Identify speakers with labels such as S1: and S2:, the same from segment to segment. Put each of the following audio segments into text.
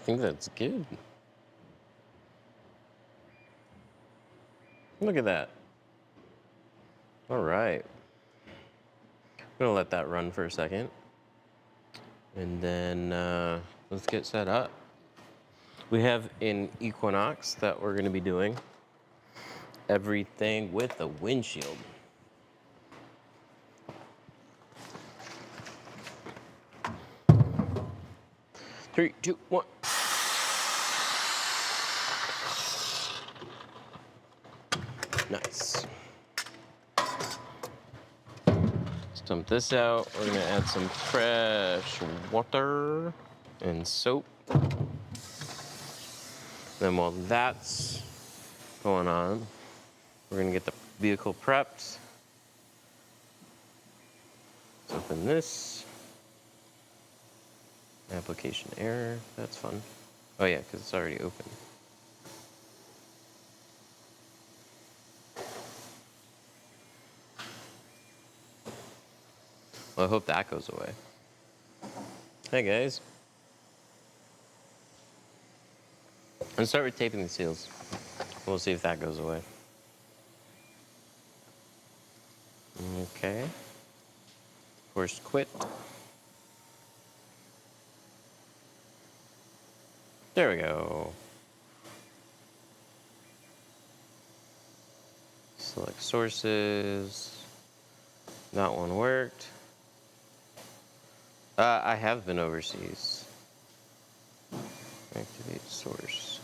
S1: think that's good. Look at that. All right. I'm gonna let that run for a second. And then let's get set up. We have an Equinox that we're gonna be doing everything with the windshield. Three, two, one. Nice. Let's dump this out. We're gonna add some fresh water and soap. Then while that's going on, we're gonna get the vehicle prepped. Let's open this. Application error, that's fun. Oh yeah, because it's already open. Well, I hope that goes away. Hey guys. Let's start with taping the seals. We'll see if that goes away. Okay. Forced quit. There we go. Select sources. That one worked. I have been overseas. Activate source.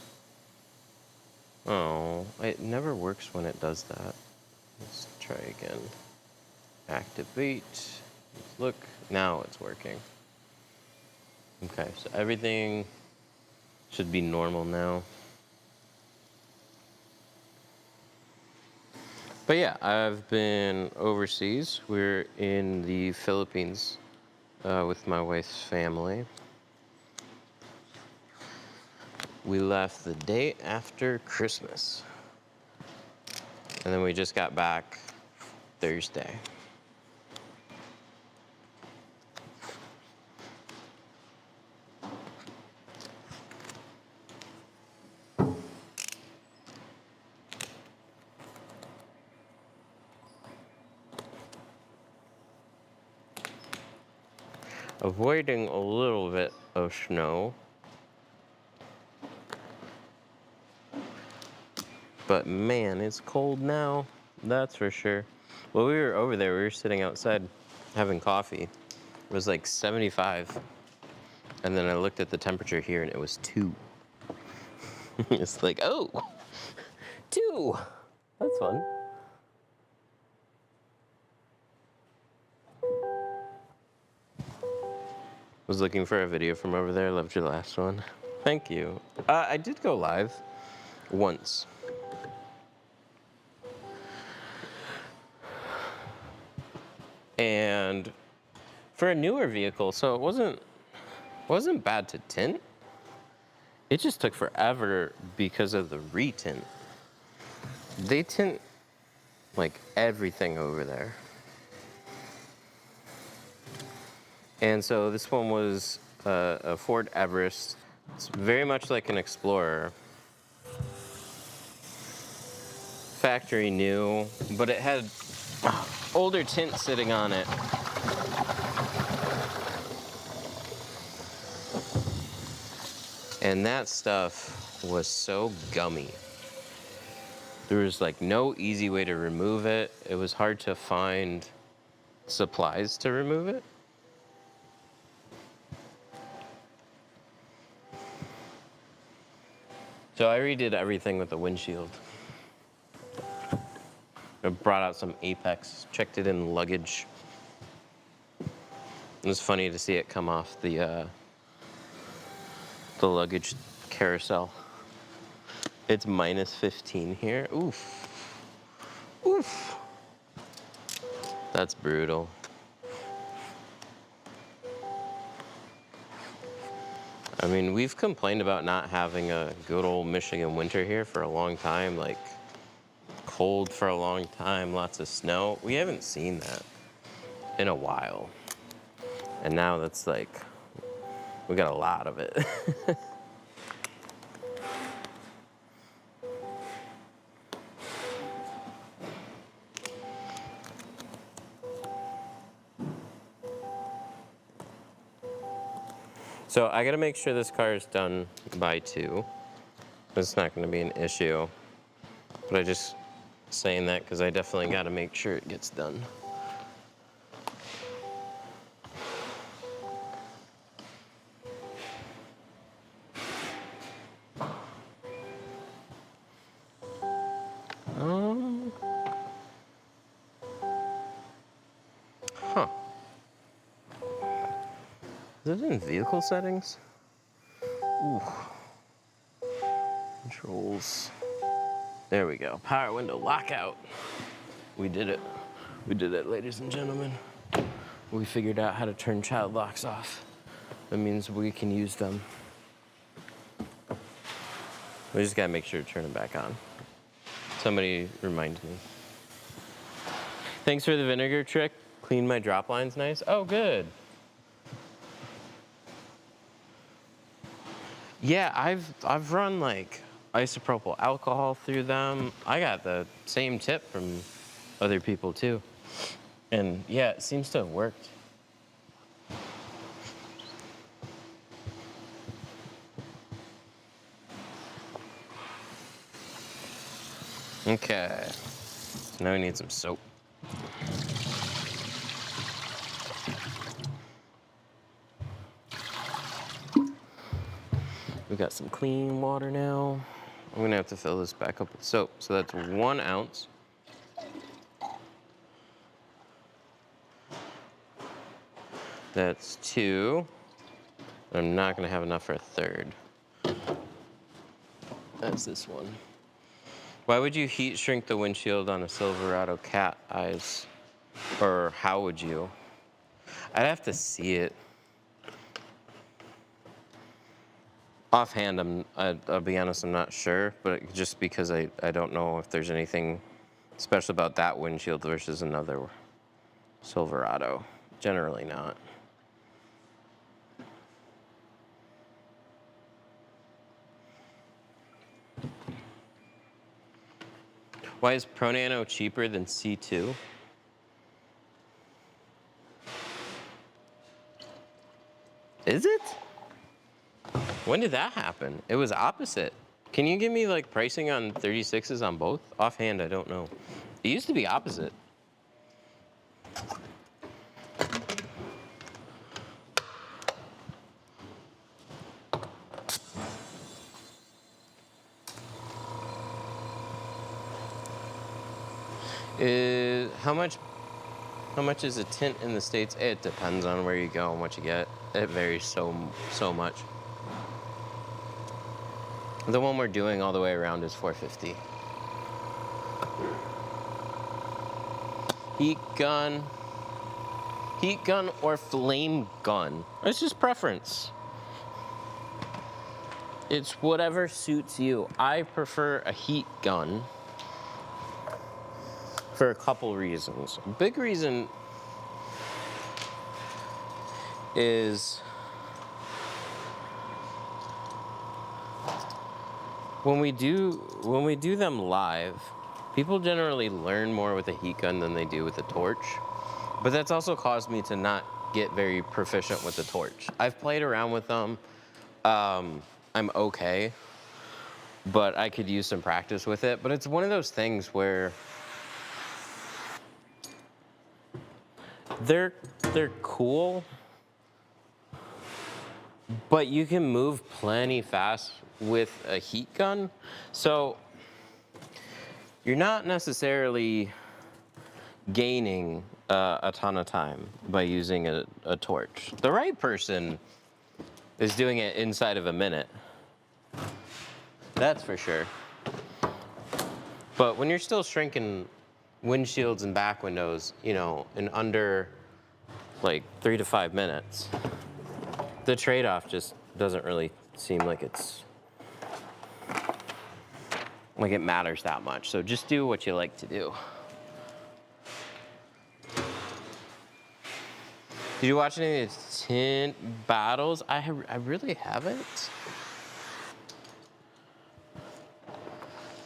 S1: Oh, it never works when it does that. Let's try again. Activate. Let's look. Now it's working. Okay, so everything should be normal now. But yeah, I've been overseas. We're in the Philippines with my wife's family. We left the day after Christmas. And then we just got back Thursday. Avoiding a little bit of snow. But man, it's cold now, that's for sure. Well, we were over there, we were sitting outside having coffee. It was like 75. And then I looked at the temperature here and it was 2. It's like, oh, 2. That's fun. Was looking for a video from over there. Loved your last one. Thank you. I did go live once. And for a newer vehicle, so it wasn't bad to tint. It just took forever because of the retint. They tint like everything over there. And so this one was a Ford Everest. It's very much like an Explorer. Factory new, but it had older tint sitting on it. And that stuff was so gummy. There was like no easy way to remove it. It was hard to find supplies to remove it. So I redid everything with the windshield. I brought out some Apex, checked it in luggage. It was funny to see it come off the luggage carousel. It's minus 15 here. Oof. Oof. That's brutal. I mean, we've complained about not having a good old Michigan winter here for a long time, like cold for a long time, lots of snow. We haven't seen that in a while. And now that's like, we got a lot of it. So I gotta make sure this car is done by 2. It's not gonna be an issue. But I just saying that because I definitely gotta make sure it gets done. Huh. Is it in vehicle settings? Ooh. Controls. There we go. Power window lockout. We did it. We did it, ladies and gentlemen. We figured out how to turn child locks off. That means we can use them. We just gotta make sure to turn them back on. Somebody remind me. Thanks for the vinegar trick. Clean my drop lines nice. Oh, good. Yeah, I've run like isopropyl alcohol through them. I got the same tip from other people too. And yeah, it seems to have worked. Okay. Now we need some soap. We got some clean water now. I'm gonna have to fill this back up with soap. So that's 1 ounce. That's 2. I'm not gonna have enough for a 3rd. That's this one. Why would you heat shrink the windshield on a Silverado cat eyes? Or how would you? I'd have to see it. Offhand, I'll be honest, I'm not sure, but just because I don't know if there's anything special about that windshield versus another Silverado. Generally not. Why is Pro Nano cheaper than C2? Is it? When did that happen? It was opposite. Can you give me like pricing on 36s on both? Offhand, I don't know. It used to be opposite. How much is a tint in the States? It depends on where you go and what you get. It varies so much. The one we're doing all the way around is $450. Heat gun or flame gun. It's just preference. It's whatever suits you. I prefer a heat gun for a couple reasons. A big reason is when we do them live, people generally learn more with a heat gun than they do with a torch. But that's also caused me to not get very proficient with the torch. I've played around with them. I'm okay, but I could use some practice with it. But it's one of those things where they're cool, but you can move plenty fast with a heat gun. So you're not necessarily gaining a ton of time by using a torch. The right person is doing it inside of a minute. That's for sure. But when you're still shrinking windshields and back windows, you know, in under like 3 to 5 minutes, the trade-off just doesn't really seem like it matters that much. So just do what you like to do. Did you watch any of the Tint battles? I really haven't.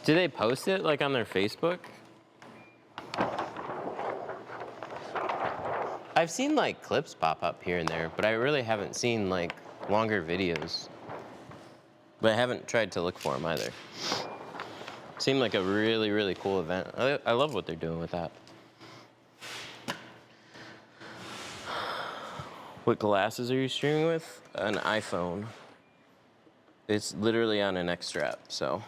S1: Do they post it like on their Facebook? I've seen like clips pop up here and there, but I really haven't seen like longer videos. But I haven't tried to look for them either. Seemed like a really, really cool event. I love what they're doing with that. What glasses are you streaming with? An iPhone. It's literally on an X strap, so.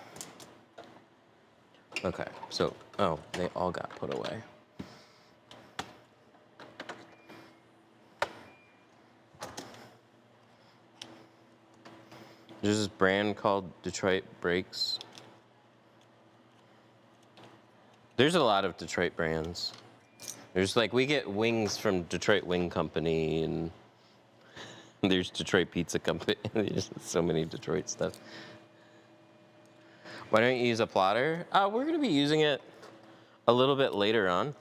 S1: Okay, so, oh, they all got put away. There's this brand called Detroit Brakes. There's a lot of Detroit brands. There's like, we get wings from Detroit Wing Company, and there's Detroit Pizza Company. There's so many Detroit stuff. Why don't you use a plotter? We're gonna be using it a little bit later on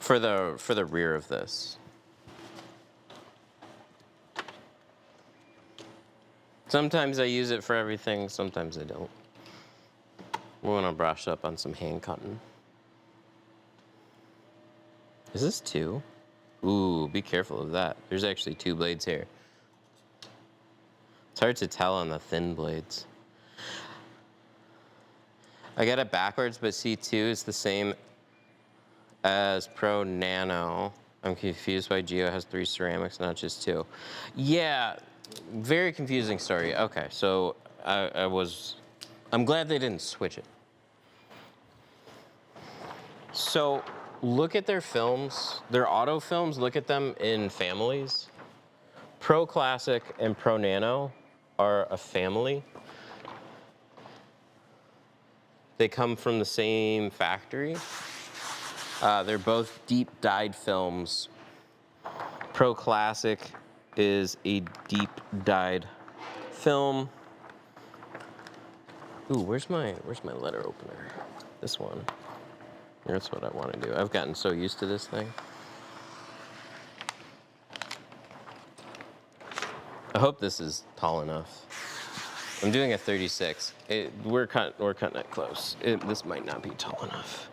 S1: for the rear of this. Sometimes I use it for everything, sometimes I don't. We want to brush up on some hand cutting. Is this 2? Ooh, be careful of that. There's actually 2 blades here. It's hard to tell on the thin blades. I got it backwards, but C2 is the same as Pro Nano. I'm confused why Geo has 3 ceramics, not just 2. Yeah, very confusing story. Okay, so I'm glad they didn't switch it. So look at their films, their auto films, look at them in families. Pro Classic and Pro Nano are a family. They come from the same factory. They're both deep dyed films. Pro Classic is a deep dyed film. Ooh, where's my letter opener? This one. That's what I want to do. I've gotten so used to this thing. I hope this is tall enough. I'm doing a 36. We're cutting it close. This might not be tall enough.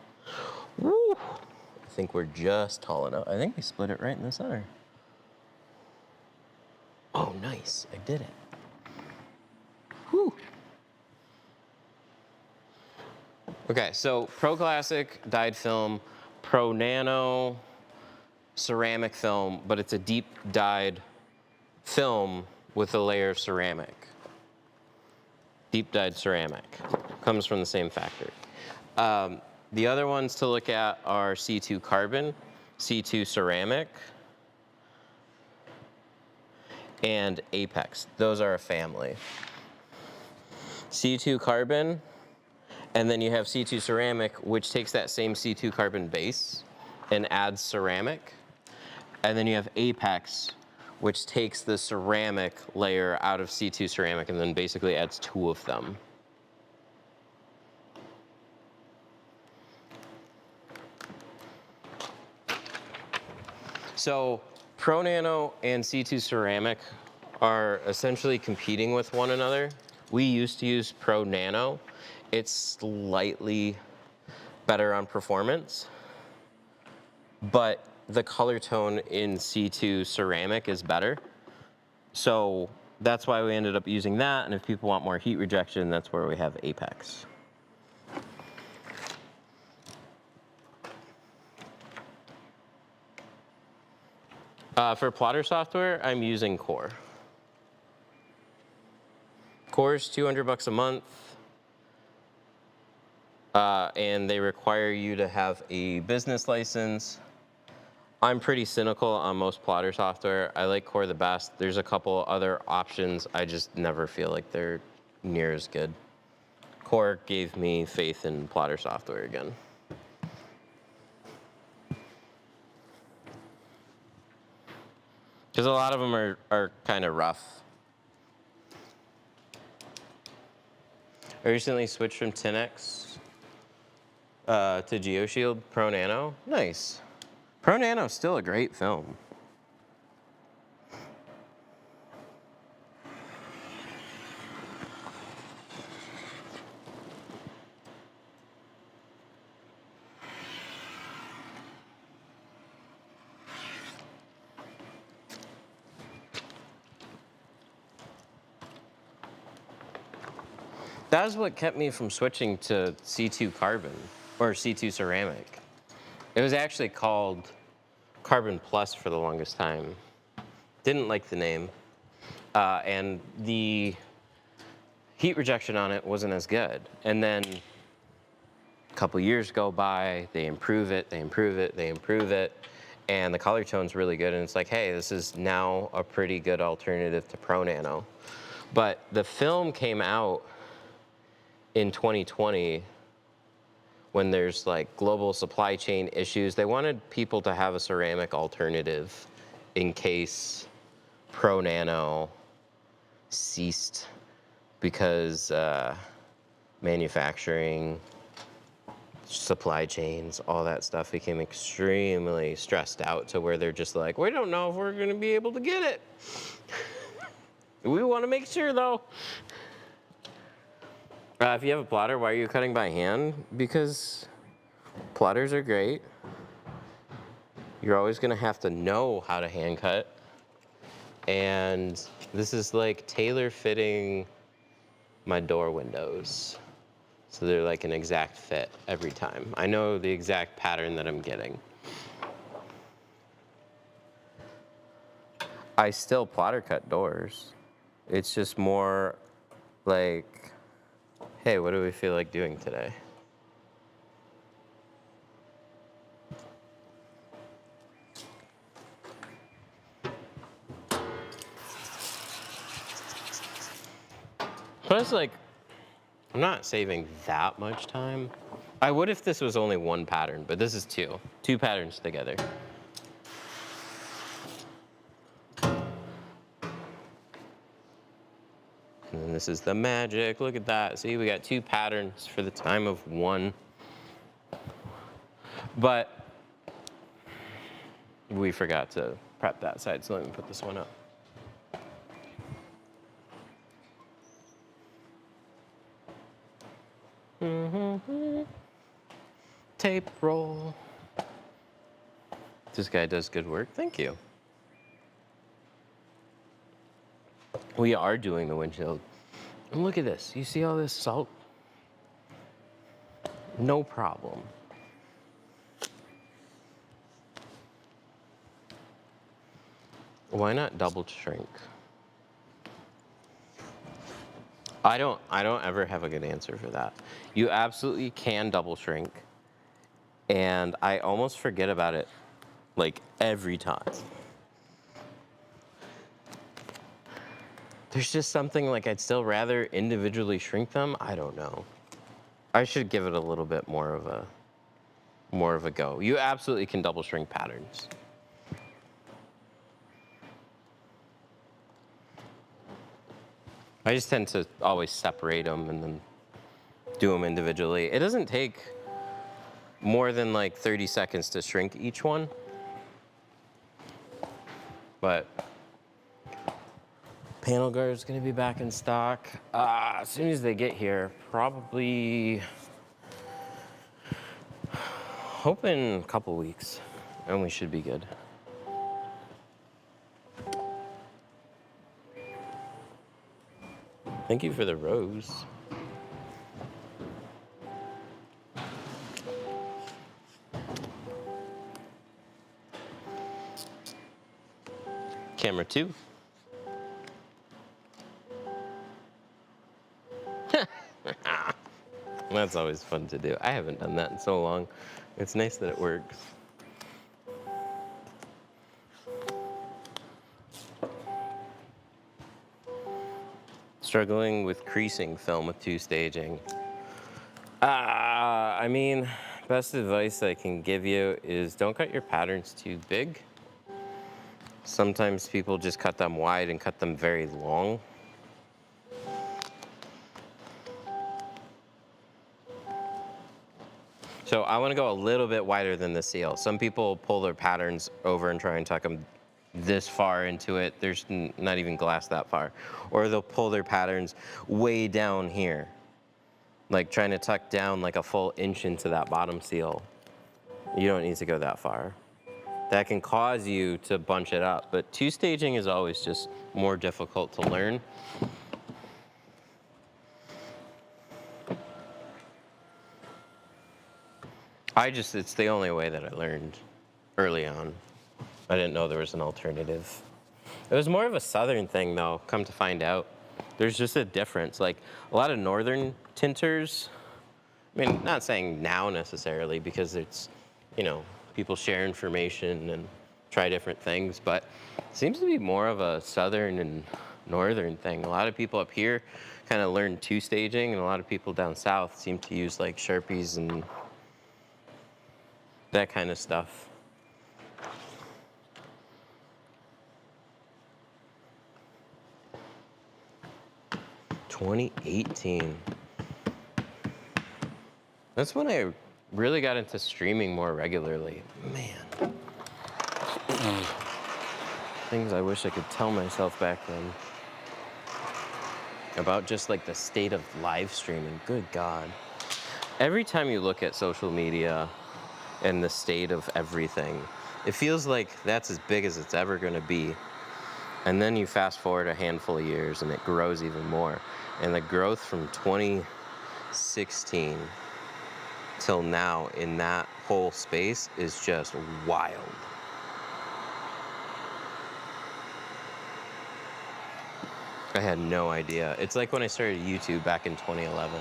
S1: Woo! I think we're just tall enough. I think we split it right in the center. Oh, nice. I did it. Whew. Okay, so Pro Classic dyed film, Pro Nano ceramic film, but it's a deep dyed film with a layer of ceramic. Deep dyed ceramic. Comes from the same factory. The other ones to look at are C2 carbon, C2 ceramic, and Apex. Those are a family. C2 carbon, and then you have C2 ceramic, which takes that same C2 carbon base and adds ceramic. And then you have Apex, which takes the ceramic layer out of C2 ceramic and then basically adds 2 of them. So Pro Nano and C2 ceramic are essentially competing with one another. We used to use Pro Nano. It's slightly better on performance, but the color tone in C2 ceramic is better. So that's why we ended up using that, and if people want more heat rejection, that's where we have Apex. For plotter software, I'm using Core. Core's $200 a month, and they require you to have a business license. I'm pretty cynical on most plotter software. I like Core the best. There's a couple other options. I just never feel like they're near as good. Core gave me faith in plotter software again. Because a lot of them are kind of rough. I recently switched from Tintex to GeoShield Pro Nano. Nice. Pro Nano is still a great film. That was what kept me from switching to C2 carbon or C2 ceramic. It was actually called Carbon Plus for the longest time. Didn't like the name. And the heat rejection on it wasn't as good. And then a couple years go by, they improve it, they improve it, they improve it, and the color tone's really good. And it's like, hey, this is now a pretty good alternative to Pro Nano. But the film came out in 2020 when there's like global supply chain issues. They wanted people to have a ceramic alternative in case Pro Nano ceased because manufacturing, supply chains, all that stuff became extremely stressed out to where they're just like, we don't know if we're gonna be able to get it. We wanna make sure though. If you have a plotter, why are you cutting by hand? Because plotters are great. You're always gonna have to know how to hand cut. And this is like tailor fitting my door windows. So they're like an exact fit every time. I know the exact pattern that I'm getting. I still plotter cut doors. It's just more like, hey, what do we feel like doing today? Plus, like, I'm not saving that much time. I would if this was only one pattern, but this is two. Two patterns together. And then this is the magic. Look at that. See, we got two patterns for the time of one. But we forgot to prep that side, so let me put this one up. Tape roll. This guy does good work. Thank you. We are doing the windshield. And look at this. You see all this salt? No problem. Why not double shrink? I don't ever have a good answer for that. You absolutely can double shrink, and I almost forget about it like every time. There's just something like I'd still rather individually shrink them. I don't know. I should give it a little bit more of a go. You absolutely can double shrink patterns. I just tend to always separate them and then do them individually. It doesn't take more than like 30 seconds to shrink each one. But panel guard is going to be back in stock as soon as they get here. Probably hoping a couple weeks, and we should be good. Thank you for the rose. Camera 2. That's always fun to do. I haven't done that in so long. It's nice that it works. Struggling with creasing film with 2 staging. I mean, best advice I can give you is don't cut your patterns too big. Sometimes people just cut them wide and cut them very long. So I want to go a little bit wider than the seal. Some people pull their patterns over and try and tuck them this far into it. There's not even glass that far. Or they'll pull their patterns way down here, like trying to tuck down like a full inch into that bottom seal. You don't need to go that far. That can cause you to bunch it up, but 2 staging is always just more difficult to learn. It's the only way that I learned early on. I didn't know there was an alternative. It was more of a southern thing, though, come to find out. There's just a difference. Like, a lot of northern tinters, I mean, not saying now necessarily, because it's, you know, people share information and try different things, but it seems to be more of a southern and northern thing. A lot of people up here kind of learn two-staging, and a lot of people down south seem to use, like, Sharpies and that kind of stuff. "2018. That's when I really got into streaming more regularly. Man. Things I wish I could tell myself back then. About just like the state of live streaming. Good God. Every time you look at social media and the state of everything, it feels like that's as big as it's ever going to be. And then you fast forward a handful of years and it grows even more. And the growth from 2016 till now in that whole space is just wild. I had no idea. It's like when I started YouTube back in 2011.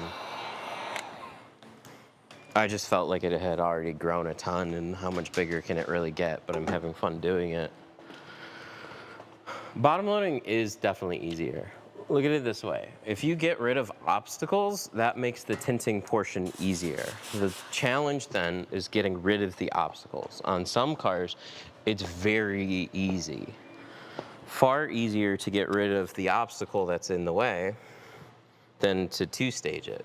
S1: I just felt like it had already grown a ton, and how much bigger can it really get, but I'm having fun doing it. Bottom loading is definitely easier. Look at it this way. If you get rid of obstacles, that makes the tinting portion easier. The challenge then is getting rid of the obstacles. On some cars, it's very easy. Far easier to get rid of the obstacle that's in the way than to two-stage it.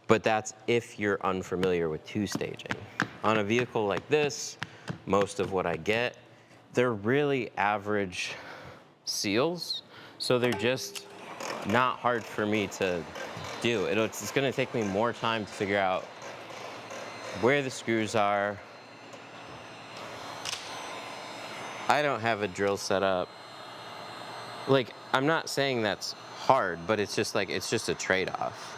S1: But that's if you're unfamiliar with two-staging. On a vehicle like this, most of what I get, they're really average seals, so they're just not hard for me to do. It's gonna take me more time to figure out where the screws are. I don't have a drill set up. Like, I'm not saying that's hard, but it's just like, it's just a trade-off.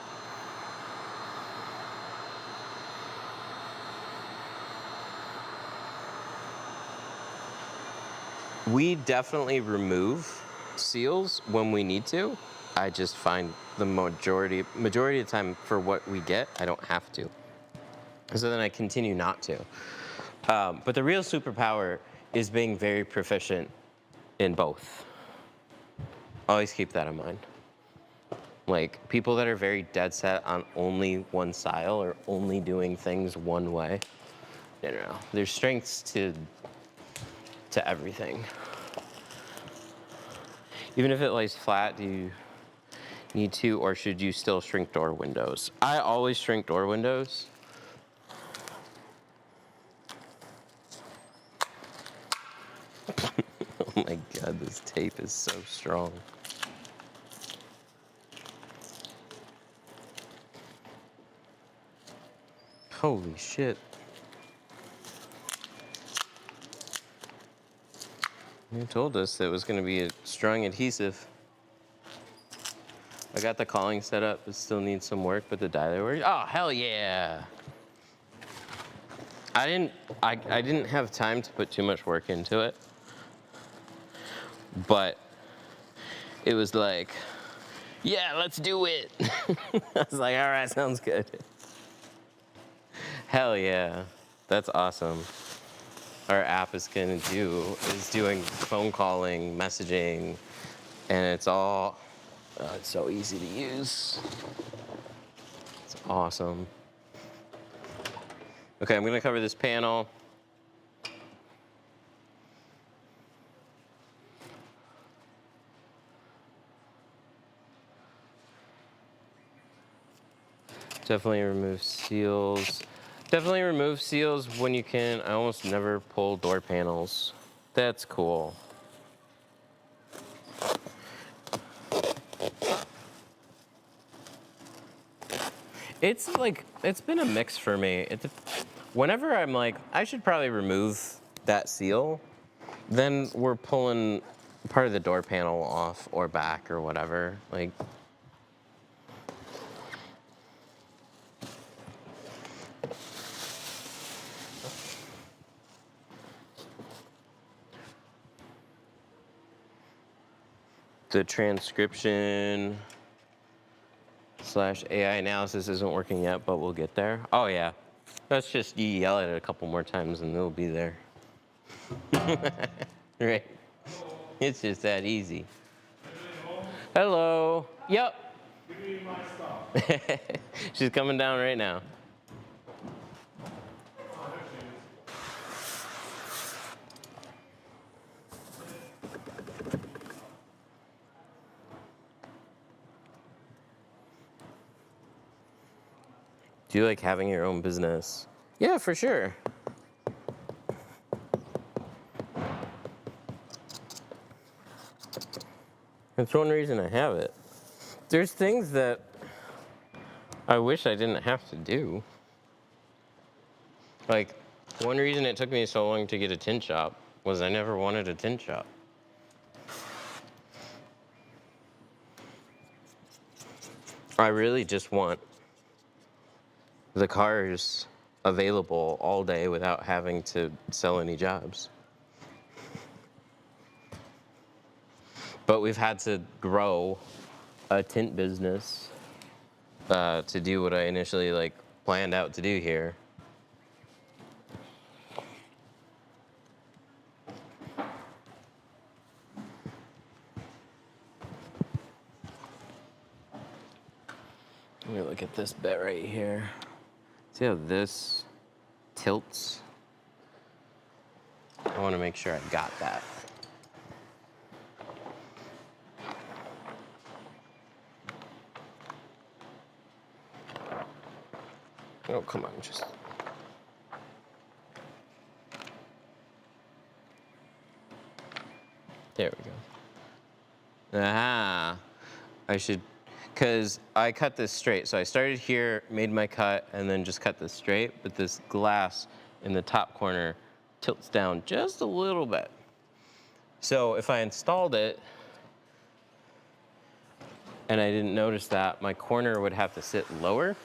S1: We definitely remove seals when we need to. I just find the majority of the time for what we get, I don't have to. So then I continue not to. But the real superpower is being very proficient in both. Always keep that in mind. Like, people that are very dead set on only one style or only doing things one way, no. There's strengths to everything. Even if it lays flat, do you need to, or should you still shrink door windows? I always shrink door windows. Oh my God, this tape is so strong. Holy shit. You told us it was going to be a strong adhesive. I got the calling set up. It still needs some work, but the dialer works. Oh, hell yeah. I didn't have time to put too much work into it. But it was like, yeah, let's do it. I was like, all right, sounds good. Hell yeah. That's awesome. Our app is doing phone calling, messaging, and it's all, it's so easy to use. It's awesome. Okay, I'm gonna cover this panel. Definitely remove seals. Definitely remove seals when you can. I almost never pull door panels. That's cool. It's like, it's been a mix for me. Whenever I'm like, I should probably remove that seal, then we're pulling part of the door panel off or back or whatever. Like, The transcription / AI analysis isn't working yet, but we'll get there. Oh yeah, that's just you yell at it a couple more times and it'll be there. Right? It's just that easy. Hello. Yep.
S2: Give me my stuff.
S1: She's coming down right now. Do you like having your own business? Yeah, for sure. That's one reason I have it. There's things that I wish I didn't have to do. Like, one reason it took me so long to get a tint shop was I never wanted a tint shop. I really just want the cars available all day without having to sell any jobs. But we've had to grow a tint business to do what I initially planned out to do here. Let me look at this bit right here. See how this tilts? I want to make sure I got that. Oh, come on, just. There we go. Ah, I should, because I cut this straight. So I started here, made my cut, and then just cut this straight, but this glass in the top corner tilts down just a little bit. So if I installed it, and I didn't notice that, my corner would have to sit lower,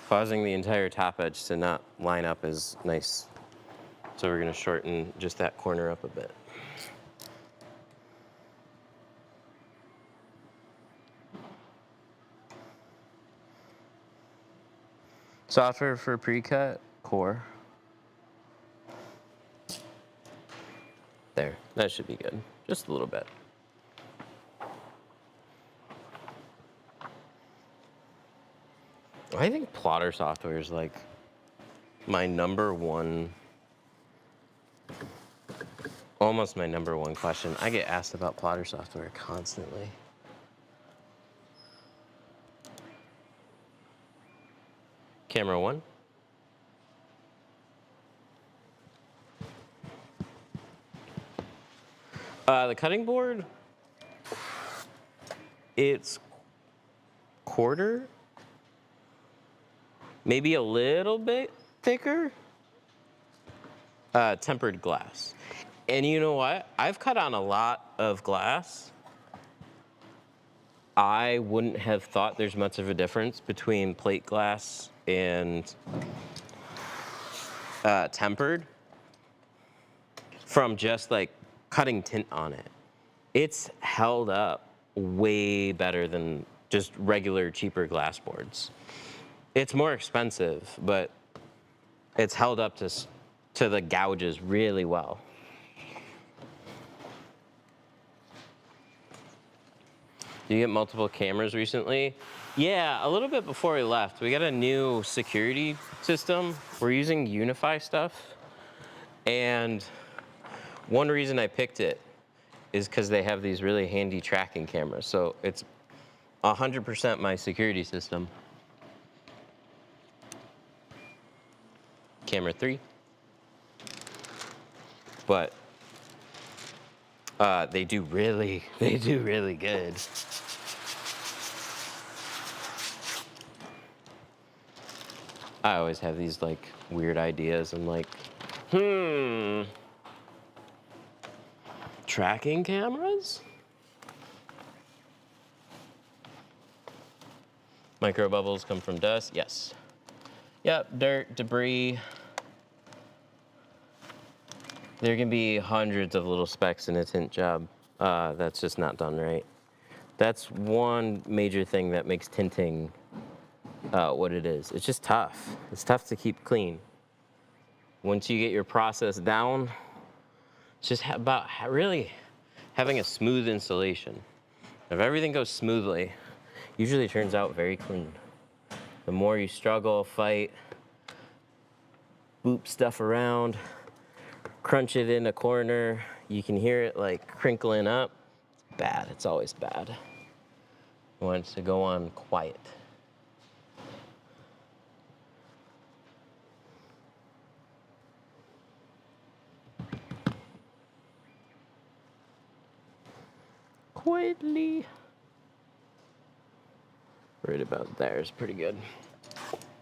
S1: causing the entire top edge to not line up as nice. So we're gonna shorten just that corner up a bit. Software for pre-cut, core. There, that should be good. Just a little bit. I think plotter software is like my #1, almost my #1 question. I get asked about plotter software constantly. Camera 1. The cutting board, it's quarter, maybe a little bit thicker, tempered glass. And you know what? I've cut on a lot of glass. I wouldn't have thought there's much of a difference between plate glass and tempered from just like cutting tint on it. It's held up way better than just regular cheaper glass boards. It's more expensive, but it's held up to the gouges really well. Do you get multiple cameras recently? Yeah, a little bit before we left. We got a new security system. We're using Unify stuff. And one reason I picked it is because they have these really handy tracking cameras. So it's 100% my security system. Camera 3. But they do really good. I always have these like weird ideas. I'm like, tracking cameras? Micro bubbles come from dust, yes. Yep, dirt, debris. There can be hundreds of little specks in a tint job that's just not done right. That's one major thing that makes tinting what it is. It's just tough. It's tough to keep clean. Once you get your process down, it's just about really having a smooth installation. If everything goes smoothly, usually it turns out very clean. The more you struggle, fight, boop stuff around, crunch it in a corner, you can hear it like crinkling up. It's bad. It's always bad. You want it to go on quiet. Quietly. Right about there is pretty good.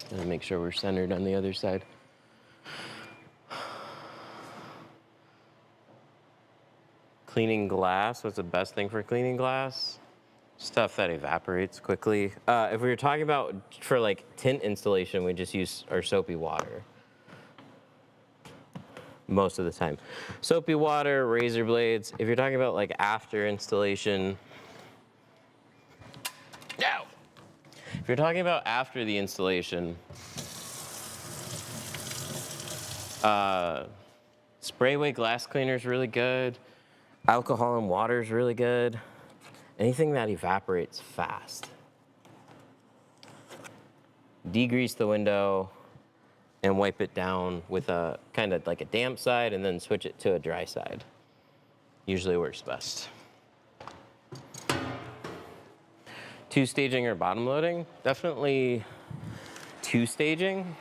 S1: And make sure we're centered on the other side. Cleaning glass, what's the best thing for cleaning glass? Stuff that evaporates quickly. If we were talking about for like tint installation, we just use our soapy water. Most of the time. Soapy water, razor blades. If you're talking about like after installation, no! If you're talking about after the installation, spray away glass cleaner is really good. Alcohol and water is really good. Anything that evaporates fast. Degrease the window and wipe it down with a kind of like a damp side and then switch it to a dry side. Usually works best. Two staging or bottom loading? Definitely two staging.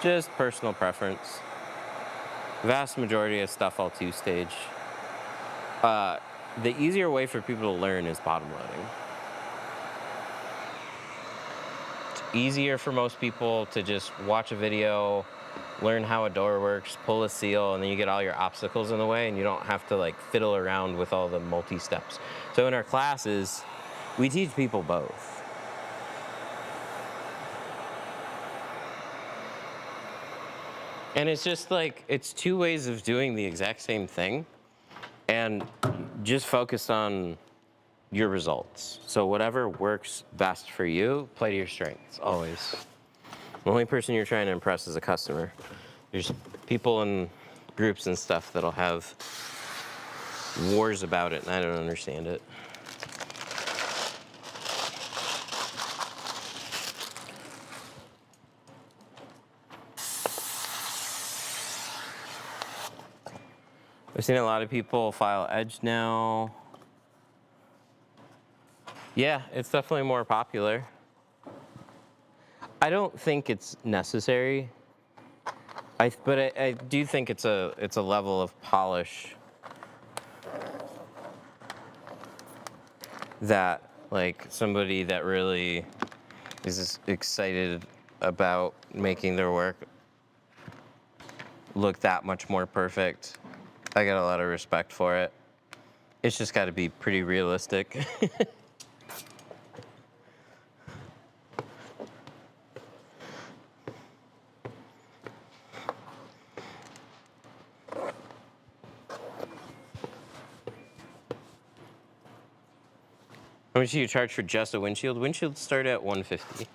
S1: Just personal preference. Vast majority of stuff I'll two stage. The easier way for people to learn is bottom loading. It's easier for most people to just watch a video, learn how a door works, pull a seal, and then you get all your obstacles in the way and you don't have to like fiddle around with all the multi-steps. So in our classes, we teach people both. And it's just like, it's two ways of doing the exact same thing and just focus on your results. So whatever works best for you, play to your strengths, always. The only person you're trying to impress is a customer. There's people in groups and stuff that'll have wars about it, and I don't understand it. I've seen a lot of people file edge now. Yeah, it's definitely more popular. I don't think it's necessary. But I do think it's a level of polish that like somebody that really is excited about making their work look that much more perfect. I got a lot of respect for it. It's just got to be pretty realistic. How much do you charge for just a windshield? Windshields start at $150.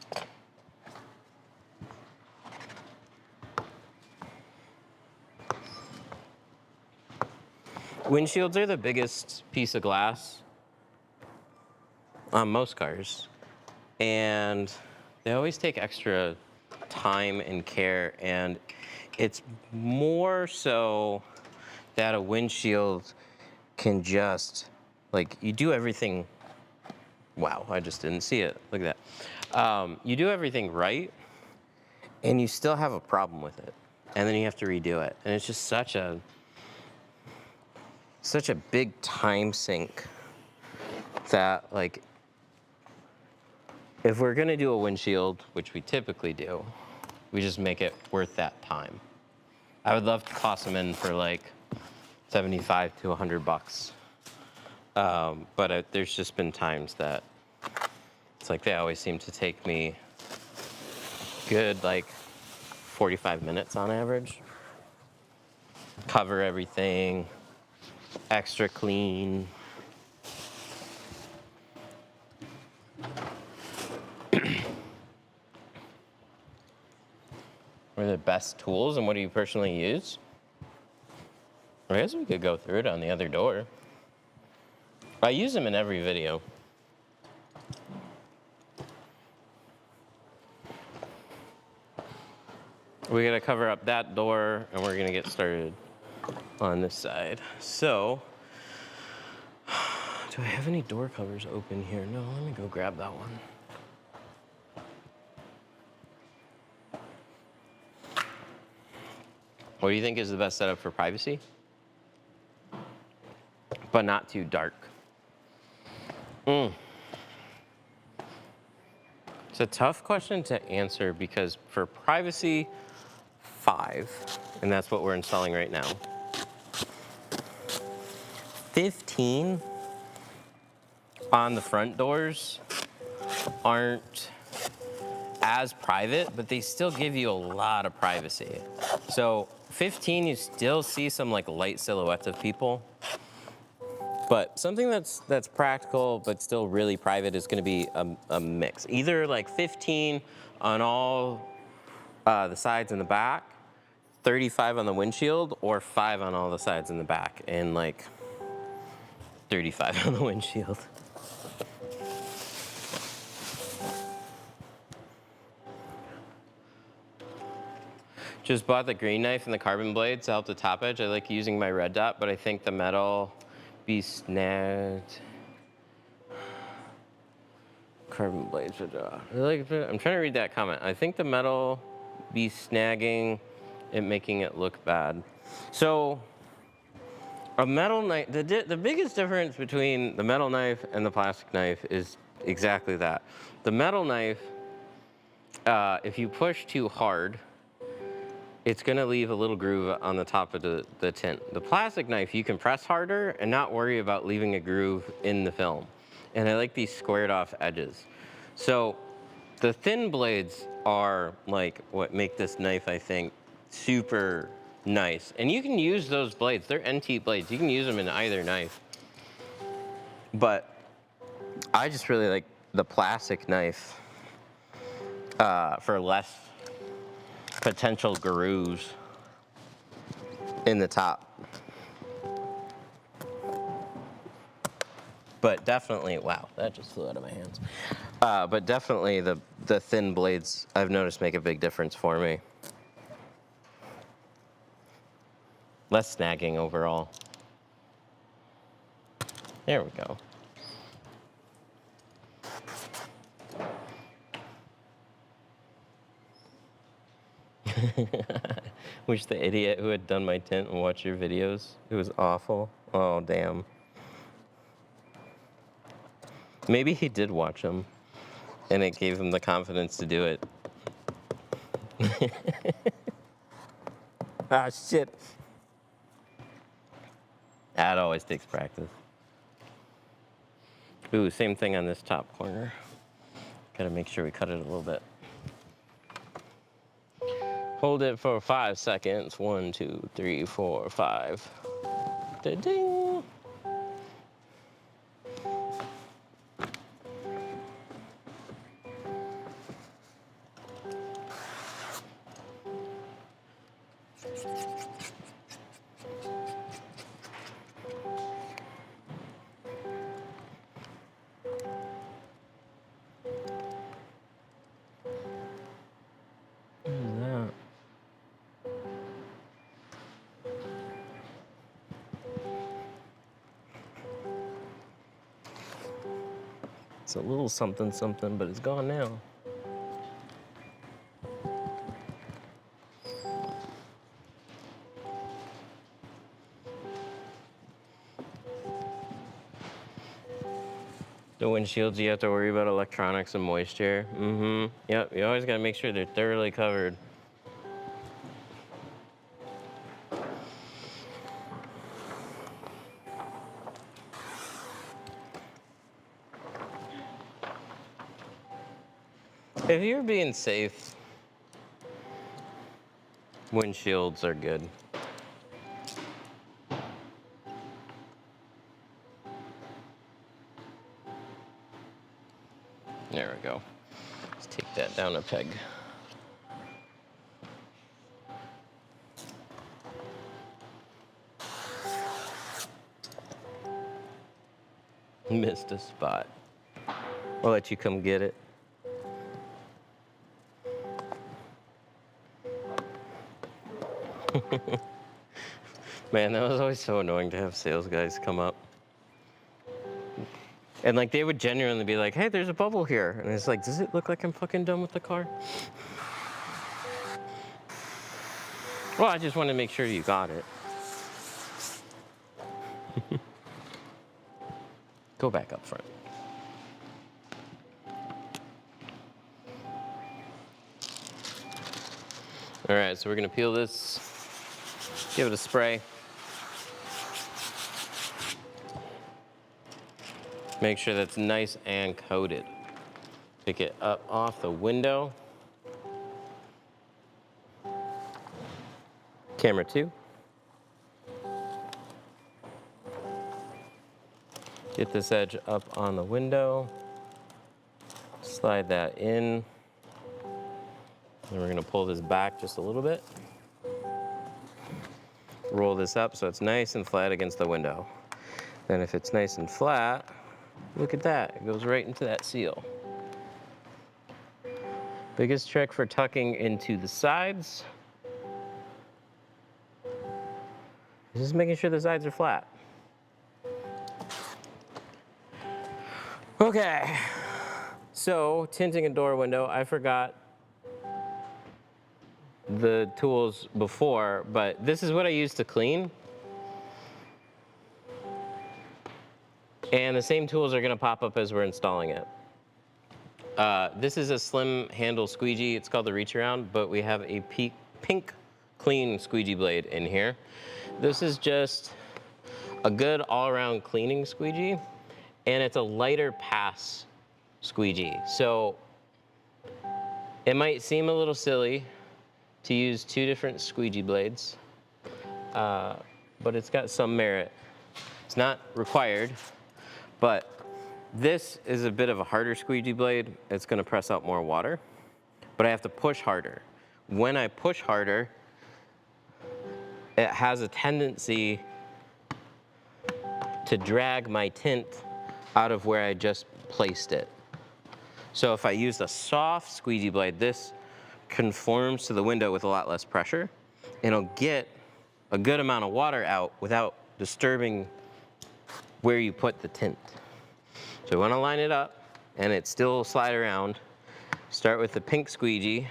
S1: Windshields are the biggest piece of glass on most cars. And they always take extra time and care. And it's more so that a windshield can just, like, you do everything. Wow, I just didn't see it. Look at that. You do everything right, and you still have a problem with it. And then you have to redo it. And it's just such a big time sink that, like, if we're gonna do a windshield, which we typically do, we just make it worth that time. I would love to toss them in for like 75 to 100 bucks. But there's just been times that It's like they always seem to take me good like 45 minutes on average. Cover everything, extra clean. What are the best tools and what do you personally use? I guess we could go through it on the other door. I use them in every video. We're gonna cover up that door and we're gonna get started on this side. So, do I have any door covers open here? No, let me go grab that one. What do you think is the best setup for privacy? But not too dark. It's a tough question to answer because for privacy, 5, and that's what we're installing right now. 15 on the front doors aren't as private, but they still give you a lot of privacy. So 15, you still see some like light silhouettes of people. But something that's practical but still really private is going to be a mix. Either like 15 on all the sides and the back, 35 on the windshield, or 5 on all the sides and the back, and like 35 on the windshield. Just bought the green knife and the carbon blades to help the top edge. I like using my red dot, but I think the metal be snagged. Carbon blades would I'm trying to read that comment. I think the metal be snagging it, making it look bad. So a metal knife, the biggest difference between the metal knife and the plastic knife is exactly that. The metal knife, if you push too hard, it's gonna leave a little groove on the top of the tint. The plastic knife, you can press harder and not worry about leaving a groove in the film. And I like these squared off edges. So the thin blades are like what make this knife, I think, super nice. And you can use those blades, they're NT blades. You can use them in either knife. But I just really like the plastic knife for less potential grooves in the top. But definitely, wow, that just flew out of my hands. But definitely the thin blades, I've noticed, make a big difference for me. Less snagging overall. There we go. Wish the idiot who had done my tint and watched your videos. It was awful. Oh, damn. Maybe he did watch them, and it gave him the confidence to do it. Ah, shit. That always takes practice. Ooh, same thing on this top corner. Gotta make sure we cut it a little bit. Hold it for 5 seconds. 1, 2, 3, 4, 5. Da-ding. It's a little something something, but it's gone now. The windshields, you have to worry about electronics and moisture. Yep, you always gotta make sure they're thoroughly covered. If you're being safe, windshields are good. There we go. Let's take that down a peg. Missed a spot. I'll let you come get it. Man, that was always so annoying to have sales guys come up. And like they would genuinely be like, hey, there's a bubble here. And it's like, does it look like I'm fucking done with the car? Well, I just want to make sure you got it. Go back up front. All right, so we're gonna peel this, give it a spray. Make sure that's nice and coated. Pick it up off the window. Camera 2. Get this edge up on the window. Slide that in. And we're gonna pull this back just a little bit. Roll this up so it's nice and flat against the window. Then if it's nice and flat, look at that, it goes right into that seal. Biggest trick for tucking into the sides is just making sure the sides are flat. Okay, so tinting a door window, I forgot the tools before, but this is what I use to clean. And the same tools are gonna pop up as we're installing it. This is a slim handle squeegee. It's called the reach around, but we have a pink clean squeegee blade in here. This is just a good all-around cleaning squeegee, and it's a lighter pass squeegee. So it might seem a little silly to use 2 different squeegee blades, but it's got some merit. It's not required, but this is a bit of a harder squeegee blade. It's gonna press out more water, but I have to push harder. When I push harder, it has a tendency to drag my tint out of where I just placed it. So if I use a soft squeegee blade, this conforms to the window with a lot less pressure, and it'll get a good amount of water out without disturbing where you put the tint. So you want to line it up and it still slide around. Start with the pink squeegee,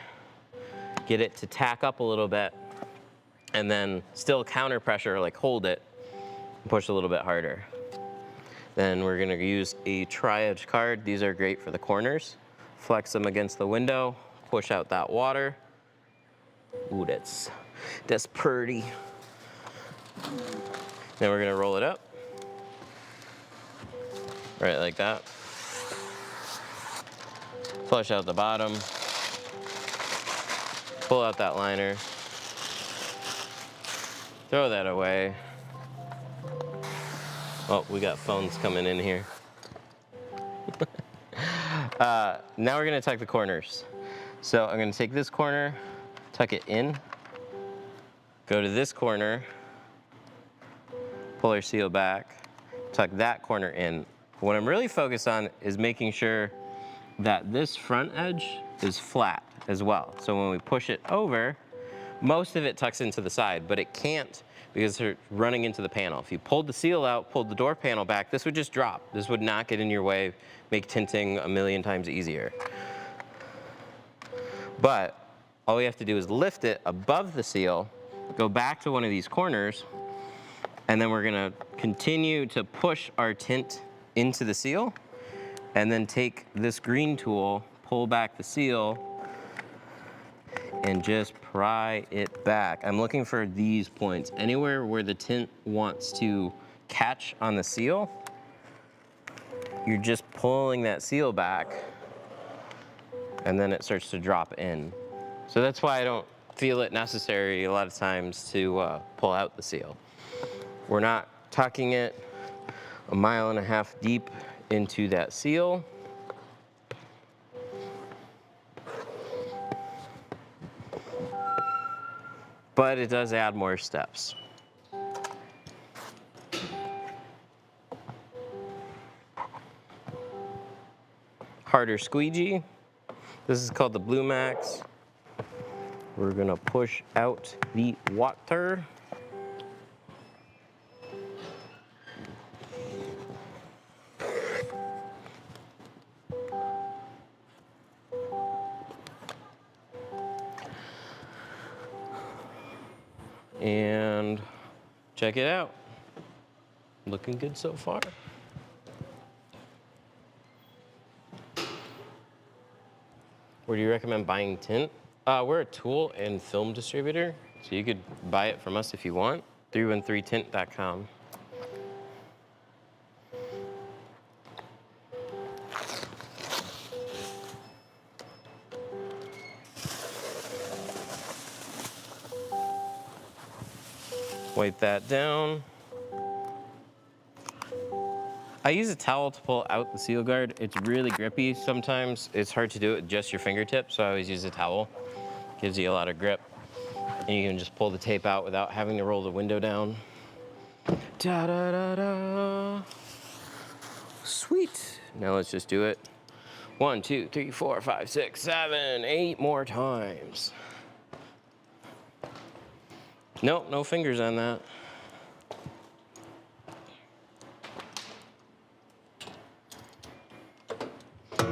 S1: get it to tack up a little bit, and then still counter pressure, like hold it, and push a little bit harder. Then we're gonna use a tri-edge card. These are great for the corners. Flex them against the window, push out that water. Ooh, that's pretty. Then we're gonna roll it up. Right like that. Flush out the bottom. Pull out that liner. Throw that away. Oh, we got phones coming in here. Now we're gonna tuck the corners. So I'm gonna take this corner, tuck it in, go to this corner, pull our seal back, tuck that corner in. What I'm really focused on is making sure that this front edge is flat as well. So when we push it over, most of it tucks into the side, but it can't because they're running into the panel. If you pulled the seal out, pulled the door panel back, this would just drop. This would not get in your way, make tinting a million times easier. But all we have to do is lift it above the seal, go back to one of these corners, and then we're gonna continue to push our tint into the seal, and then take this green tool, pull back the seal, and just pry it back. I'm looking for these points. Anywhere where the tint wants to catch on the seal, you're just pulling that seal back and then it starts to drop in. So that's why I don't feel it necessary a lot of times to pull out the seal. We're not tucking it 1.5 miles deep into that seal. But it does add more steps. Harder squeegee. This is called the Blue Max. We're gonna push out the water. And check it out. Looking good so far. Where do you recommend buying tint? We're a tool and film distributor, so you could buy it from us if you want. 313tint.com. Wipe that down. I use a towel to pull out the seal guard. It's really grippy sometimes. It's hard to do it with just your fingertips, so I always use a towel. Gives you a lot of grip. And you can just pull the tape out without having to roll the window down. Da-da-da-da. Sweet. Now let's just do it 1, 2, 3, 4, 5, 6, 7, 8 more times. Nope, no fingers on that.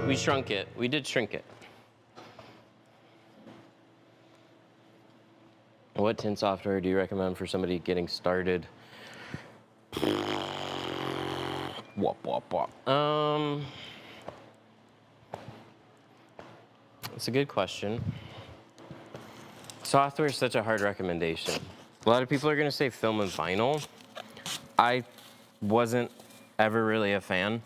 S1: We shrunk it. We did shrink it. What tint software do you recommend for somebody getting started? Wop, wop, wop. It's a good question. Software is such a hard recommendation. A lot of people are gonna say film and vinyl. I wasn't ever really a fan,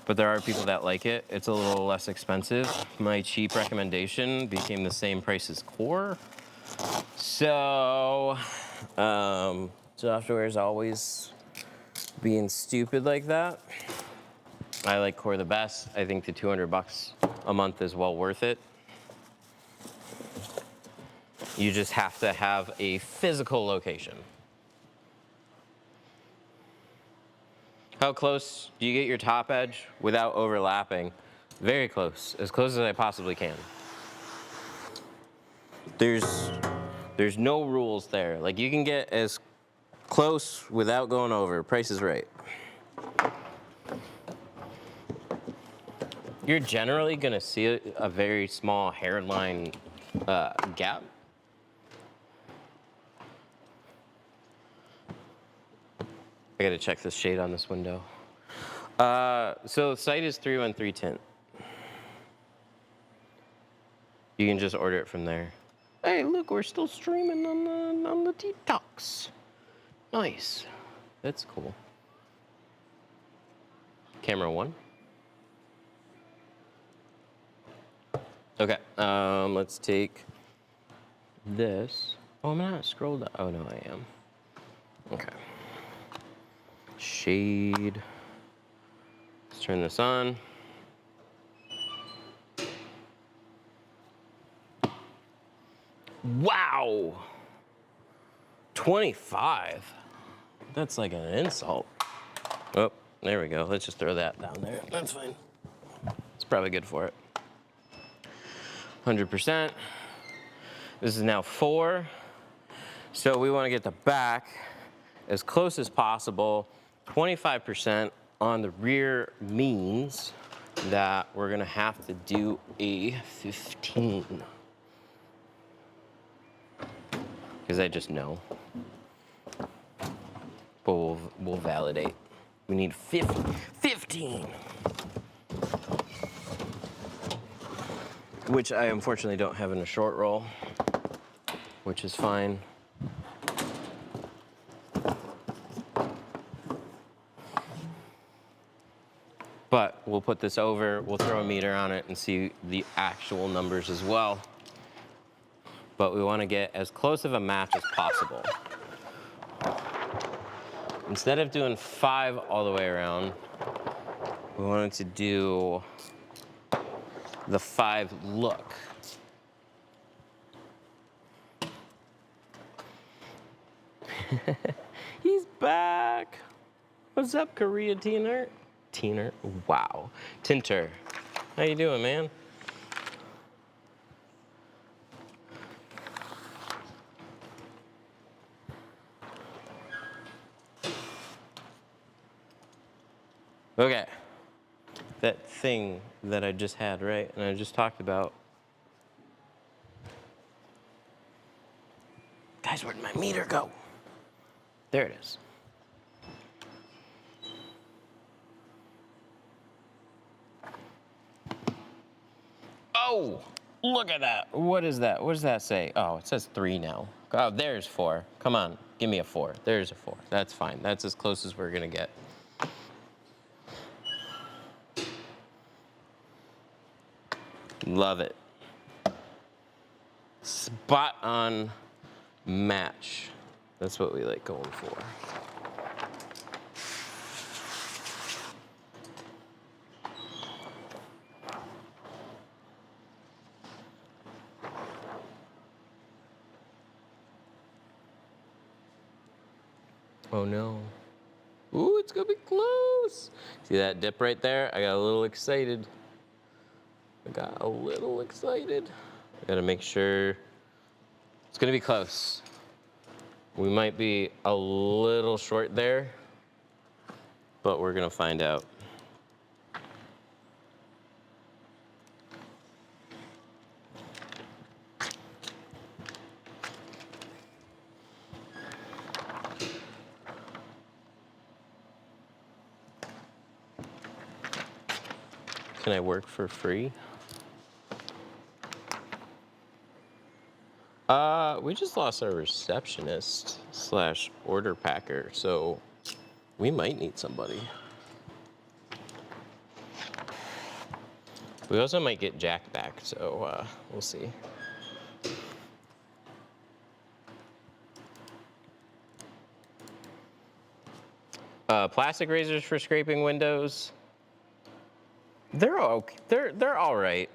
S1: but there are people that like it. It's a little less expensive. My cheap recommendation became the same price as Core. So, software is always being stupid like that. I like Core the best. I think the $200 a month is well worth it. You just have to have a physical location. How close do you get your top edge without overlapping? Very close, as close as I possibly can. There's no rules there. Like, you can get as close without going over. Price is right. You're generally gonna see a very small hairline gap. I gotta check this shade on this window. So the site is 313 Tint. You can just order it from there. Hey, look, we're still streaming on the TikToks. Nice. That's cool. Camera 1. Okay, let's take this. Oh, I'm not scrolled up. Oh, no, I am. Okay. Shade. Let's turn this on. Wow! 25. That's like an insult. Oh, there we go. Let's just throw that down there. That's fine. It's probably good for it. 100%. This is now 4. So we want to get the back as close as possible. 25% on the rear means that we're going to have to do a 15. Because I just know. But we'll validate. We need 15. Which I unfortunately don't have in a short roll, which is fine. But we'll put this over, we'll throw a meter on it and see the actual numbers as well. But we want to get as close of a match as possible. Instead of doing 5 all the way around, we wanted to do the 5 look. He's back. What's up, Korea Teener? Teener? Wow. Tinter. How you doing, man? Okay. That thing that I just had, right? And I just talked about. Guys, where'd my meter go? There it is. Oh, look at that. What is that? What does that say? Oh, it says 3 now. Oh, there's 4. Come on, give me a 4. There's a 4. That's fine. That's as close as we're gonna get. Love it. Spot on match. That's what we like going for. Oh no. Ooh, it's gonna be close. See that dip right there? I got a little excited. I gotta make sure it's gonna be close. We might be a little short there, but we're gonna find out. Can I work for free? We just lost our receptionist / order packer, so we might need somebody. We also might get Jack back, so we'll see. Plastic razors for scraping windows. They're okay. They're all right.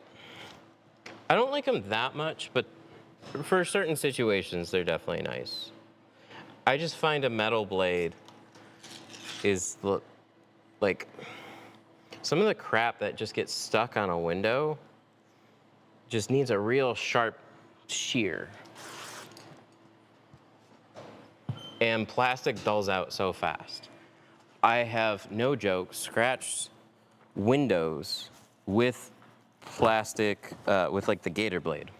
S1: I don't like them that much, but for certain situations, they're definitely nice. I just find a metal blade is like some of the crap that just gets stuck on a window just needs a real sharp shear. And plastic dulls out so fast. I have, no joke, scratched windows with plastic, with like the gator blade.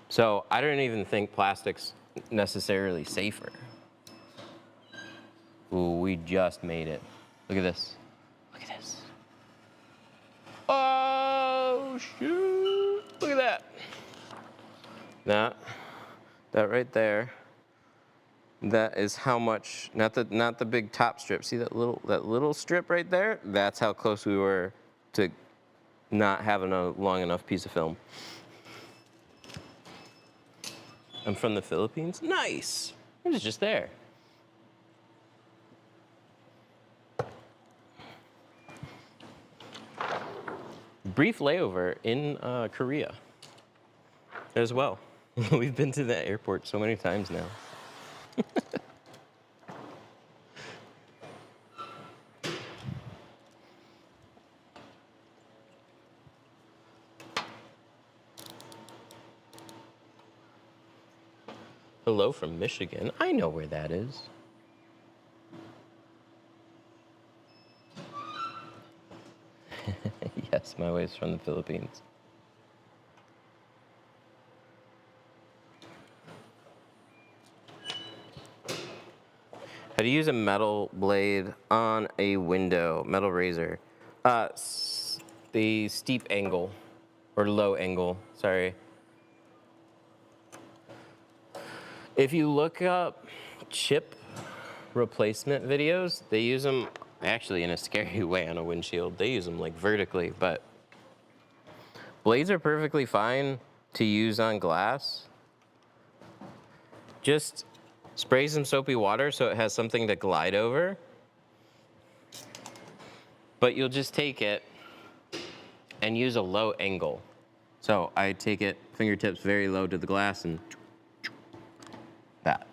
S1: So I don't even think plastic's necessarily safer. Ooh, we just made it. Look at this. Look at this. Oh, shoot. Look at that. That right there. That is how much, not the big top strip. See that little strip right there? That's how close we were to not having a long enough piece of film. I'm from the Philippines. Nice. It was just there. Brief layover in Korea as well. We've been to the airport so many times now. Hello from Michigan. I know where that is. Yes, my wife's from the Philippines. How to use a metal blade on a window, metal razor. The steep angle, or low angle, sorry. If you look up chip replacement videos, they use them actually in a scary way on a windshield. They use them like vertically, but blades are perfectly fine to use on glass. Just spray some soapy water so it has something to glide over. But you'll just take it and use a low angle. So I take it fingertips very low to the glass and that.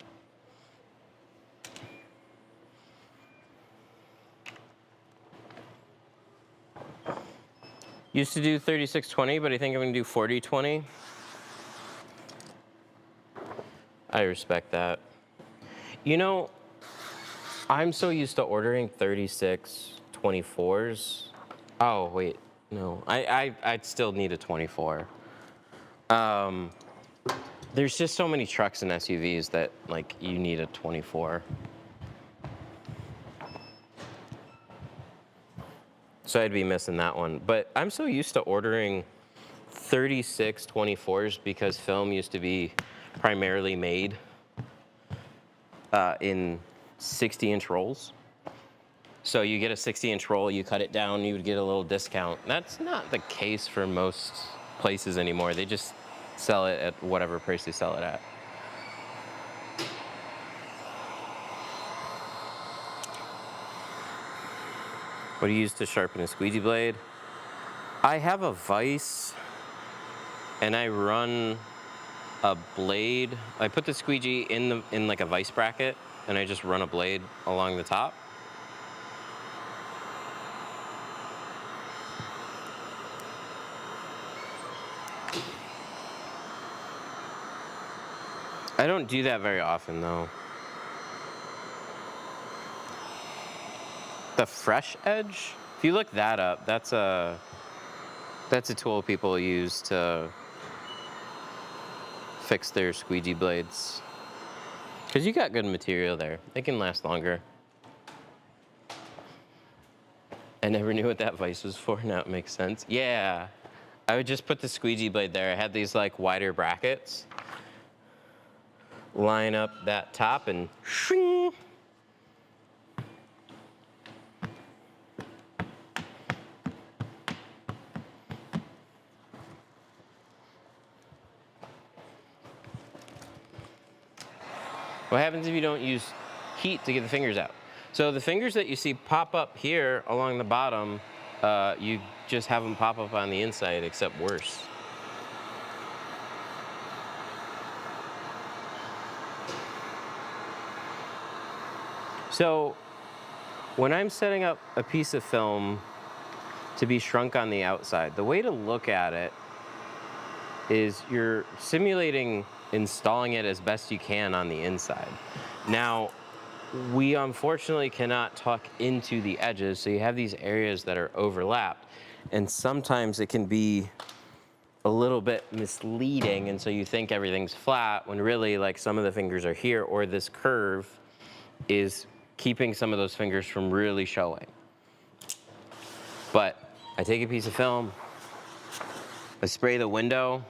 S1: Used to do 36-20, but I think I'm gonna do 40-20. I respect that. You know, I'm so used to ordering 36-24s. Oh, wait, no. I'd still need a 24. There's just so many trucks and SUVs that, like, you need a 24. So I'd be missing that one. But I'm so used to ordering 36-24s because film used to be primarily made in 60-inch rolls. So you get a 60-inch roll, you cut it down, you would get a little discount. That's not the case for most places anymore. They just sell it at whatever price they sell it at. What do you use to sharpen a squeegee blade? I have a vise, and I run a blade. I put the squeegee in like a vise bracket, and I just run a blade along the top. I don't do that very often, though. The fresh edge? If you look that up, that's a tool people use to fix their squeegee blades. Because you got good material there. They can last longer. I never knew what that vise was for. Now it makes sense. Yeah. I would just put the squeegee blade there. I had these like wider brackets. Line up that top and shing. What happens if you don't use heat to get the fingers out? So the fingers that you see pop up here along the bottom, you just have them pop up on the inside, except worse. So when I'm setting up a piece of film to be shrunk on the outside, the way to look at it is you're simulating installing it as best you can on the inside. Now, we unfortunately cannot tuck into the edges, so you have these areas that are overlapped, and sometimes it can be a little bit misleading, and so you think everything's flat when really like some of the fingers are here, or this curve is keeping some of those fingers from really showing. But I take a piece of film, I spray the window,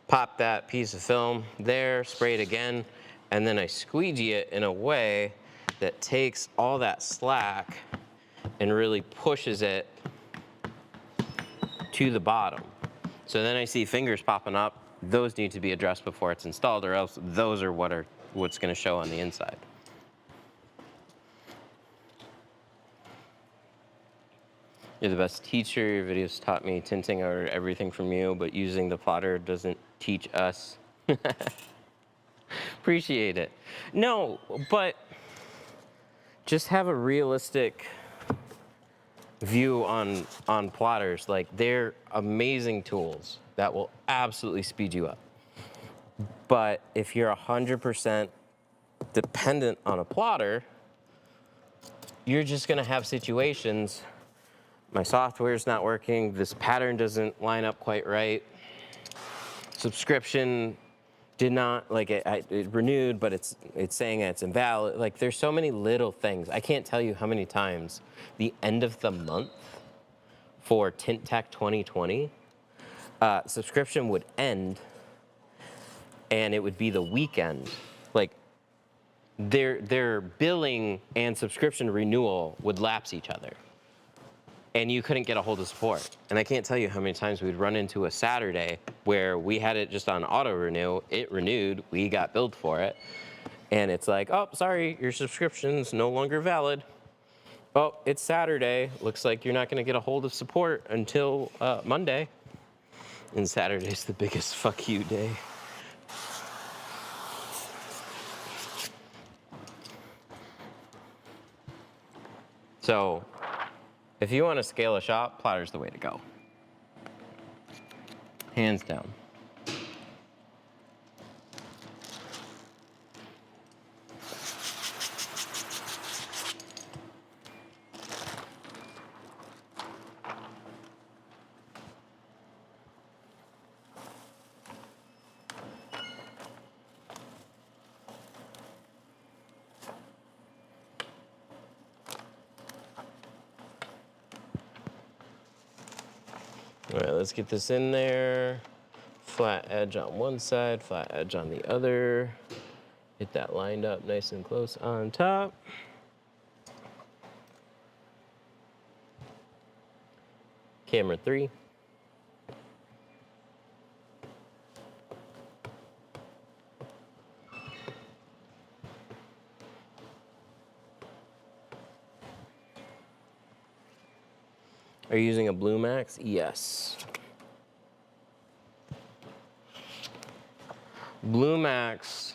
S1: pop that piece of film there, spray it again, and then I squeegee it in a way that takes all that slack and really pushes it to the bottom. So then I see fingers popping up. Those need to be addressed before it's installed, or else those are what's going to show on the inside. You're the best teacher. Your videos taught me tinting or everything from you, but using the plotter doesn't teach us. Appreciate it. No, but just have a realistic view on plotters. Like, they're amazing tools that will absolutely speed you up. But if you're 100% dependent on a plotter, you're just gonna have situations. My software's not working, this pattern doesn't line up quite right. Subscription did not, like it renewed, but it's saying it's invalid. Like, there's so many little things. I can't tell you how many times the end of the month for Tint Tech 2020, subscription would end and it would be the weekend. Like, their billing and subscription renewal would lapse each other. And you couldn't get a hold of support. And I can't tell you how many times we'd run into a Saturday where we had it just on auto renew, it renewed, we got billed for it. And it's like, oh, sorry, your subscription's no longer valid. Oh, it's Saturday. Looks like you're not gonna get a hold of support until Monday. And Saturday's the biggest fuck you day. So, if you want to scale a shop, Plotter's the way to go. Hands down. All right, let's get this in there. Flat edge on one side, flat edge on the other. Get that lined up nice and close on top. Camera 3. Are you using a Blue Max? Yes. Blue Max.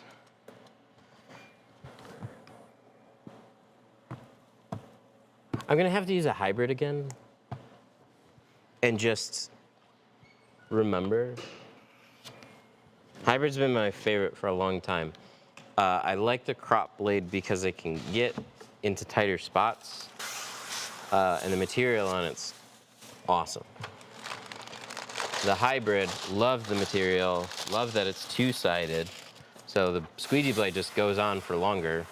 S1: I'm gonna have to use a hybrid again. And just remember, hybrid's been my favorite for a long time. I like the crop blade because it can get into tighter spots, and the material on it's awesome. The hybrid, love the material, love that it's two-sided, so the squeegee blade just goes on for longer.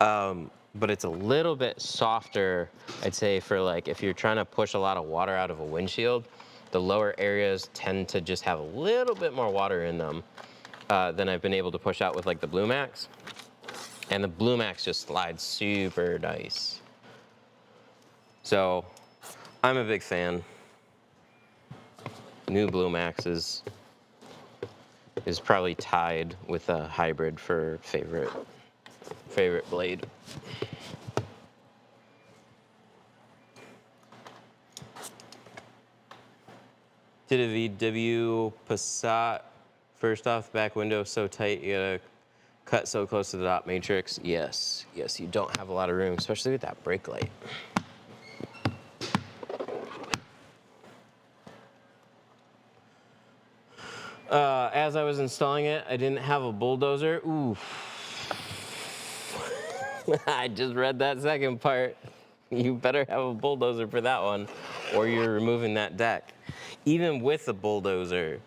S1: But it's a little bit softer, I'd say, for like if you're trying to push a lot of water out of a windshield. The lower areas tend to just have a little bit more water in them than I've been able to push out with like the Blue Max. And the Blue Max just slides super nice. So I'm a big fan. New Blue Max is probably tied with a hybrid for favorite blade. Did a VW Passat. First off, the back window so tight, you gotta cut so close to the dot matrix. Yes, yes, you don't have a lot of room, especially with that brake light. As I was installing it, I didn't have a bulldozer. Ooh. I just read that second part. You better have a bulldozer for that one, or you're removing that deck. Even with the bulldozer,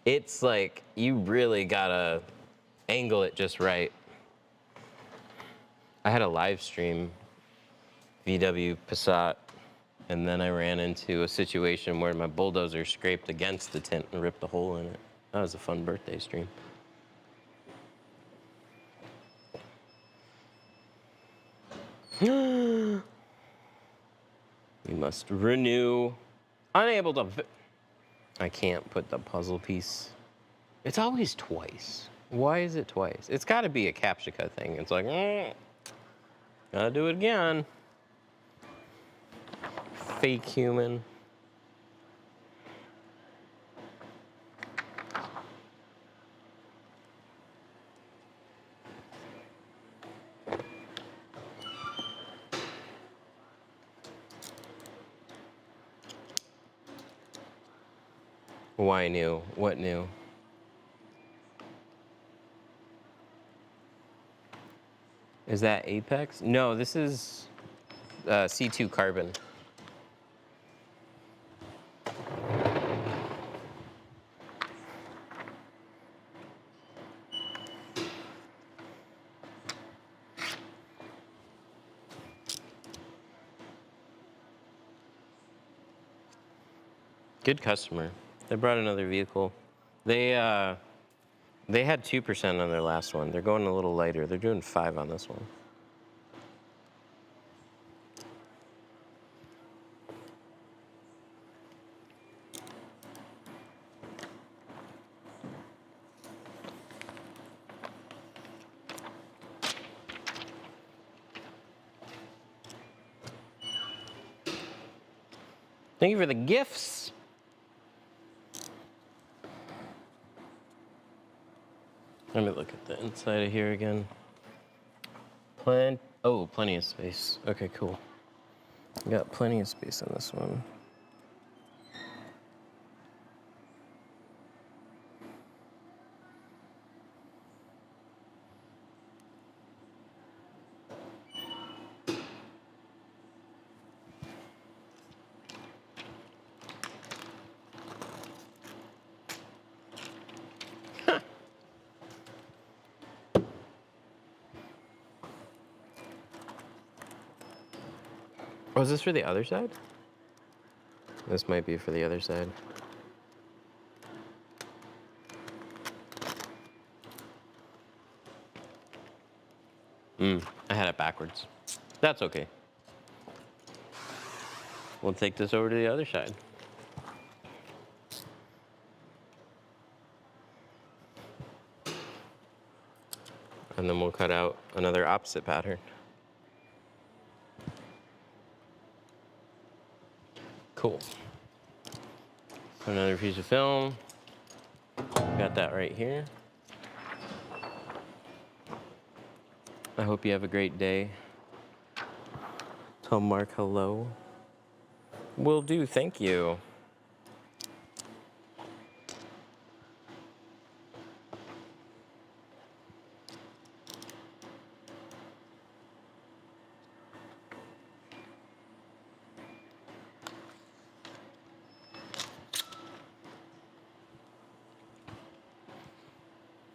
S1: it's like you really gotta angle it just right. I had a live stream VW Passat, and then I ran into a situation where my bulldozer scraped against the tint and ripped a hole in it. That was a fun birthday stream. You must renew. Unable to. I can't put the puzzle piece. It's always twice. Why is it twice? It's got to be a Captcha thing. It's like, gotta do it again. Fake human. Why new? What new? Is that Apex? No, this is C2 Carbon. Good customer. They brought another vehicle. They They had 2% on their last one. They're going a little lighter. They're doing 5 on this one. Thank you for the gifts. Let me look at the inside of here again. Plenty of space. Okay, cool. Got plenty of space on this one. Oh, is this for the other side? This might be for the other side. I had it backwards. That's okay. We'll take this over to the other side. And then we'll cut out another opposite pattern. Cool. So another piece of film. Got that right here. I hope you have a great day. Tell Mark hello. Will do, thank you.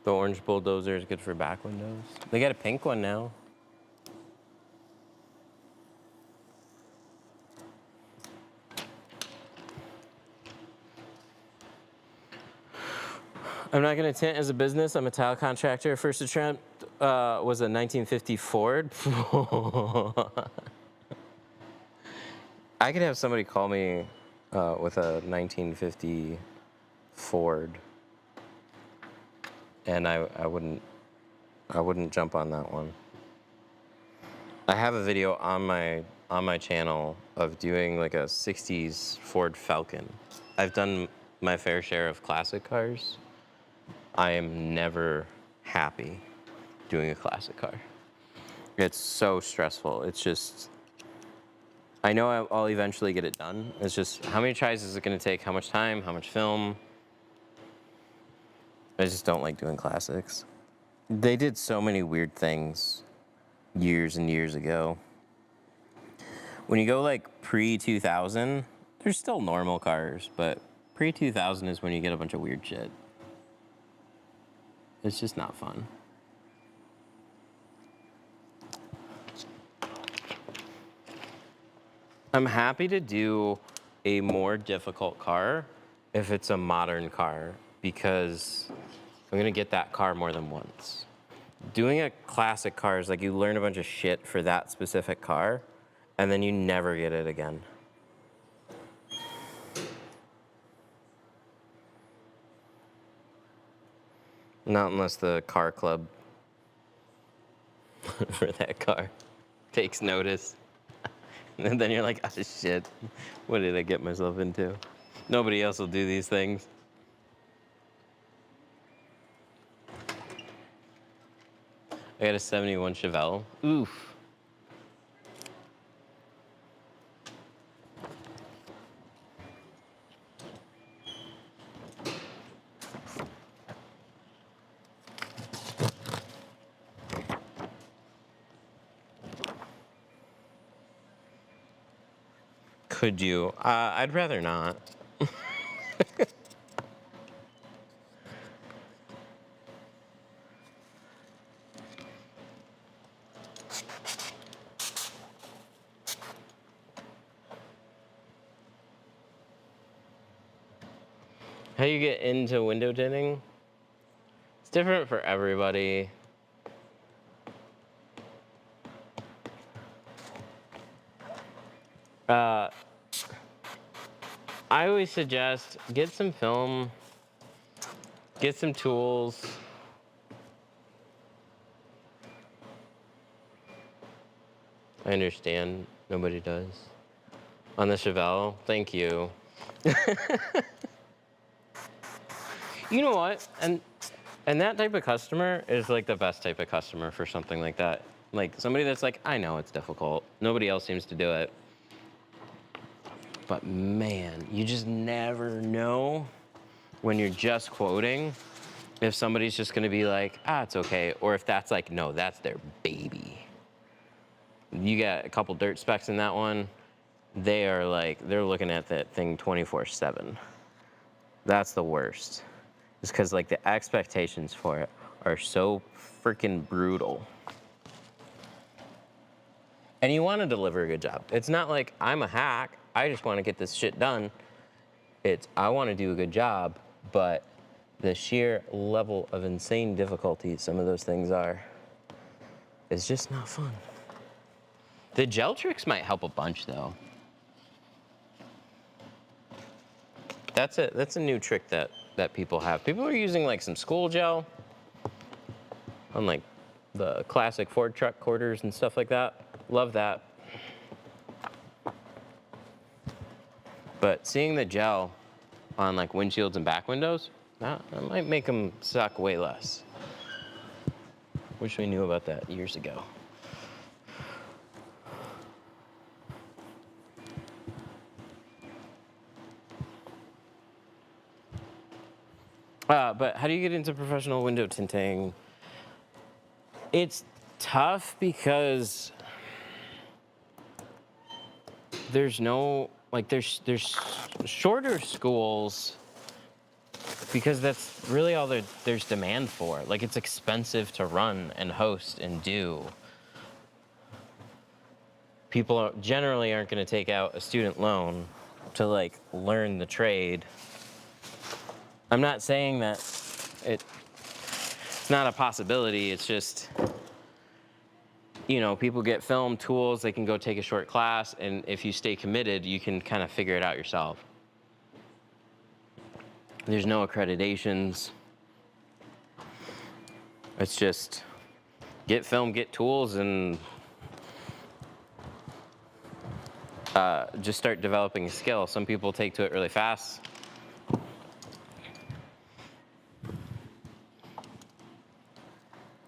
S1: The orange bulldozer is good for back windows. They got a pink one now. I'm not gonna tint as a business. I'm a tile contractor. First attempt was a 1950 Ford. I could have somebody call me with a 1950 Ford, and I wouldn't jump on that one. I have a video on my channel of doing like a 60s Ford Falcon. I've done my fair share of classic cars. I am never happy doing a classic car. It's so stressful. It's just, I know I'll eventually get it done. It's just, how many tries is it gonna take? How much time? How much film? I just don't like doing classics. They did so many weird things years and years ago. When you go like pre-2000, there's still normal cars, but pre-2000 is when you get a bunch of weird shit. It's just not fun. I'm happy to do a more difficult car if it's a modern car, because I'm gonna get that car more than once. Doing a classic car is like you learn a bunch of shit for that specific car, and then you never get it again. Not unless the car club for that car takes notice. And then you're like, oh shit, what did I get myself into? Nobody else will do these things. I got a 71 Chevelle. Oof. Could you? I'd rather not. How you get into window tinting? different for everybody. I always suggest get some film, get some tools. I understand nobody does. On the Chevelle, thank you. You know what? And that type of customer is like the best type of customer for something like that. Like somebody that's like, I know it's difficult. Nobody else seems to do it. But man, you just never know when you're just quoting if somebody's just gonna be like, ah, it's okay. Or if that's like, no, that's their baby. You got a couple dirt specks in that one. They are like, they're looking at that thing 24/7. That's the worst. It's because like the expectations for it are so freaking brutal. And you want to deliver a good job. It's not like I'm a hack. I just want to get this shit done. It's I want to do a good job, but the sheer level of insane difficulty some of those things are is just not fun. The gel tricks might help a bunch though. That's a new trick that people have. People are using like some school gel on like the classic Ford truck quarters and stuff like that. Love that. But seeing the gel on like windshields and back windows, that might make them suck way less. Wish we knew about that years ago. But how do you get into professional window tinting? It's tough because there's no, like there's shorter schools because that's really all there's demand for. Like it's expensive to run and host and do. People generally aren't going to take out a student loan to like learn the trade. I'm not saying that it's not a possibility. It's just, you know, people get film tools. They can go take a short class. And if you stay committed, you can kind of figure it out yourself. There's no accreditations. It's just get film, get tools, and just start developing a skill. Some people take to it really fast.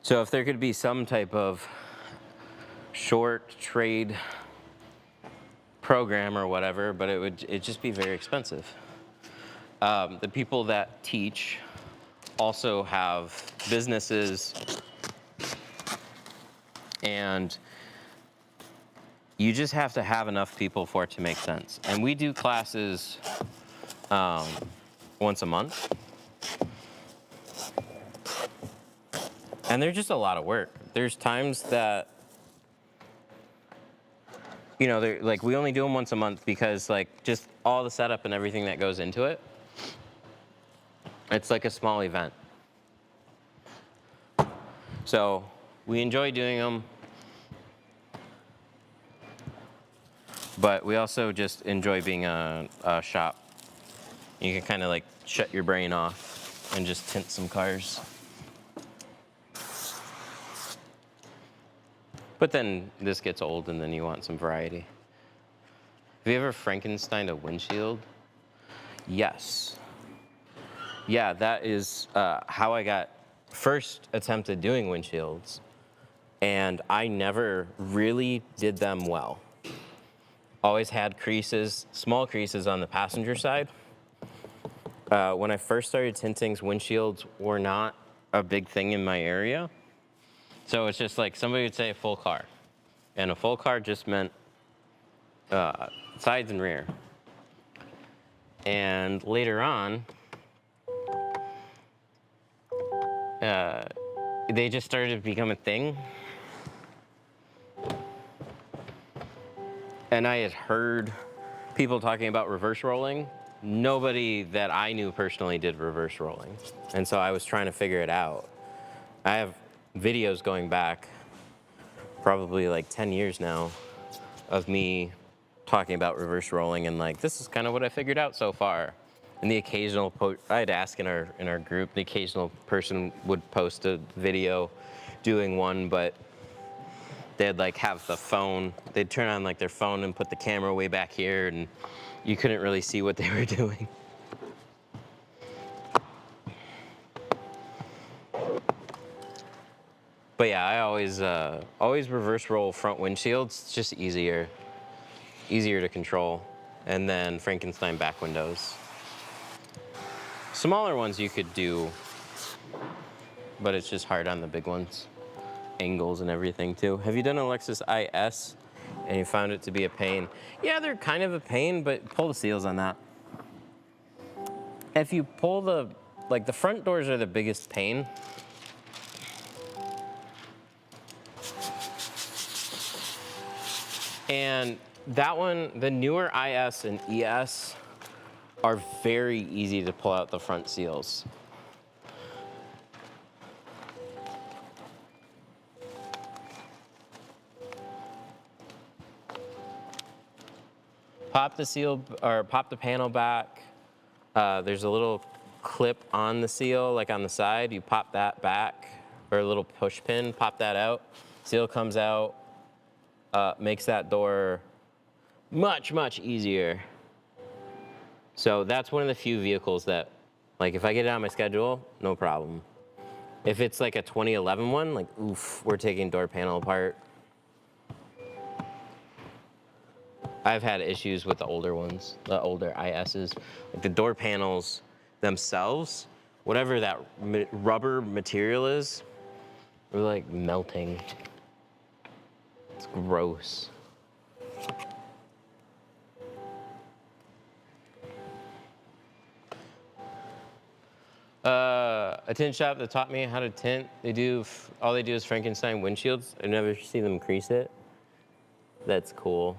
S1: So if there could be some type of short trade program or whatever, but it'd just be very expensive. The people that teach also have businesses, and you just have to have enough people for it to make sense. And we do classes once a month. And they're just a lot of work. There's times that, you know, they're like we only do them once a month because like just all the setup and everything that goes into it. It's like a small event. So we enjoy doing them, but we also just enjoy being a shop. You can kind of like shut your brain off and just tint some cars. But then this gets old and then you want some variety. Have you ever Frankensteined a windshield? Yes. Yeah, that is how I got first attempted doing windshields. And I never really did them well. Always had creases, small creases on the passenger side. When I first started tinting, windshields were not a big thing in my area. So it's just like somebody would say a full car. And a full car just meant sides and rear. And later on, they just started to become a thing. And I had heard people talking about reverse rolling. Nobody that I knew personally did reverse rolling. And so I was trying to figure it out. I have videos going back probably like 10 years now of me talking about reverse rolling and like, this is kind of what I figured out so far. And the occasional I'd ask in our group, the occasional person would post a video doing one, but they'd like have the phone, they'd turn on like their phone and put the camera way back here, and you couldn't really see what they were doing. But yeah, I always reverse roll front windshields. It's just easier to control. And then Frankenstein back windows. Smaller ones you could do, but it's just hard on the big ones. Angles and everything too. Have you done a Lexus IS and you found it to be a pain? Yeah, they're kind of a pain, but pull the seals on that. If you pull the front doors are the biggest pain. And that one, the newer IS and ES are very easy to pull out the front seals. Pop the seal, or pop the panel back. There's a little clip on the seal, like on the side. You pop that back, or a little push pin, pop that out. Seal comes out, makes that door much, much easier. So that's one of the few vehicles that, like if I get it on my schedule, no problem. If it's like a 2011 one, like oof, we're taking door panel apart. I've had issues with the older ones, the older ISs. Like the door panels themselves, whatever that rubber material is, they're like melting. It's gross. A tint shop that taught me how to tint. All they do is Frankenstein windshields. I've never seen them crease it. That's cool.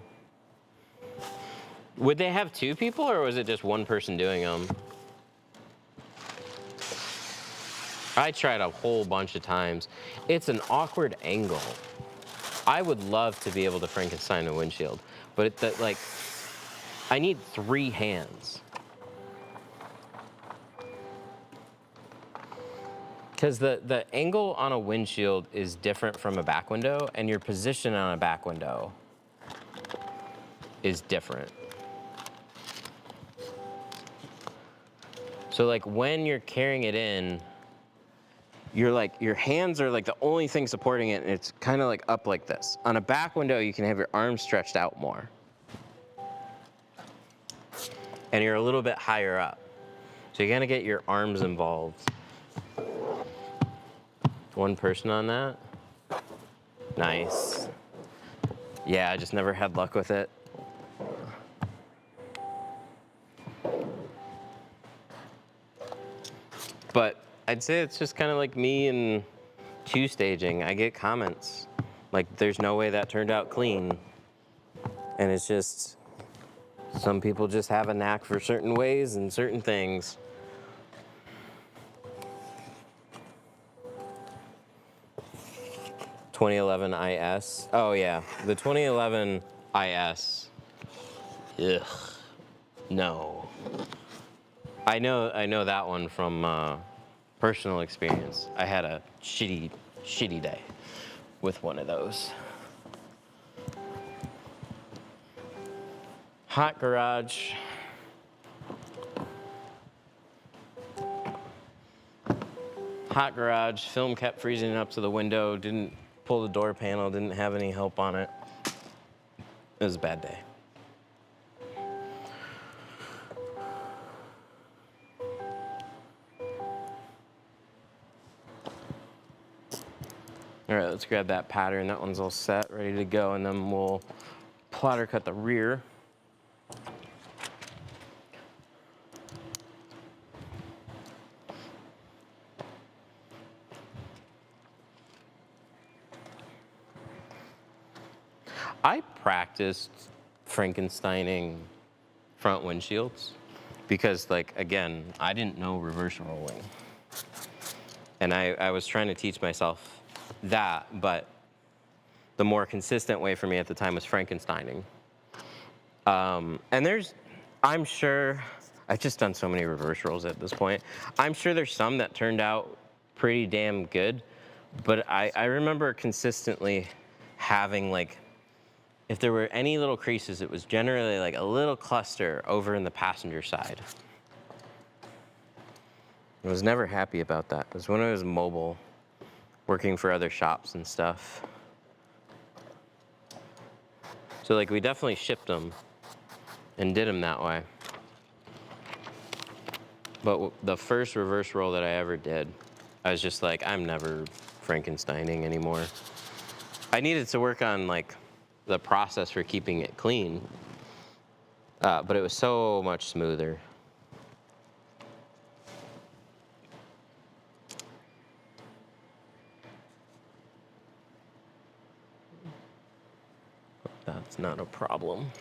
S1: Would they have two people, or was it just one person doing them? I tried a whole bunch of times. It's an awkward angle. I would love to be able to Frankenstein a windshield, but I need 3 hands. Because the angle on a windshield is different from a back window, and your position on a back window is different. So like when you're carrying it in, your hands are like the only thing supporting it, and it's kind of like up like this. On a back window, you can have your arms stretched out more. And you're a little bit higher up. So you're gonna get your arms involved. One person on that. Nice. Yeah, I just never had luck with it. But I'd say it's just kind of like me and 2-staging. I get comments like, there's no way that turned out clean. And it's just, some people just have a knack for certain ways and certain things. (2011 IS). Oh yeah, the 2011 IS. Ugh, no. I know that one from personal experience. I had a shitty day with one of those. Hot garage. Hot garage. Film kept freezing up to the window. Didn't pull the door panel. Didn't have any help on it. It was a bad day. All right, let's grab that pattern. That one's all set, ready to go, and then we'll plotter cut the rear. I practiced Frankensteining front windshields because, like, again, I didn't know reverse rolling. And I was trying to teach myself that, but the more consistent way for me at the time was Frankensteining. And I'm sure, I've just done so many reverse rolls at this point. I'm sure there's some that turned out pretty damn good, but I remember consistently having like, if there were any little creases, it was generally like a little cluster over in the passenger side. I was never happy about that. It was when I was mobile, working for other shops and stuff. So like we definitely shipped them and did them that way. But the first reverse roll that I ever did, I was just like, I'm never Frankensteining anymore. I needed to work on like the process for keeping it clean, but it was so much smoother. That's not a problem.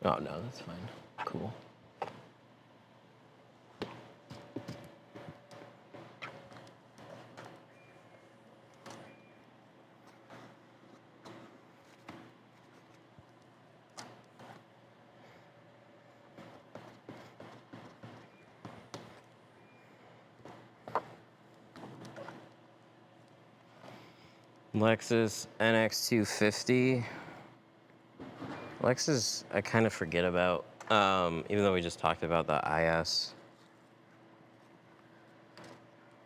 S1: Oh no, that's fine. Cool. Lexus NX250. Lexus, I kind of forget about, even though we just talked about the IS.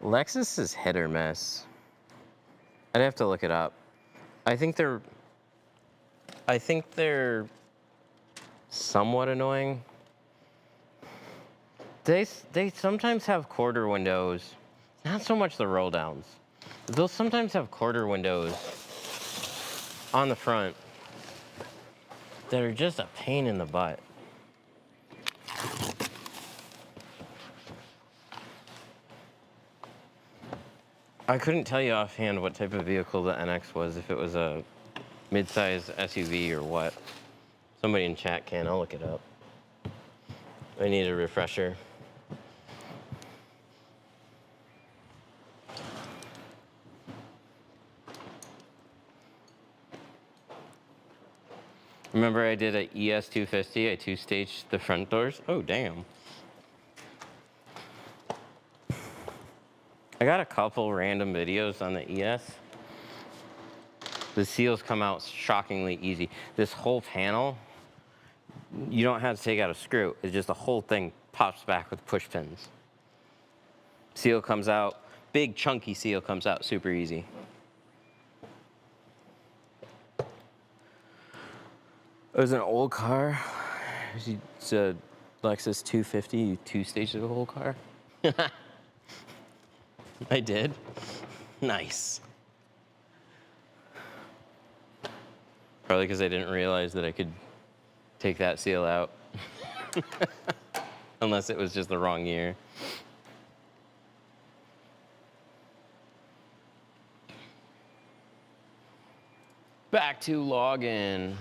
S1: Lexus is hit or miss. I'd have to look it up. I think they're somewhat annoying. They sometimes have quarter windows. Not so much the roll downs. They'll sometimes have quarter windows on the front that are just a pain in the butt. I couldn't tell you offhand what type of vehicle the NX was, if it was a mid-size SUV or what. Somebody in chat can, I'll look it up. I need a refresher. Remember I did a ES250, I two-staged the front doors? Oh, damn. I got a couple random videos on the ES. The seals come out shockingly easy. This whole panel, you don't have to take out a screw. It's just the whole thing pops back with push pins. Seal comes out, big chunky seal comes out super easy. It was an old car. It's a Lexus 250. You two-staged the whole car. I did. Nice. Probably because I didn't realize that I could take that seal out. Unless it was just the wrong year. Back to login.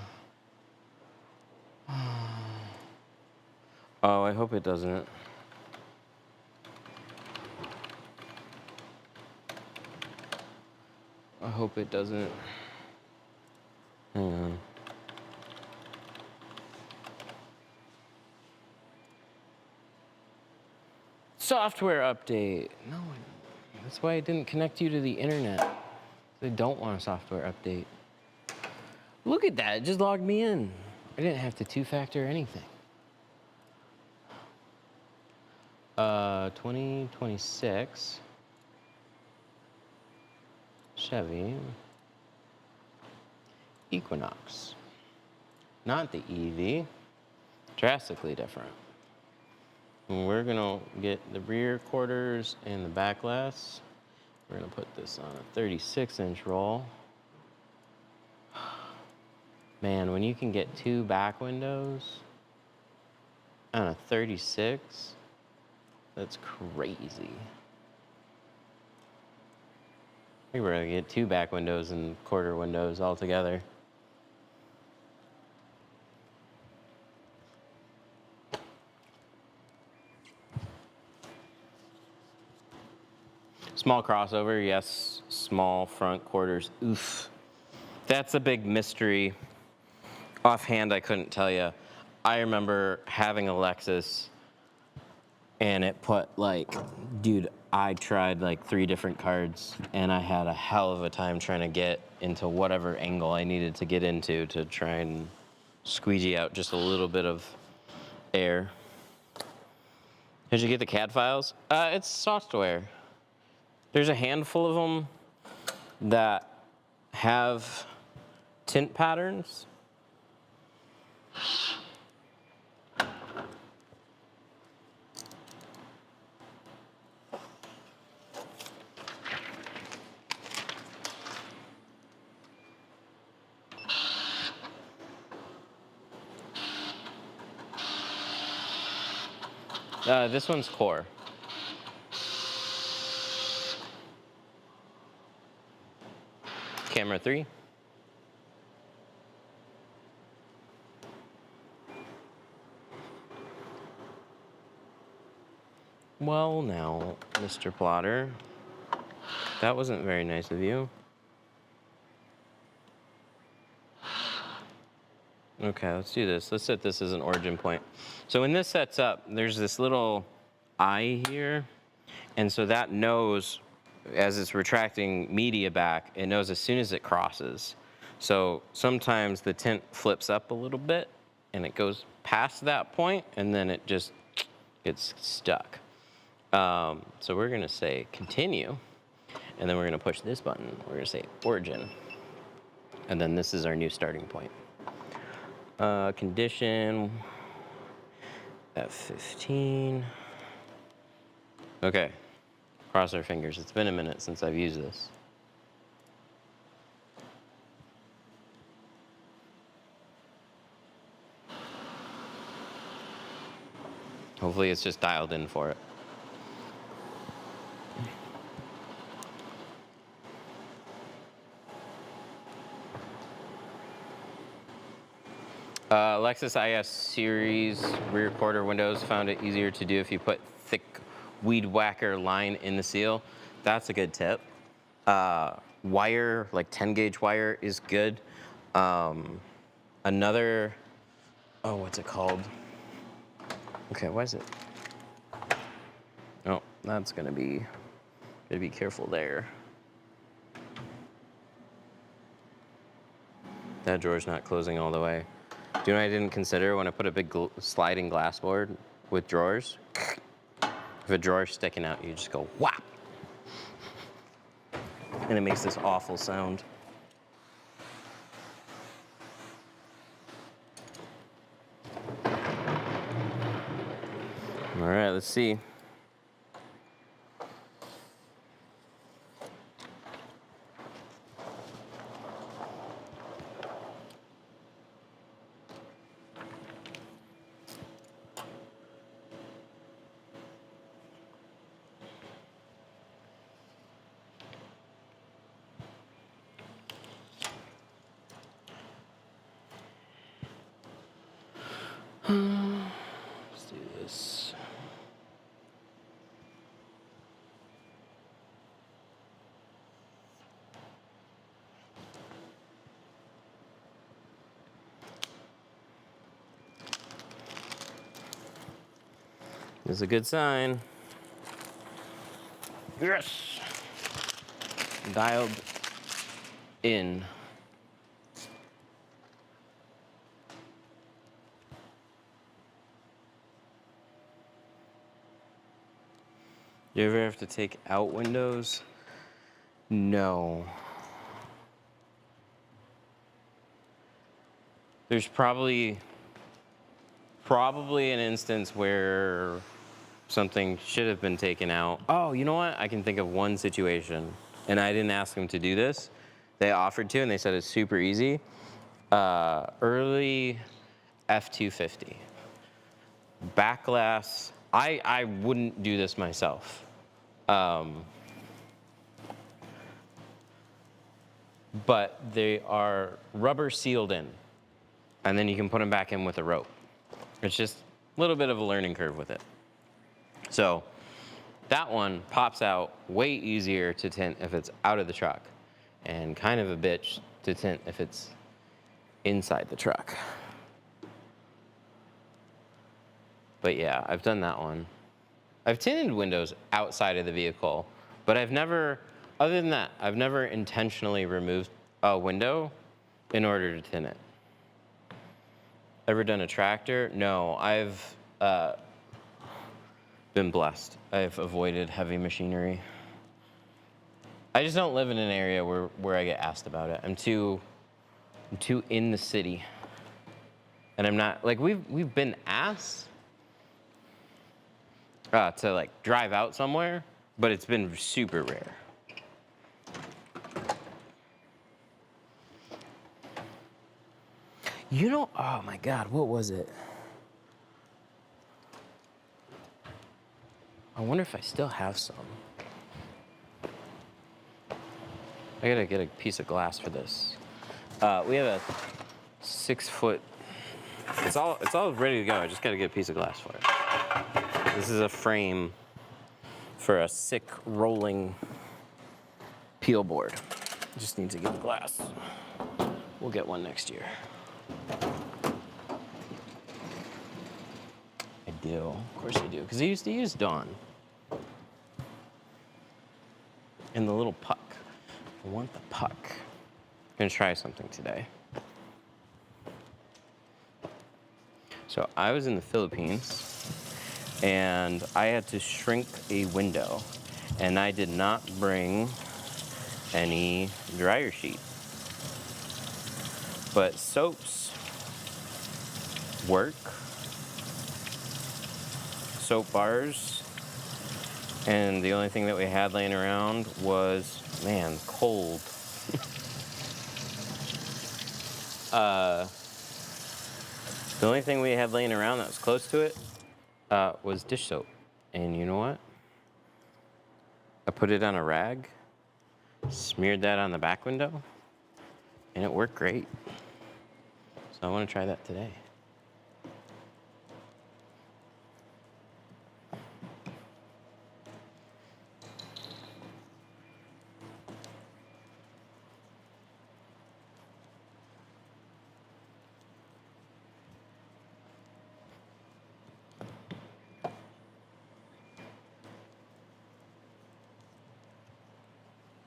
S1: Oh, I hope it doesn't. I hope it doesn't. Hang on. Software update. No, that's why I didn't connect you to the internet. They don't want a software update. Look at that, it just logged me in. I didn't have to two-factor anything. 2026 Chevy Equinox. Not the EV, drastically different. And we're gonna get the rear quarters and the back glass. We're gonna put this on a 36-inch roll. Man, when you can get two back windows on a 36, that's crazy. think we're gonna get 2 back windows and quarter windows altogether. Small crossover, yes. Small front quarters, oof. That's a big mystery. Offhand, I couldn't tell you. I remember having a Lexus and it put like, dude, I tried like 3 different cards and I had a hell of a time trying to get into whatever angle I needed to get into to try and squeegee out just a little bit of air. Did you get the CAD files? It's software. There's a handful of them that have tint patterns. This one's core. Camera 3. Well now, Mr. Plotter, that wasn't very nice of you. Okay, let's do this. Let's set this as an origin point. So when this sets up, there's this little eye here, and so that knows, as it's retracting media back, it knows as soon as it crosses. So sometimes the tint flips up a little bit, and it goes past that point, and then it just gets stuck. So we're gonna say continue, and then we're gonna push this button. We're gonna say origin, and then this is our new starting point. Condition F15. Okay, cross our fingers. It's been a minute since I've used this. Hopefully it's just dialed in for it. Lexus IS series rear quarter windows found it easier to do if you put thick weed whacker line in the seal. That's a good tip. Wire, like 10 gauge wire is good. Another, oh, what's it called? Okay, what is it? Oh, that's gonna be careful there. That drawer's not closing all the way. Do you know what I didn't consider when I put a big sliding glass board with drawers? If a drawer's sticking out, you just go whap. And it makes this awful sound. All right, let's see. Let's do this. This is a good sign. Yes. Dialed in. You ever have to take out windows? No. There's probably an instance where something should have been taken out. Oh, you know what? I can think of one situation, and I didn't ask them to do this. They offered to, and they said it's super easy. Early F-250. Back glass. I wouldn't do this myself. but they are rubber sealed in. And then you can put them back in with a rope. It's just a little bit of a learning curve with it. So that one pops out way easier to tint if it's out of the truck, and kind of a bitch to tint if it's inside the truck. But yeah, I've done that one. I've tinted windows outside of the vehicle, but I've never, other than that, I've never intentionally removed a window in order to tint it. Ever done a tractor? No, I've been blessed. I've avoided heavy machinery. I just don't live in an area where I get asked about it. I'm too in the city. And I'm not, like, we've been asked to like drive out somewhere, but it's been super rare. You know, oh my God, what was it? I wonder if I still have some. I gotta get a piece of glass for this. We have a 6 foot, it's all ready to go. I just gotta get a piece of glass for it. This is a frame for a sick rolling peel board. Just need to get the glass. We'll get one next year. I do, of course I do, because I used to use Dawn. And the little puck. I want the puck. I'm gonna try something today. So I was in the Philippines and I had to shrink a window, and I did not bring any dryer sheet. But soaps work, soap bars, and the only thing that we had laying around was, man, cold. The only thing we had laying around that was close to it was dish soap. And you know what? I put it on a rag, smeared that on the back window, and it worked great. So I want to try that today.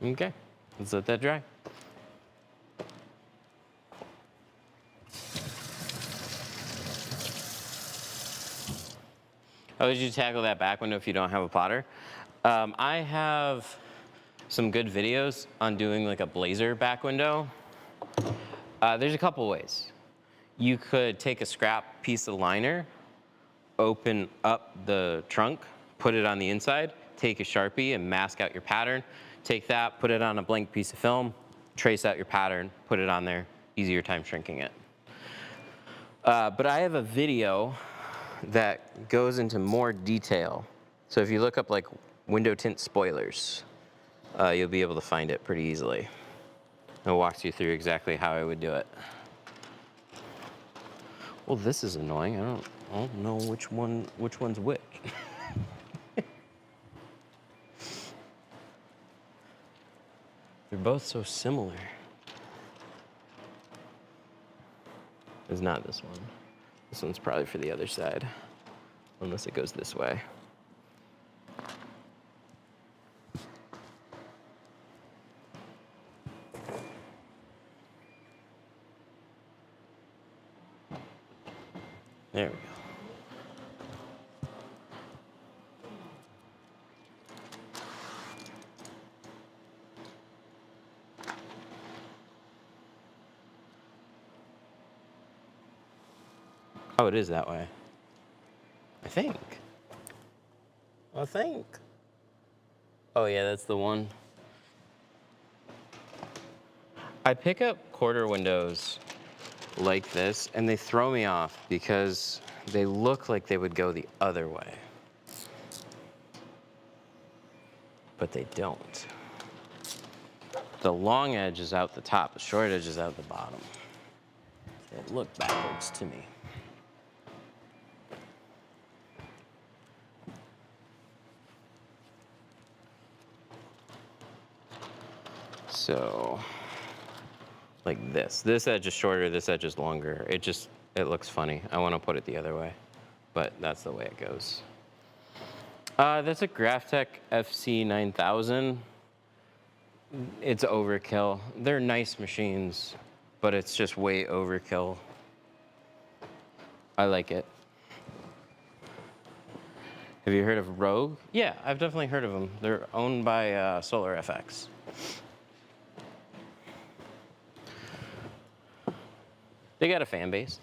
S1: Okay, let's let that dry. How would you tackle that back window if you don't have a plotter? I have some good videos on doing like a blazer back window. There's a couple ways. You could take a scrap piece of liner, open up the trunk, put it on the inside, take a Sharpie and mask out your pattern. Take that, put it on a blank piece of film, trace out your pattern, put it on there, easier time shrinking it. But I have a video that goes into more detail. So if you look up like window tint spoilers, you'll be able to find it pretty easily. It walks you through exactly how I would do it. Well, this is annoying. I don't know which one's which. They're both so similar. It's not this one. This one's probably for the other side, unless it goes this way. There we go. Oh, it is that way. I think. Oh yeah, that's the one. I pick up quarter windows like this and they throw me off because they look like they would go the other way. But they don't. The long edge is out the top, the short edge is out the bottom. It looked backwards to me. So, like this. This edge is shorter, this edge is longer. It looks funny. I want to put it the other way, but that's the way it goes. That's a Graphtec FC9000. It's overkill. They're nice machines, but it's just way overkill. I like it. Have you heard of Rogue? Yeah, I've definitely heard of them. They're owned by Solar FX. They got a fan base.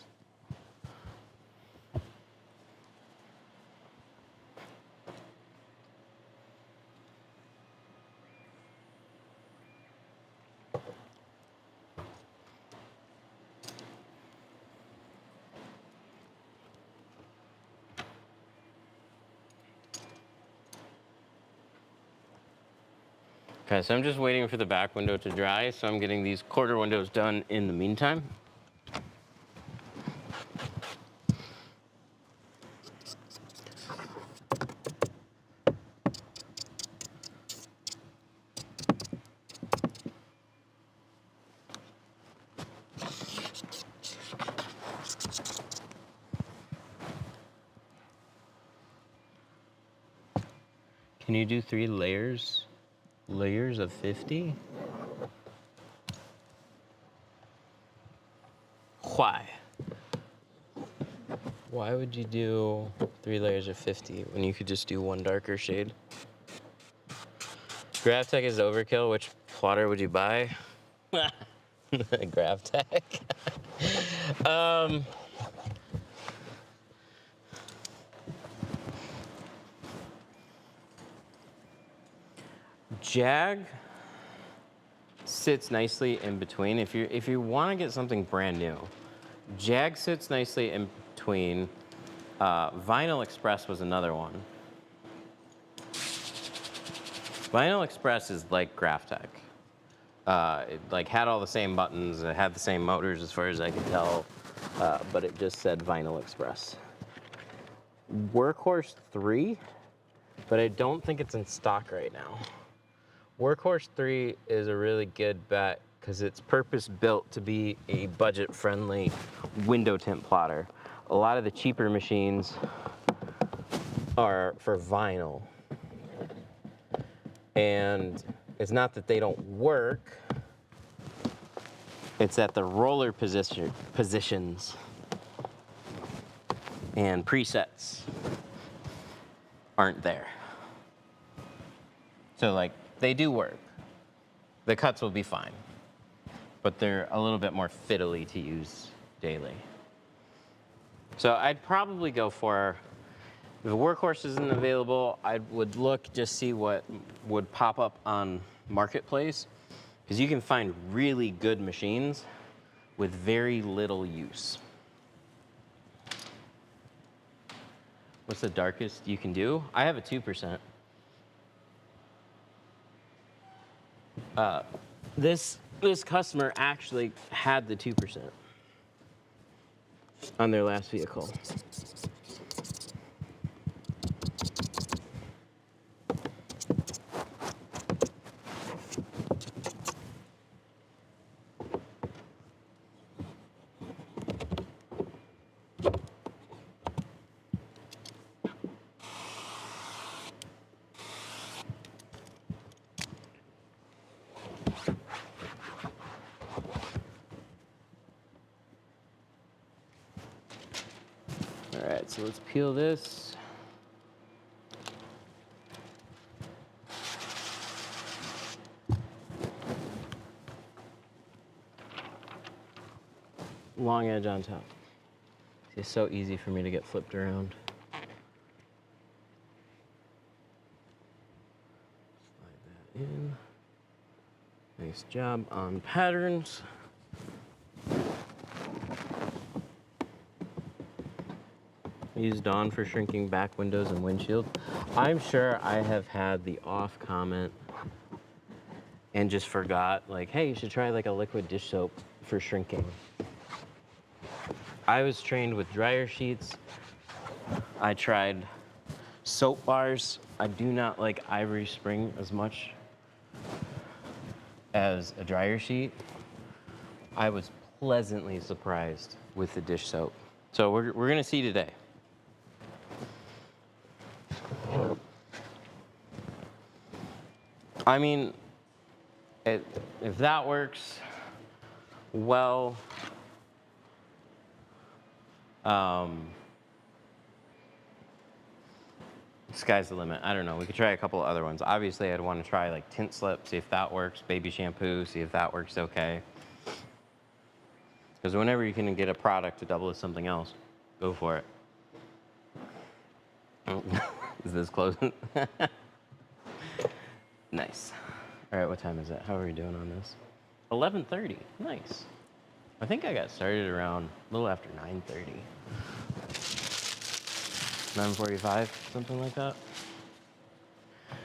S1: Okay, so I'm just waiting for the back window to dry, so I'm getting these quarter windows done in the meantime. Can you do 3 layers? Layers of 50? Why? Why would you do 3 layers of 50 when you could just do 1 darker shade? Graphtec is overkill. Which plotter would you buy? Graphtec. Jag sits nicely in between. If you want to get something brand new, Jag sits nicely in between. Vinyl Express was another one. Vinyl Express is like Graphtec. It like had all the same buttons, it had the same motors as far as I could tell, but it just said Vinyl Express. Workhorse 3, but I don't think it's in stock right now. Workhorse 3 is a really good bet because it's purpose built to be a budget-friendly window tint plotter. A lot of the cheaper machines are for vinyl. And it's not that they don't work, it's that the roller positions and presets aren't there. So like, they do work. The cuts will be fine, but they're a little bit more fiddly to use daily. So I'd probably go for, if a Workhorse isn't available, I would look, just see what would pop up on Marketplace, because you can find really good machines with very little use. What's the darkest you can do? I have a 2%. This customer actually had the 2% on their last vehicle. All right, so let's peel this. Long edge on top. It's so easy for me to get flipped around. Slide that in. Nice job on patterns. Use Dawn for shrinking back windows and windshield. I'm sure I have had the off comment and just forgot, like, hey, you should try like a liquid dish soap for shrinking. I was trained with dryer sheets. I tried soap bars. I do not like Ivory Spring as much as a dryer sheet. I was pleasantly surprised with the dish soap. So we're gonna see today. I mean, if that works, well, sky's the limit. I don't know. We could try a couple of other ones. Obviously, I'd want to try like Tint Slip, see if that works. Baby shampoo, see if that works okay. Because whenever you can get a product to double as something else, go for it. Oh, is this closing? Nice. All right, what time is it? How are we doing on this? 11:30. Nice. I think I got started around a little after 9:30. 9:45, something like that.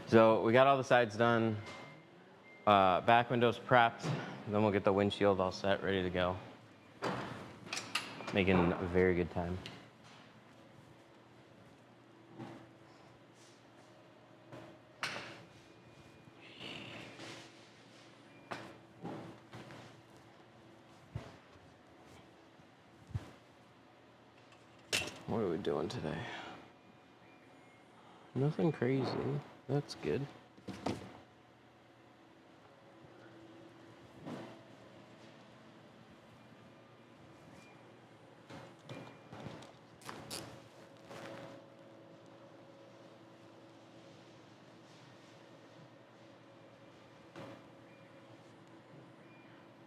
S1: So we got all the sides done. Back windows prepped. Then we'll get the windshield all set, ready to go. Making a very good time. What are we doing today? Nothing crazy. That's good.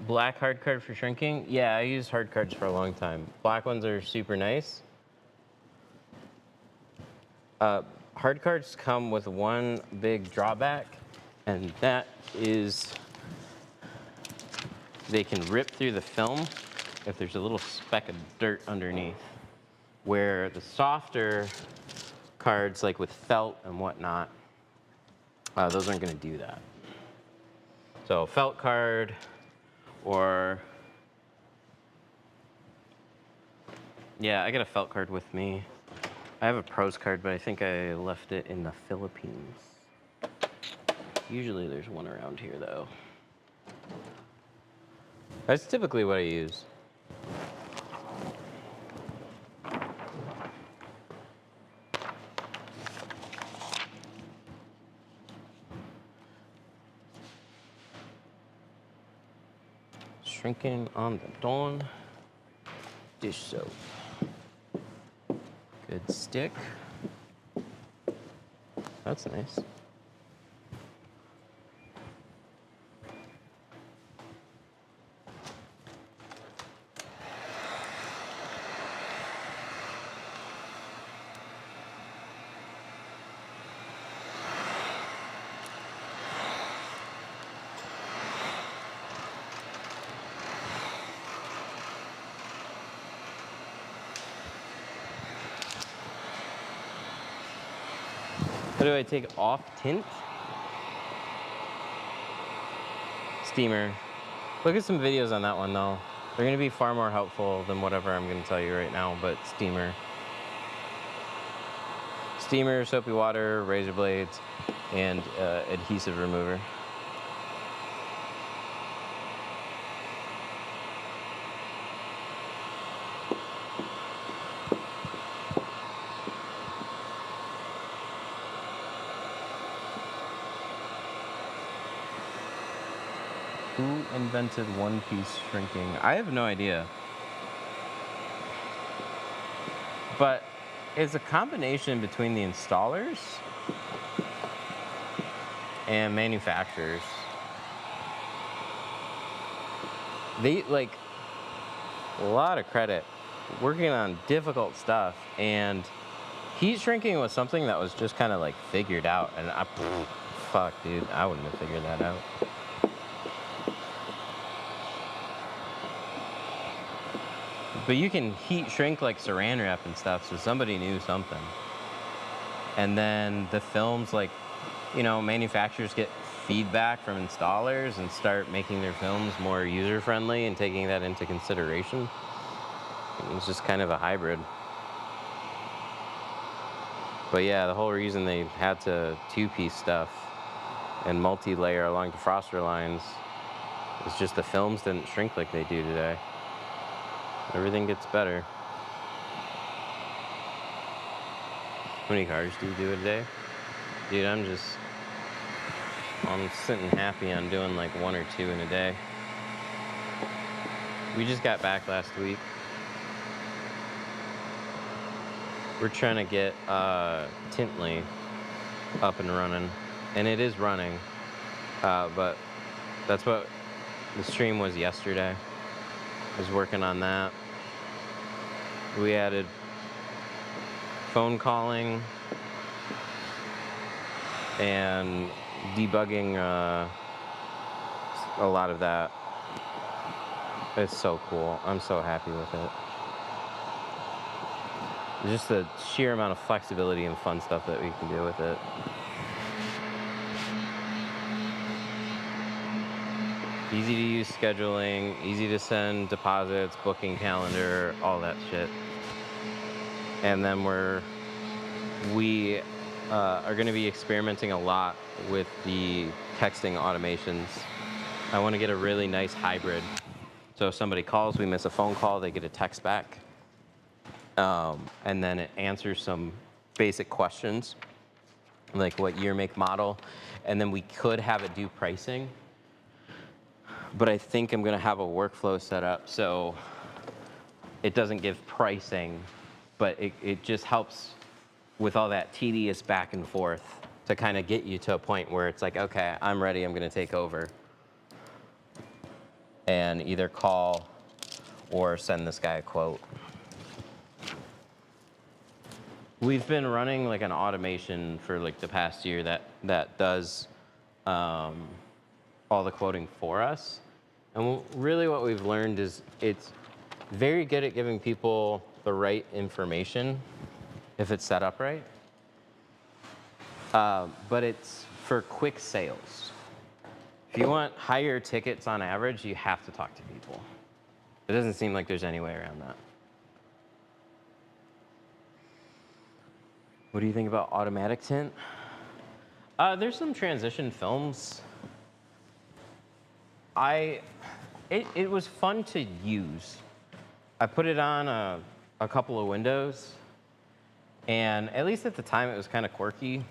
S1: Black hard card for shrinking? Yeah, I used hard cards for a long time. Black ones are super nice. Hard cards come with one big drawback, and that is they can rip through the film if there's a little speck of dirt underneath. Where the softer cards, like with felt and whatnot, those aren't going to do that. So felt card, or yeah, I got a felt card with me. I have a pros card, but I think I left it in the Philippines. Usually there's one around here though. That's typically what I use. Shrinking on the Dawn dish soap. Good stick. That's nice. How do I take off tint? Steamer. Look at some videos on that one though. They're gonna be far more helpful than whatever I'm gonna tell you right now, but steamer. Steamer, soapy water, razor blades, and adhesive remover. Who invented one-piece shrinking? I have no idea. But it's a combination between the installers and manufacturers. They, like, a lot of credit working on difficult stuff, and heat shrinking was something that was just kind of like figured out, and fuck, dude, I wouldn't have figured that out. But you can heat shrink like saran wrap and stuff, so somebody knew something. And then the films, like, you know, manufacturers get feedback from installers and start making their films more user-friendly and taking that into consideration. It's just kind of a hybrid. But yeah, the whole reason they had to two-piece stuff and multi-layer along defroster lines is just the films didn't shrink like they do today. Everything gets better. How many cars do you do a day? Dude, I'm sitting happy on doing like 1 or 2 in a day. We just got back last week. We're trying to get Tintly up and running, and it is running, but that's what the stream was yesterday. I was working on that. We added phone calling and debugging a lot of that. It's so cool. I'm so happy with it. Just the sheer amount of flexibility and fun stuff that we can do with it. Easy to use scheduling, easy to send deposits, booking calendar, all that shit. And then we are going to be experimenting a lot with the texting automations. I want to get a really nice hybrid. So if somebody calls, we miss a phone call, they get a text back. And then it answers some basic questions, like what year, make, model. And then we could have it do pricing. But I think I'm going to have a workflow set up so it doesn't give pricing, but it just helps with all that tedious back and forth to kind of get you to a point where it's like, okay, I'm ready, I'm going to take over. And either call or send this guy a quote. We've been running like an automation for like the past year that does all the quoting for us. And really what we've learned is it's very good at giving people the right information if it's set up right. But it's for quick sales. If you want higher tickets on average, you have to talk to people. It doesn't seem like there's any way around that. What do you think about automatic tint? There's some transition films. It was fun to use. I put it on a couple of windows, and at least at the time it was kind of quirky.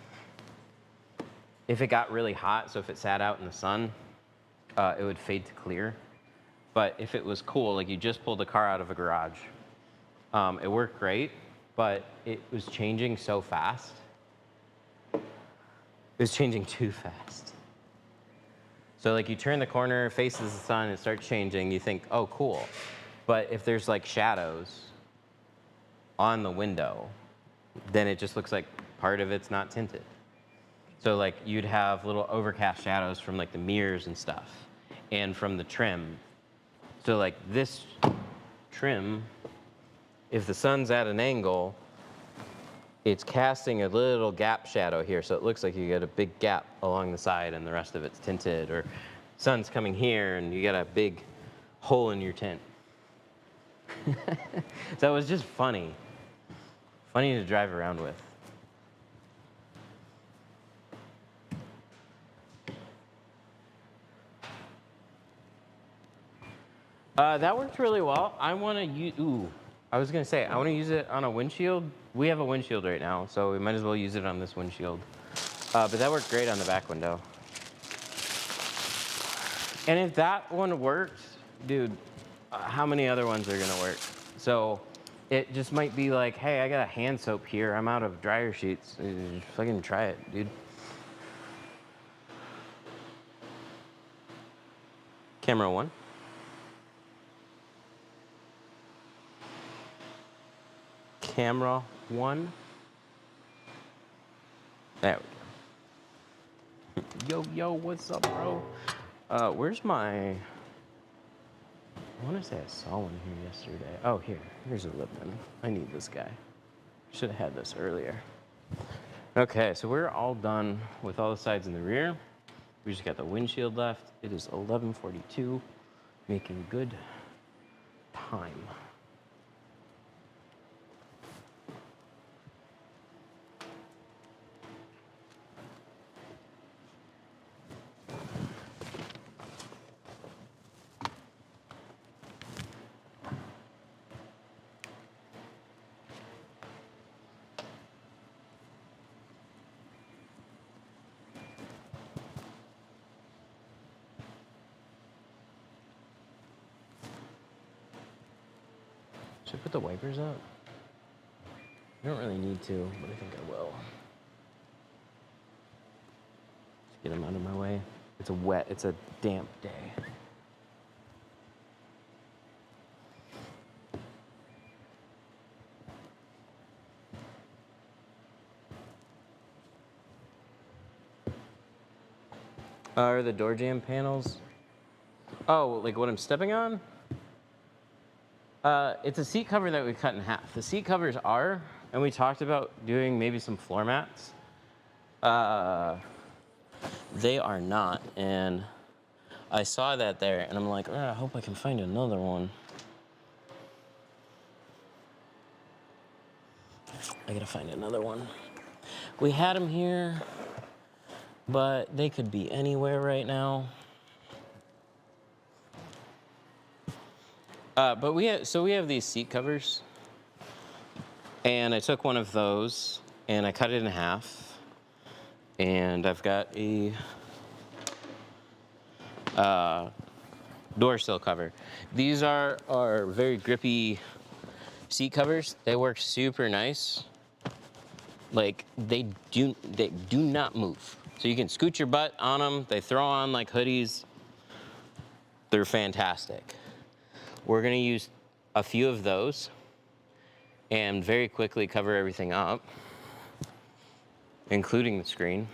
S1: If it got really hot, so if it sat out in the sun, it would fade to clear. But if it was cool, like you just pulled the car out of a garage, it worked great. But it was changing so fast. It was changing too fast. So like you turn the corner, faces the sun, it starts changing, you think, oh, cool. But if there's like shadows on the window, then it just looks like part of it's not tinted. So like you'd have little overcast shadows from like the mirrors and stuff and from the trim. So like this trim, if the sun's at an angle, it's casting a little gap shadow here, so it looks like you get a big gap along the side and the rest of it's tinted, or sun's coming here and you got a big hole in your tint. So it was just funny to drive around with. That worked really well. I want to use, I was going to say, I want to use it on a windshield. We have a windshield right now, so we might as well use it on this windshield. But that worked great on the back window. And if that one works, dude, how many other ones are going to work? So it just might be like, hey, I got a hand soap here. I'm out of dryer sheets. Just fucking try it, dude. Camera 1. Camera 1. There we go. Yo, what's up, bro? Where's my... I want to say I saw one here yesterday. Oh, here's a Lipton. I need this guy. Should have had this earlier. Okay, so we're all done with all the sides and the rear. We just got the windshield left. It is 11:42, making good time. Should I put the wipers up? I don't really need to, but I think I will. Just get them out of my way. It's a damp day. Are the door jamb panels? Oh, like what I'm stepping on? It's a seat cover that we cut in half. The seat covers are, and we talked about doing maybe some floor mats. They are not, and I saw that there, and I'm like, I hope I can find another one. I gotta find another one. We had them here, but they could be anywhere right now. But we have these seat covers, and I took one of those and I cut it in half, and I've got a door sill cover. These are very grippy seat covers. They work super nice. Like they do not move. So you can scoot your butt on them. They throw on like hoodies. They're fantastic. We're gonna use a few of those and very quickly cover everything up, including the screen.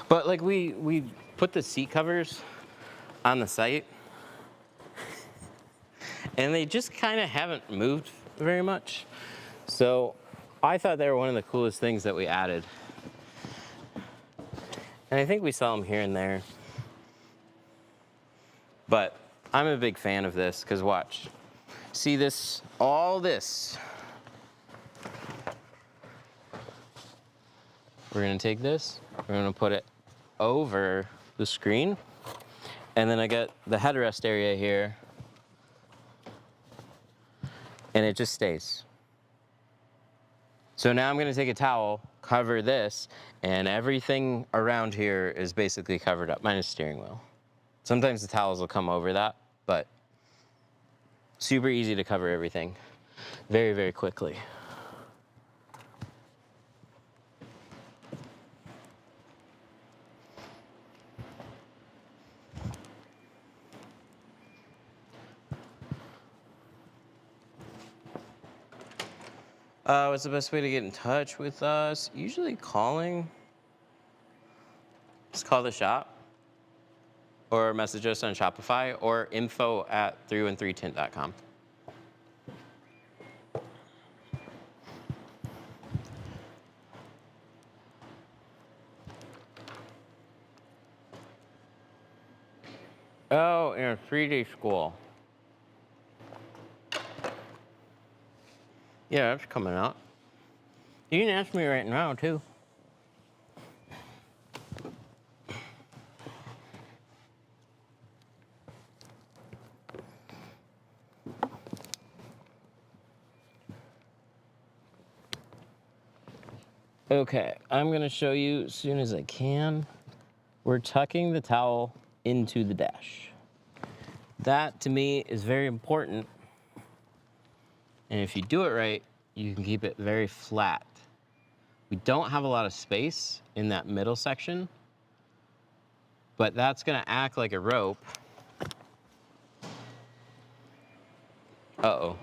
S1: But like we put the seat covers on the site, and they just kind of haven't moved very much. So I thought they were one of the coolest things that we added. And I think we sell them here and there. But I'm a big fan of this, because watch. See this, all this. We're gonna take this, we're gonna put it over the screen. And then I got the headrest area here. And it just stays. So now I'm gonna take a towel, cover this, and everything around here is basically covered up, minus steering wheel. Sometimes the towels will come over that, but super easy to cover everything very, very quickly. What's the best way to get in touch with us? Usually calling. Just call the shop, or message us on Shopify, or info@313tint.com. Oh, in a 3-day school. Yeah, that's coming out. You can ask me right now, too. Okay, I'm gonna show you as soon as I can. We're tucking the towel into the dash. That, to me, is very important. And if you do it right, you can keep it very flat. We don't have a lot of space in that middle section, but that's gonna act like a rope. Uh-oh.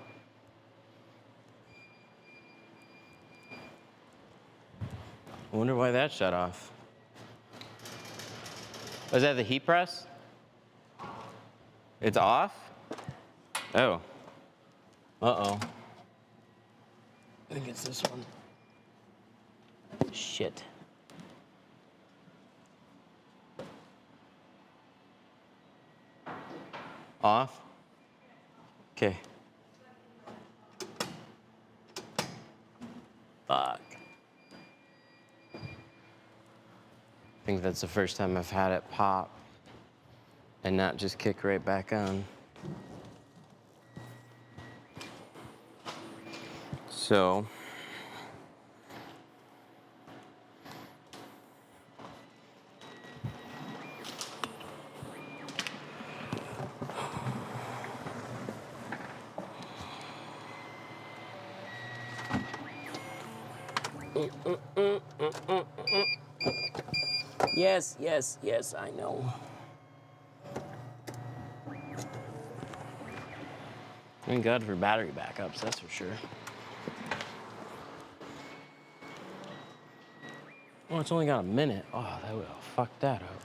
S1: I wonder why that shut off. Was that the heat press? It's off? Oh. Uh-oh. I think it's this one. Shit. Off? Okay. Fuck. I think that's the first time I've had it pop and not just kick right back on. So, yes, yes, yes, I know. Thank God for battery backups, that's for sure. Oh, it's only got a minute. Oh, that would have fucked that up.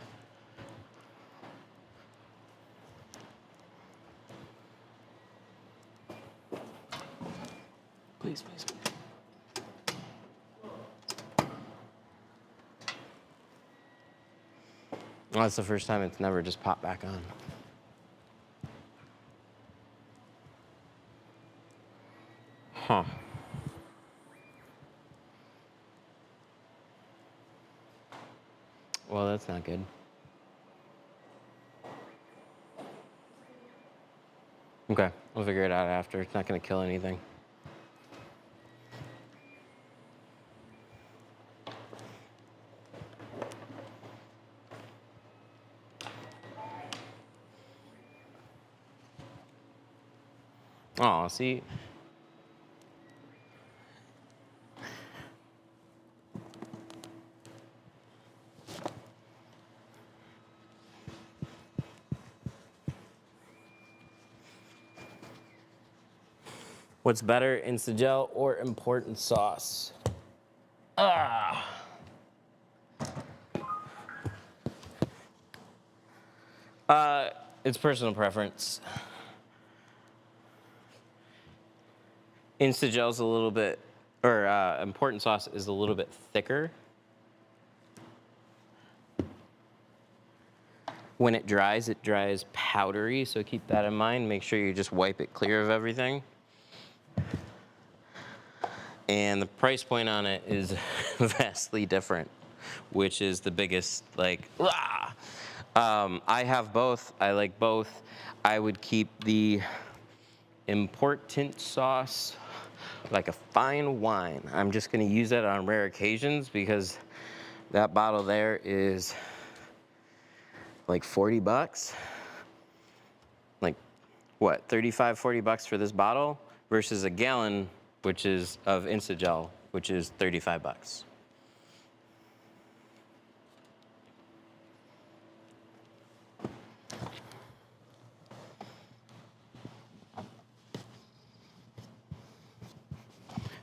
S1: Please, please, please. Well, that's the first time it's never just popped back on. Huh. Well, that's not good. Okay, we'll figure it out after. It's not gonna kill anything. Oh, see? What's better, Instagel or important sauce? It's personal preference. Instagel's a little bit, or important sauce is a little bit thicker. When it dries powdery, so keep that in mind. Make sure you just wipe it clear of everything. And the price point on it is vastly different, which is the biggest, like, I have both. I like both. I would keep the Tint sauce like a fine wine. I'm just gonna use that on rare occasions because that bottle there is like 40 bucks. Like, what, 35, 40 bucks for this bottle versus a gallon, which is of Instagel, which is 35 bucks.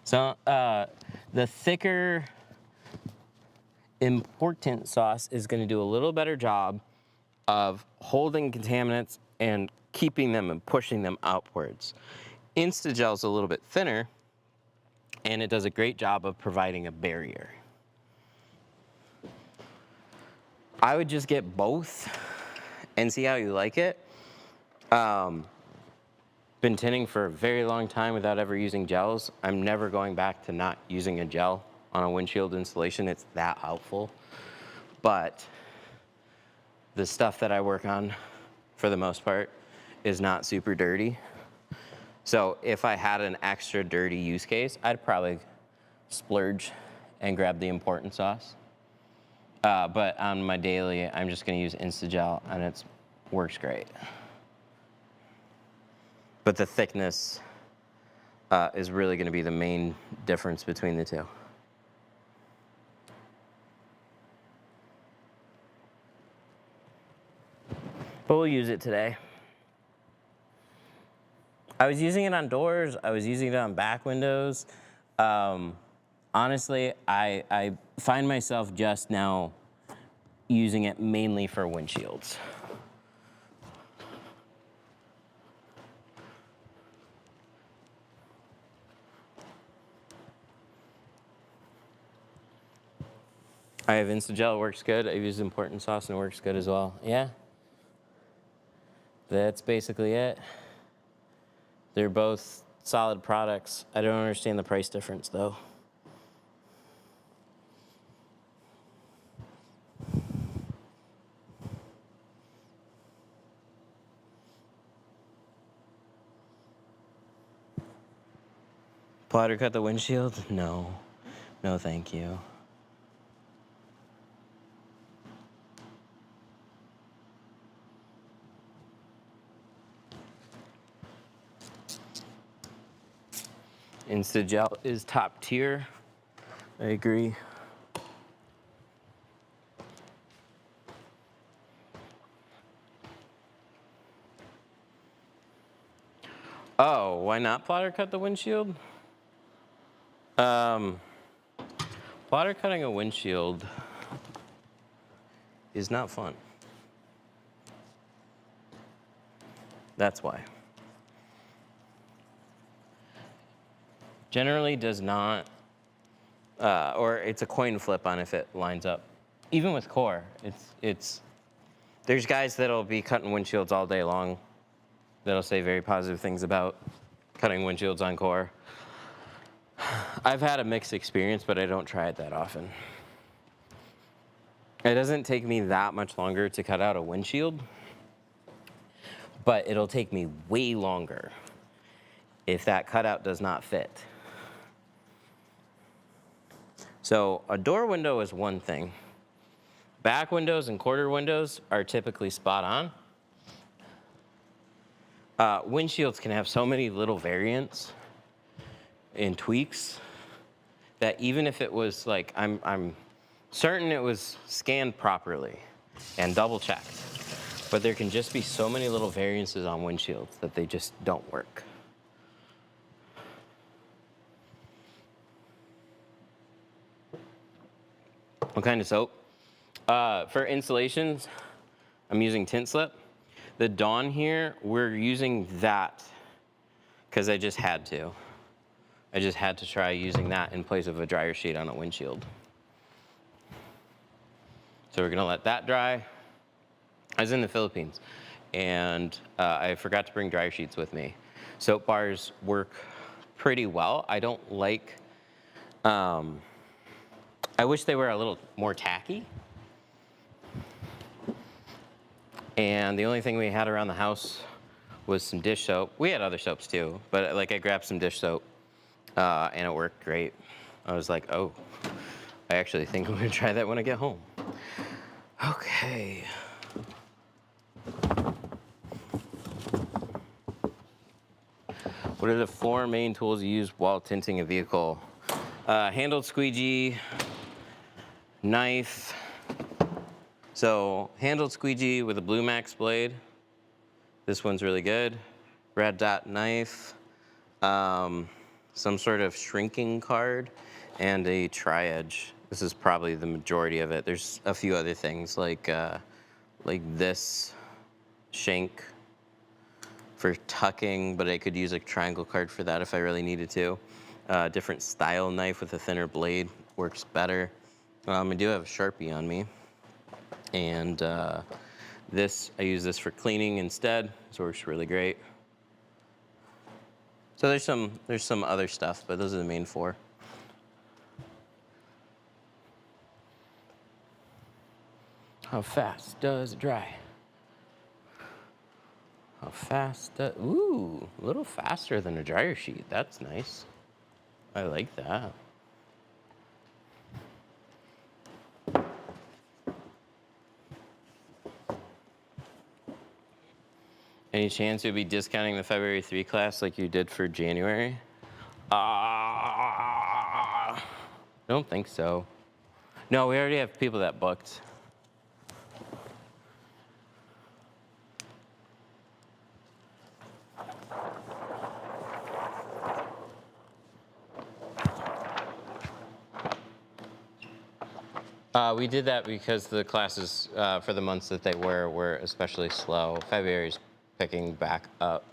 S1: So the thicker important sauce is going to do a little better job of holding contaminants and keeping them and pushing them outwards. Instagel is a little bit thinner, and it does a great job of providing a barrier. I would just get both and see how you like it. Been tinting for a very long time without ever using gels. I'm never going back to not using a gel on a windshield installation. It's that helpful. But the stuff that I work on, for the most part, is not super dirty. So if I had an extra dirty use case, I'd probably splurge and grab the important sauce. But on my daily, I'm just gonna use Instagel, and it works great. But the thickness is really gonna be the main difference between the two. But we'll use it today. I was using it on doors. I was using it on back windows. Honestly, I find myself just now using it mainly for windshields. I have Instagel, it works good. I've used important sauce and it works good as well. Yeah. That's basically it. They're both solid products. I don't understand the price difference though. Plotter cut the windshield? No. No, thank you. Instagel is top tier. I agree. Oh, why not plotter cut the windshield? Plotter cutting a windshield is not fun. That's why. Generally does not, or it's a coin flip on if it lines up. Even with core, there's guys that'll be cutting windshields all day long that'll say very positive things about cutting windshields on core. I've had a mixed experience, but I don't try it that often. It doesn't take me that much longer to cut out a windshield, but it'll take me way longer if that cutout does not fit. So a door window is one thing. Back windows and quarter windows are typically spot on. Windshields can have so many little variants and tweaks that even if it was like, I'm certain it was scanned properly and double checked, but there can just be so many little variances on windshields that they just don't work. What kind of soap? For installations, I'm using Tint Slip. The Dawn here, we're using that because I just had to. I just had to try using that in place of a dryer sheet on a windshield. So we're gonna let that dry. I was in the Philippines and I forgot to bring dryer sheets with me. Soap bars work pretty well. I don't like, I wish they were a little more tacky. And the only thing we had around the house was some dish soap. We had other soaps too, but like I grabbed some dish soap and it worked great. I was like, oh, I actually think I'm gonna try that when I get home. Okay. What are the 4 main tools you use while tinting a vehicle? Handled squeegee, knife. So handled squeegee with a Blue Max blade. This one's really good. Red dot knife, some sort of shrinking card, and a tri-edge. This is probably the majority of it. There's a few other things like this shank for tucking, but I could use a triangle card for that if I really needed to. Different style knife with a thinner blade works better. I do have a Sharpie on me. And I use this for cleaning instead. This works really great. So there's some other stuff, but those are the main 4. How fast does it dry? How fast ooh, a little faster than a dryer sheet. That's nice. I like that. Any chance you'll be discounting the February 3 class like you did for January? I don't think so. No, we already have people that booked. We did that because the classes for the months that they were especially slow. February's picking back up.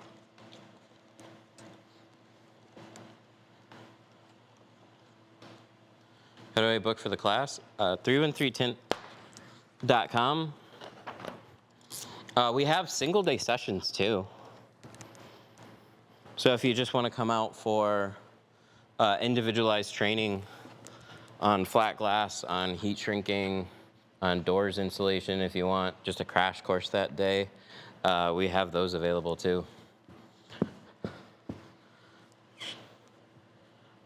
S1: How do I book for the class? 313tint.com. We have single day sessions too. So if you just want to come out for individualized training on flat glass, on heat shrinking, on doors insulation, if you want just a crash course that day, we have those available too.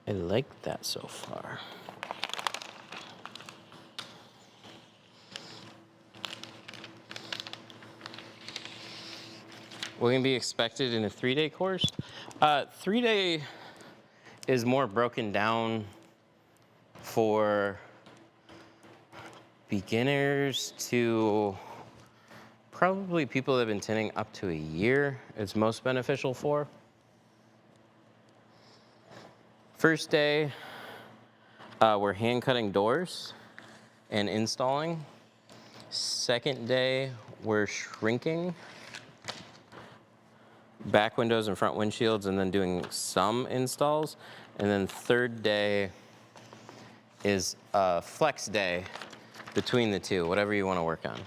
S1: I like that so far. What can be expected in a 3-day course? 3-day is more broken down for beginners to probably people that have been tinting up to a year. It's most beneficial for. First day, we're hand cutting doors and installing. Second day, we're shrinking back windows and front windshields and then doing some installs. And then third day is a flex day between the two, whatever you want to work on.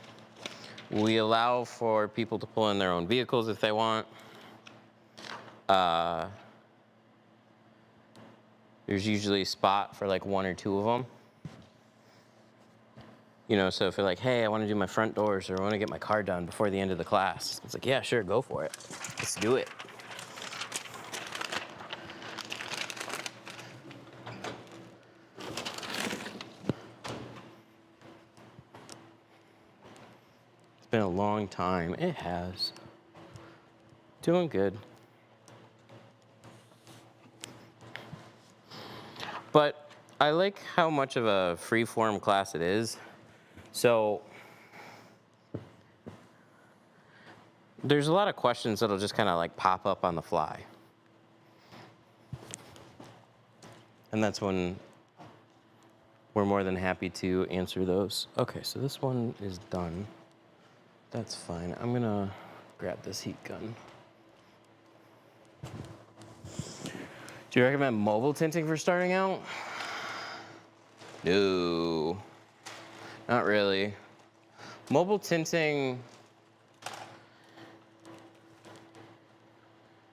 S1: We allow for people to pull in their own vehicles if they want. There's usually a spot for like 1 or 2 of them. You know, so if you're like, hey, I want to do my front doors or I want to get my car done before the end of the class, it's like, yeah, sure, go for it. Let's do it. It's been a long time. It has. Doing good. But I like how much of a free-form class it is. So there's a lot of questions that'll just kind of like pop up on the fly. And that's when we're more than happy to answer those. Okay, so this one is done. That's fine. I'm gonna grab this heat gun. Do you recommend mobile tinting for starting out? No, not really. Mobile tinting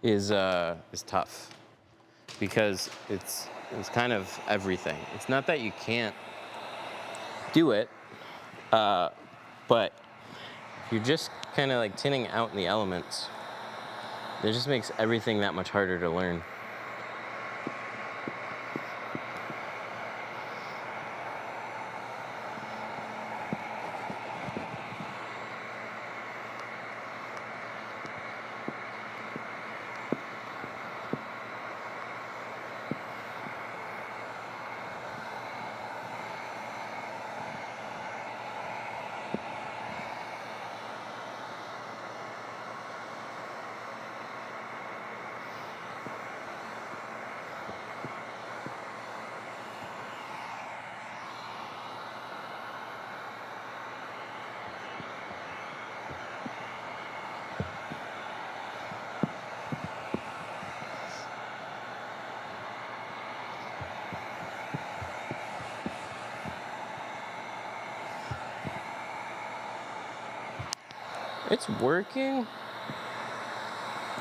S1: is tough because it's kind of everything. It's not that you can't do it, but you're just kind of like tinting out in the elements. It just makes everything that much harder to learn. It's working.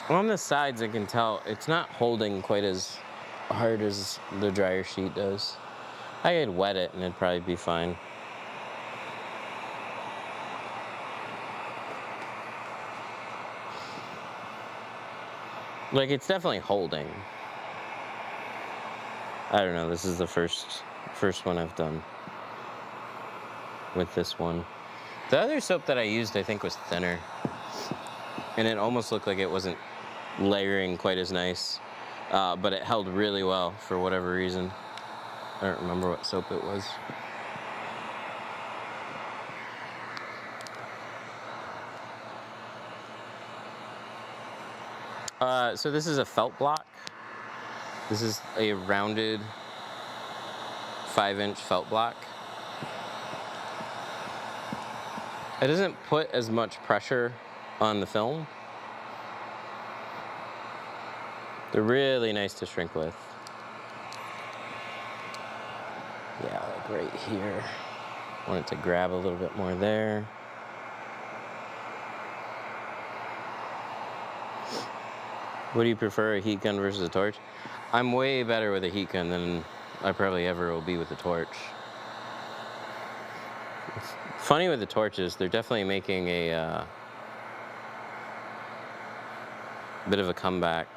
S1: On the sides, I can tell it's not holding quite as hard as the dryer sheet does. I could wet it and it'd probably be fine. Like, it's definitely holding. I don't know, this is the first one I've done with this one. The other soap that I used, I think, was thinner. And it almost looked like it wasn't layering quite as nice. But it held really well for whatever reason. I don't remember what soap it was. So this is a felt block. This is a rounded 5-inch felt block. It doesn't put as much pressure on the film. They're really nice to shrink with. Yeah, like right here. Want it to grab a little bit more there. What do you prefer, a heat gun versus a torch? I'm way better with a heat gun than I probably ever will be with a torch. Funny with the torches, they're definitely making a bit of a comeback.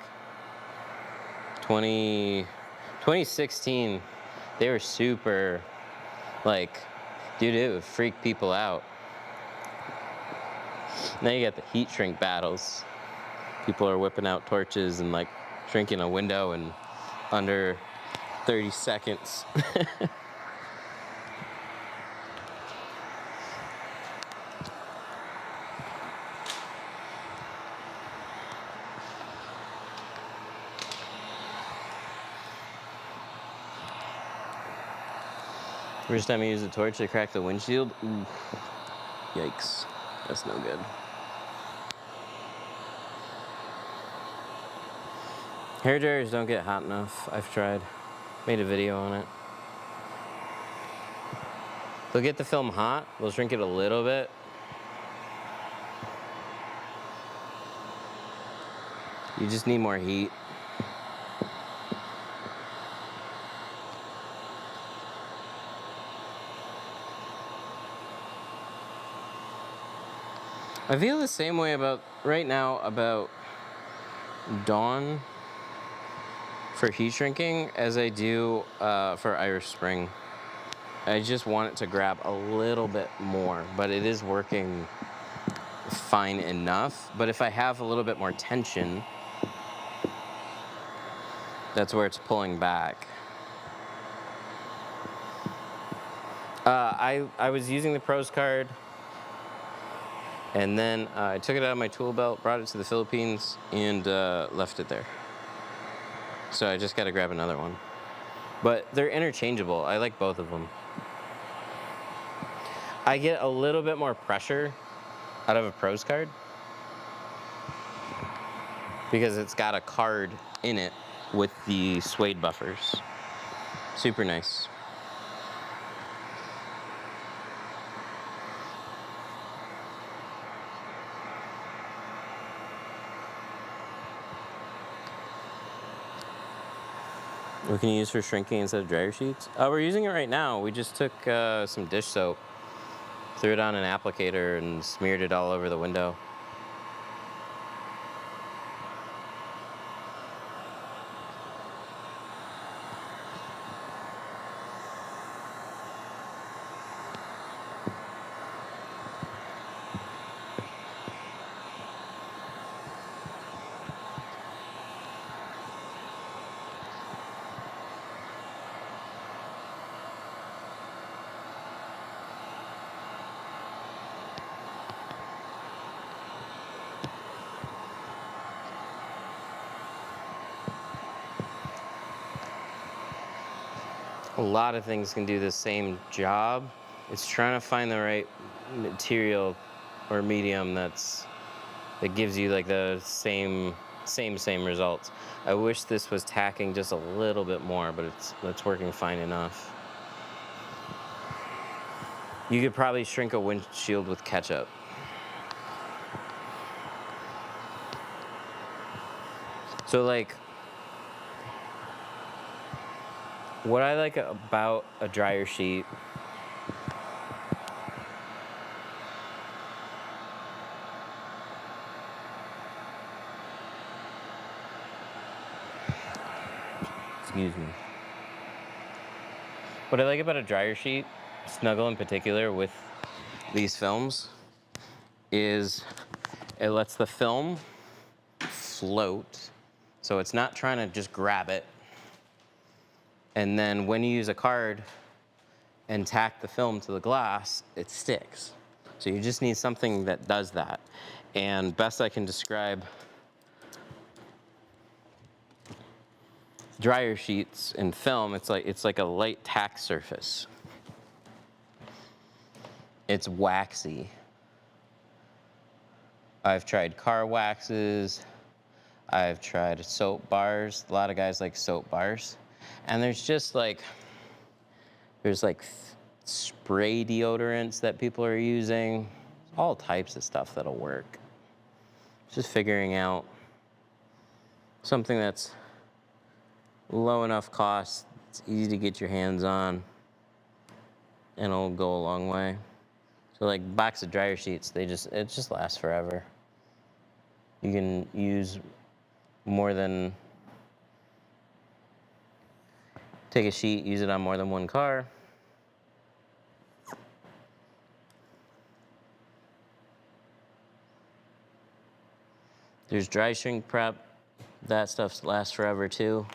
S1: 2016, they were super, like, dude, it would freak people out. Now you got the heat shrink battles. People are whipping out torches and like shrinking a window in under 30 seconds. First time I used a torch, I cracked the windshield. Ooh. Yikes. That's no good. Hair dryers don't get hot enough. I've tried. Made a video on it. They'll get the film hot. They'll shrink it a little bit. You just need more heat. I feel the same way about right now about Dawn for heat shrinking as I do for Irish Spring. I just want it to grab a little bit more, but it is working fine enough. But if I have a little bit more tension, that's where it's pulling back. I was using the Pros card, and then I took it out of my tool belt, brought it to the Philippines, and left it there. So I just got to grab another one. But they're interchangeable. I like both of them. I get a little bit more pressure out of a Pros card because it's got a card in it with the suede buffers. Super nice. What can you use for shrinking instead of dryer sheets? We're using it right now. We just took some dish soap, threw it on an applicator, and smeared it all over the window. A lot of things can do the same job. It's trying to find the right material or medium that gives you like the same results. I wish this was tacking just a little bit more, but it's working fine enough. You could probably shrink a windshield with ketchup. So like, what I like about a dryer sheet excuse me. What I like about a dryer sheet, Snuggle in particular, with these films, is it lets the film float. So it's not trying to just grab it. And then when you use a card and tack the film to the glass, it sticks. So you just need something that does that. And best I can describe dryer sheets and film, it's like a light tack surface. It's waxy. I've tried car waxes. I've tried soap bars. A lot of guys like soap bars. And there's like spray deodorants that people are using. All types of stuff that'll work. Just figuring out something that's low enough cost, it's easy to get your hands on, and it'll go a long way. So like box of dryer sheets, it just lasts forever. You can use more than, take a sheet, use it on more than one car. There's dry shrink prep. That stuff lasts forever too.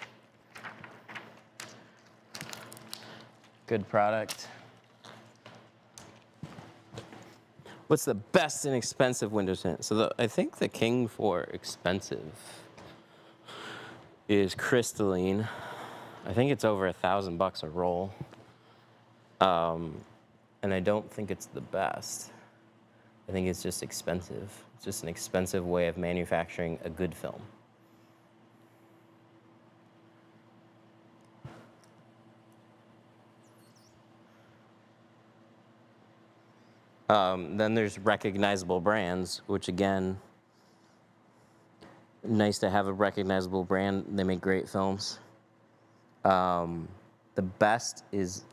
S1: Good product. What's the best and expensive window tint? So I think the king for expensive is crystalline. I think it's over $1,000 a roll. And I don't think it's the best. I think it's just expensive. It's just an expensive way of manufacturing a good film. Then there's recognizable brands, which again, nice to have a recognizable brand. They make great films. The best is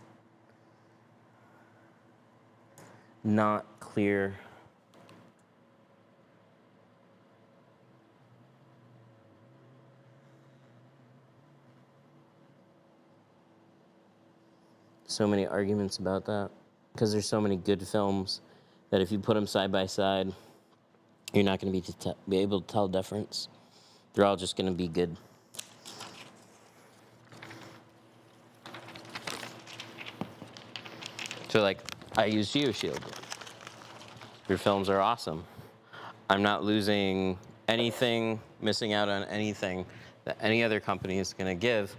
S1: not clear. So many arguments about that because there's so many good films that if you put them side by side, you're not going to be able to tell difference. They're all just going to be good. So like, I use GeoShield. Your films are awesome. I'm not losing anything, missing out on anything that any other company is going to give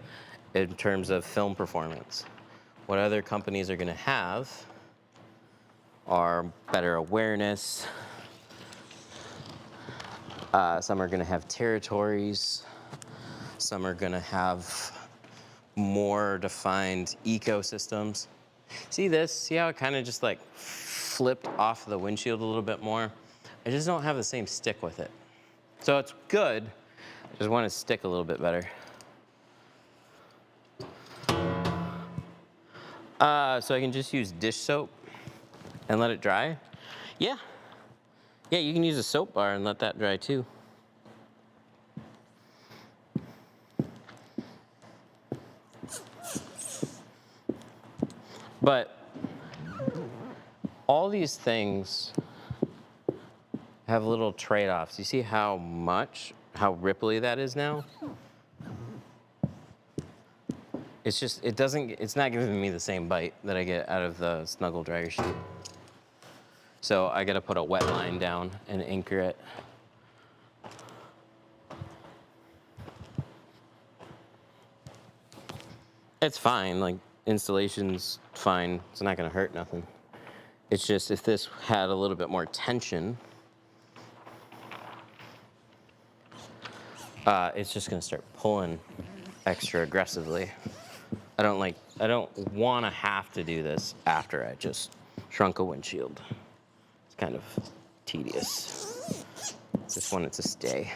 S1: in terms of film performance. What other companies are going to have are better awareness. Some are going to have territories. Some are going to have more defined ecosystems. See this? See how it kind of just like flipped off the windshield a little bit more? I just don't have the same stick with it. So it's good. I just want to stick a little bit better. So I can just use dish soap and let it dry? Yeah. Yeah, you can use a soap bar and let that dry too. But all these things have little trade-offs. You see how ripply that is now? It's just, it's not giving me the same bite that I get out of the Snuggle dryer sheet. So I gotta put a wet line down and anchor it. It's fine, like installation's fine. It's not gonna hurt nothing. It's just if this had a little bit more tension, it's just gonna start pulling extra aggressively. I don't wanna have to do this after I just shrunk a windshield. It's kind of tedious. Just want it to stay.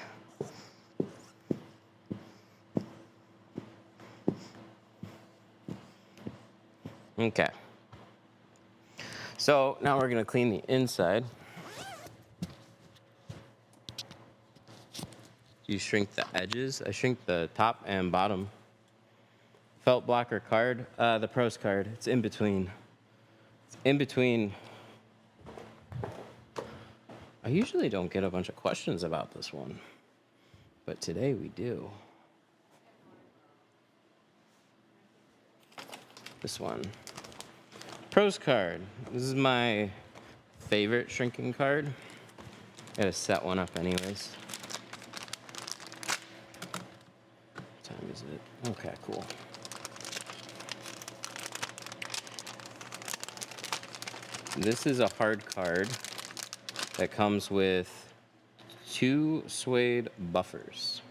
S1: Okay. So now we're gonna clean the inside. You shrink the edges. I shrink the top and bottom. Felt blocker card, the pros card. It's in between. It's in between. I usually don't get a bunch of questions about this one, but today we do. This one. Pros card. This is my favorite shrinking card. Gotta set one up anyways. What time is it? Okay, cool. This is a hard card that comes with 2 suede buffers.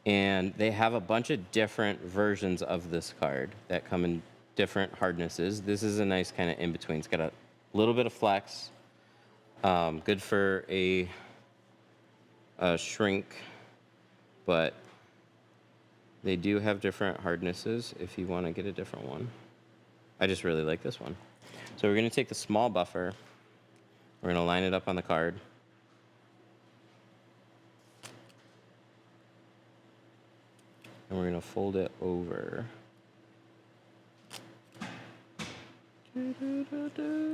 S1: And they have a bunch of different versions of this card that come in different hardnesses. This is a nice kind of in-between. It's got a little bit of flex. Good for a shrink but they do have different hardnesses if you want to get a different one. I just really like this one. So we're going to take the small buffer. We're going to line it up on the card. And we're going to fold it over.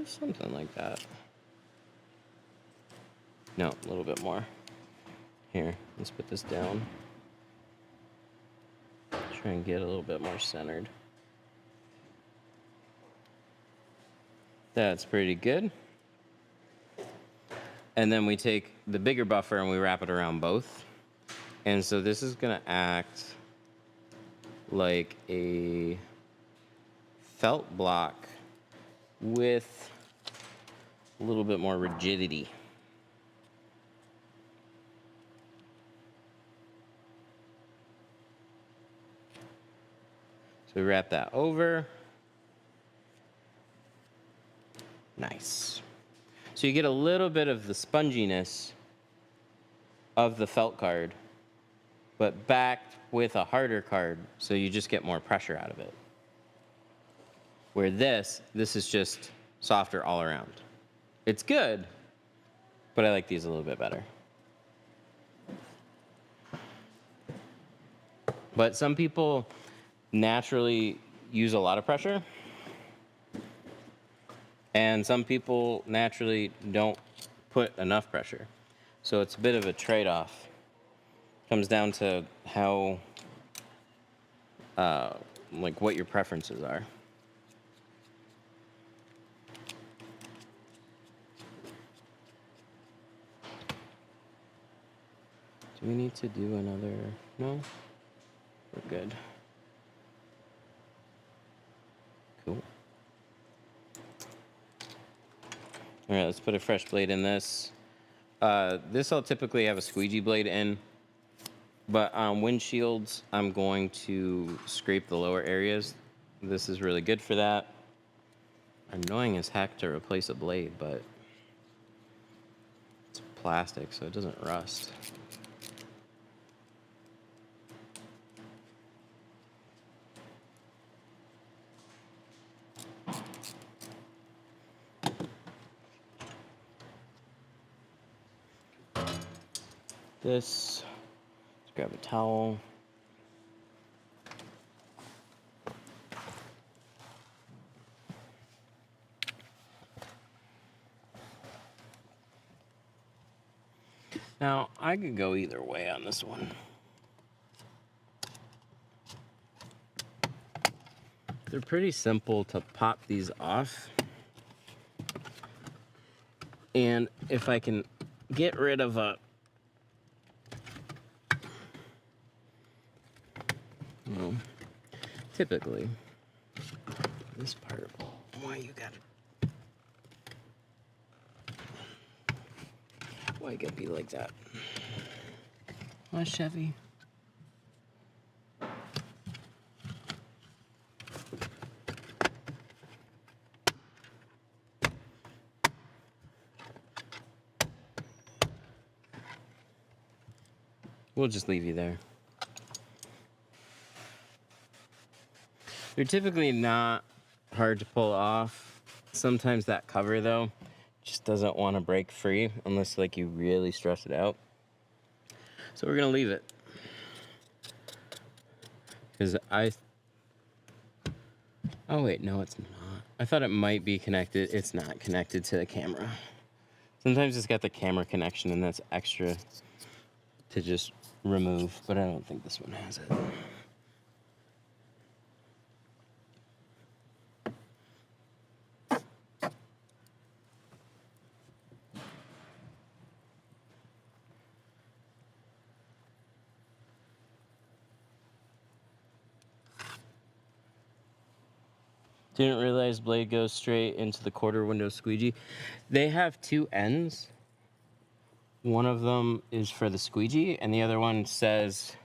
S1: Something like that. No, a little bit more. Here, let's put this down. Try and get a little bit more centered. That's pretty good. And then we take the bigger buffer and we wrap it around both. And so this is going to act like a felt block with a little bit more rigidity. So we wrap that over. Nice. So you get a little bit of the sponginess of the felt card, but backed with a harder card, so you just get more pressure out of it. Where this is just softer all around. It's good, but I like these a little bit better. But some people naturally use a lot of pressure, and some people naturally don't put enough pressure. So it's a bit of a trade-off. Comes down to how, like what your preferences are. Do we need to do another? No? We're good. Cool. All right, let's put a fresh blade in this. This I'll typically have a squeegee blade in, but on windshields, I'm going to scrape the lower areas. This is really good for that. Annoying as heck to replace a blade, but it's plastic, so it doesn't rust. This, let's grab a towel. Now, I could go either way on this one. They're pretty simple to pop these off. And if I can get rid of a, well, typically, this part, why you gotta be like that? Why, Chevy? We'll just leave you there. They're typically not hard to pull off. Sometimes that cover, though, just doesn't want to break free unless, like, you really stress it out. So we're going to leave it. Because oh, wait, no, it's not. I thought it might be connected. It's not connected to the camera. Sometimes it's got the camera connection, and that's extra to just remove, but I don't think this one has it. Didn't realize blade goes straight into the quarter window squeegee. They have two ends. One of them is for the squeegee, and the other one says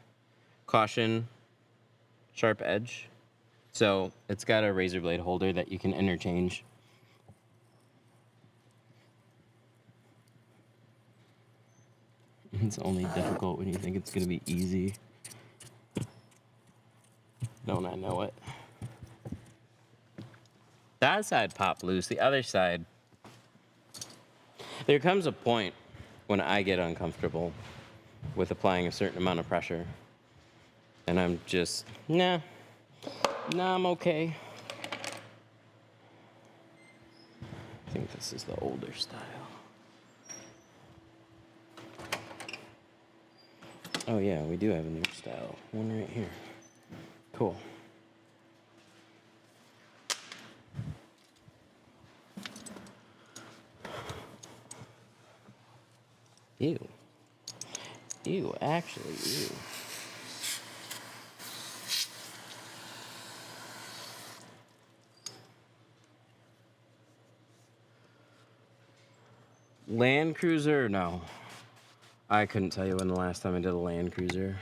S1: caution, sharp edge. So it's got a razor blade holder that you can interchange. It's only difficult when you think it's gonna be easy. Don't I know it? That side popped loose. The other side. There comes a point when I get uncomfortable with applying a certain amount of pressure. And I'm just, nah, I'm okay. I think this is the older style. Oh yeah, we do have a new style. One right here. Cool. Ew. Ew, actually, ew. Land Cruiser? No. I couldn't tell you when the last time I did a Land Cruiser.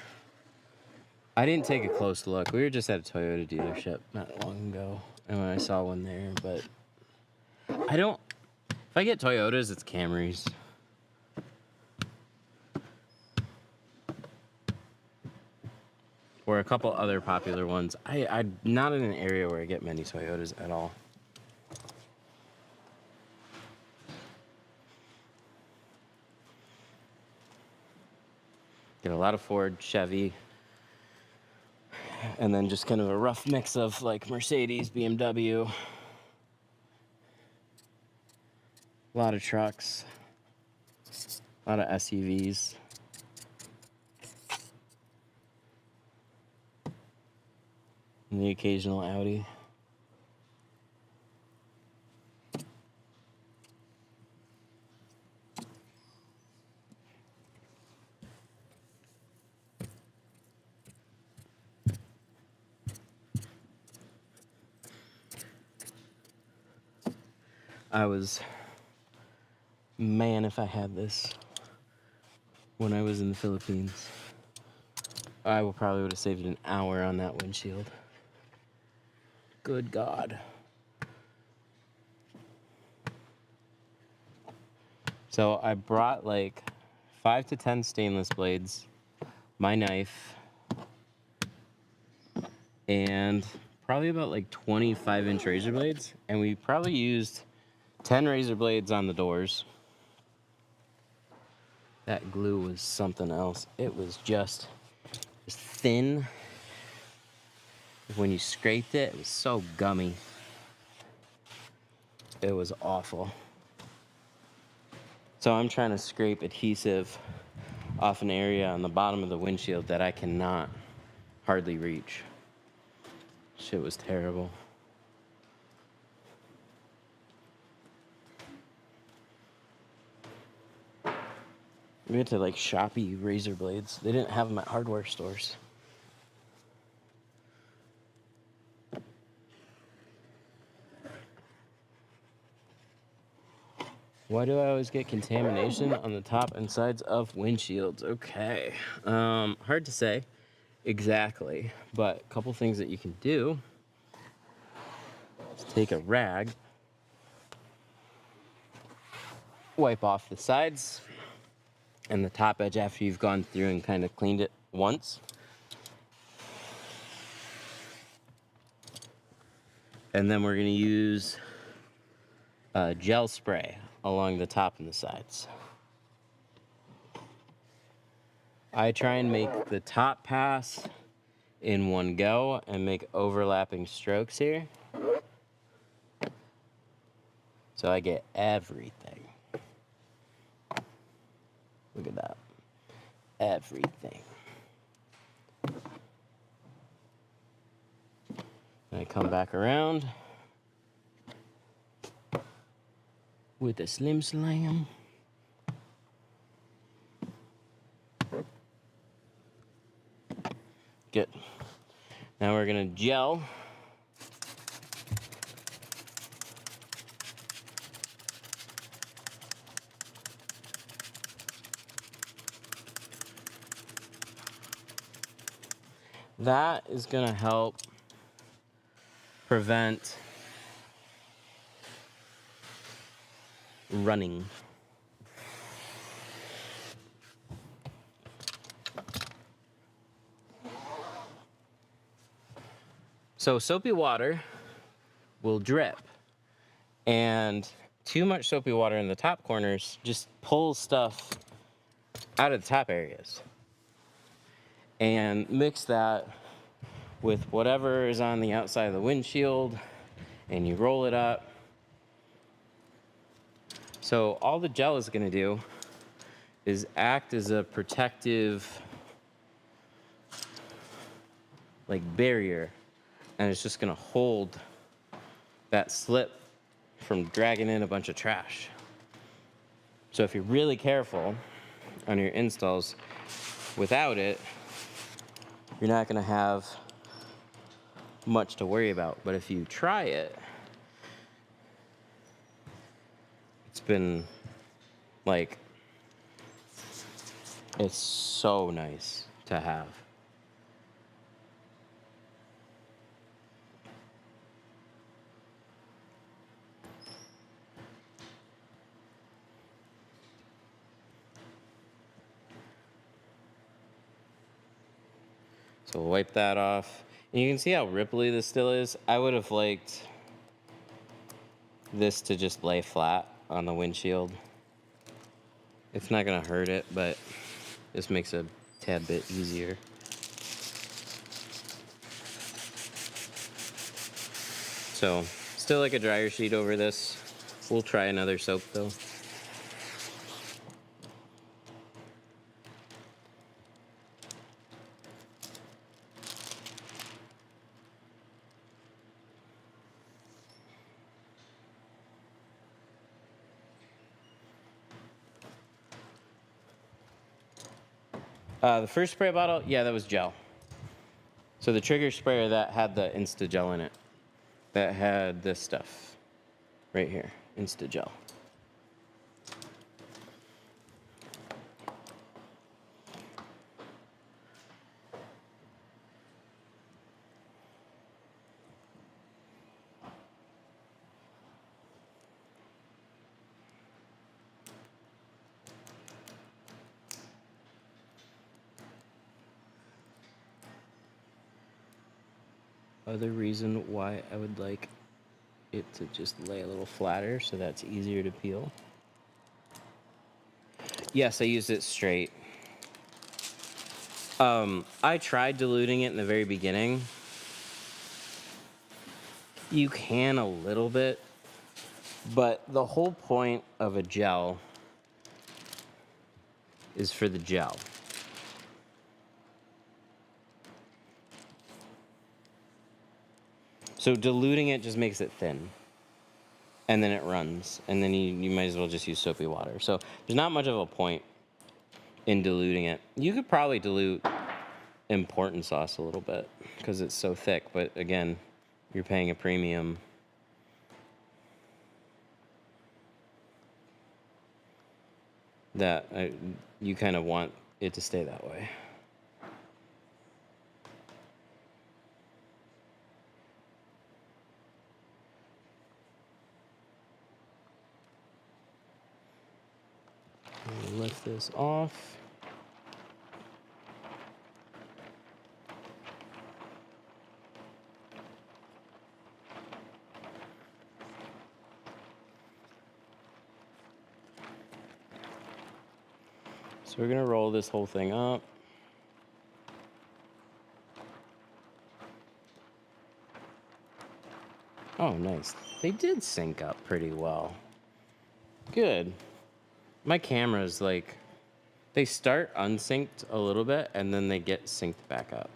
S1: I didn't take a close look. We were just at a Toyota dealership not long ago, and when I saw one there, but I don't. If I get Toyotas, it's Camrys. Or a couple other popular ones. I'm not in an area where I get many Toyotas at all. Get a lot of Ford, Chevy, and then just kind of a rough mix of like Mercedes, BMW, a lot of trucks, a lot of SUVs. And the occasional Audi. Man, if I had this when I was in the Philippines, I probably would have saved an hour on that windshield. Good God. So I brought like 5 to 10 stainless blades, my knife, and probably about like 25-inch razor blades. And we probably used 10 razor blades on the doors. That glue was something else. It was just thin. When you scraped it, it was so gummy. It was awful. So I'm trying to scrape adhesive off an area on the bottom of the windshield that I cannot hardly reach. Shit was terrible. We had to like Shopee razor blades. They didn't have them at hardware stores. Why do I always get contamination on the top and sides of windshields? Okay. Hard to say exactly, but a couple things that you can do is take a rag, wipe off the sides and the top edge after you've gone through and kind of cleaned it once. And then we're going to use gel spray along the top and the sides. I try and make the top pass in one go and make overlapping strokes here. So I get everything. Look at that. Everything. And I come back around with a slim slam. Good. Now we're gonna gel. That is gonna help prevent running. So soapy water will drip, and too much soapy water in the top corners just pulls stuff out of the top areas. And mix that with whatever is on the outside of the windshield, and you roll it up. So all the gel is going to do is act as a protective like barrier, and it's just going to hold that slip from dragging in a bunch of trash. So if you're really careful on your installs, without it, you're not going to have much to worry about. But if you try it, it's been like, it's so nice to have. So we'll wipe that off. And you can see how ripply this still is. I would have liked this to just lay flat on the windshield. It's not gonna hurt it, but this makes it a tad bit easier. So still like a dryer sheet over this. We'll try another soap though. The first spray bottle, yeah, that was gel. So the trigger sprayer that had the Insta Gel in it, that had this stuff right here, Insta Gel. Other reason why I would like it to just lay a little flatter so that's easier to peel. Yes, I used it straight. I tried diluting it in the very beginning. You can a little bit, but the whole point of a gel is for the gel. So diluting it just makes it thin. And then it runs. And then you might as well just use soapy water. So there's not much of a point in diluting it. You could probably dilute important sauce a little bit because it's so thick. But again, you're paying a premium. That you kind of want it to stay that way. Lift this off. So we're gonna roll this whole thing up. Oh, nice. They did sync up pretty well. Good. My cameras, like, they start unsynced a little bit and then they get synced back up.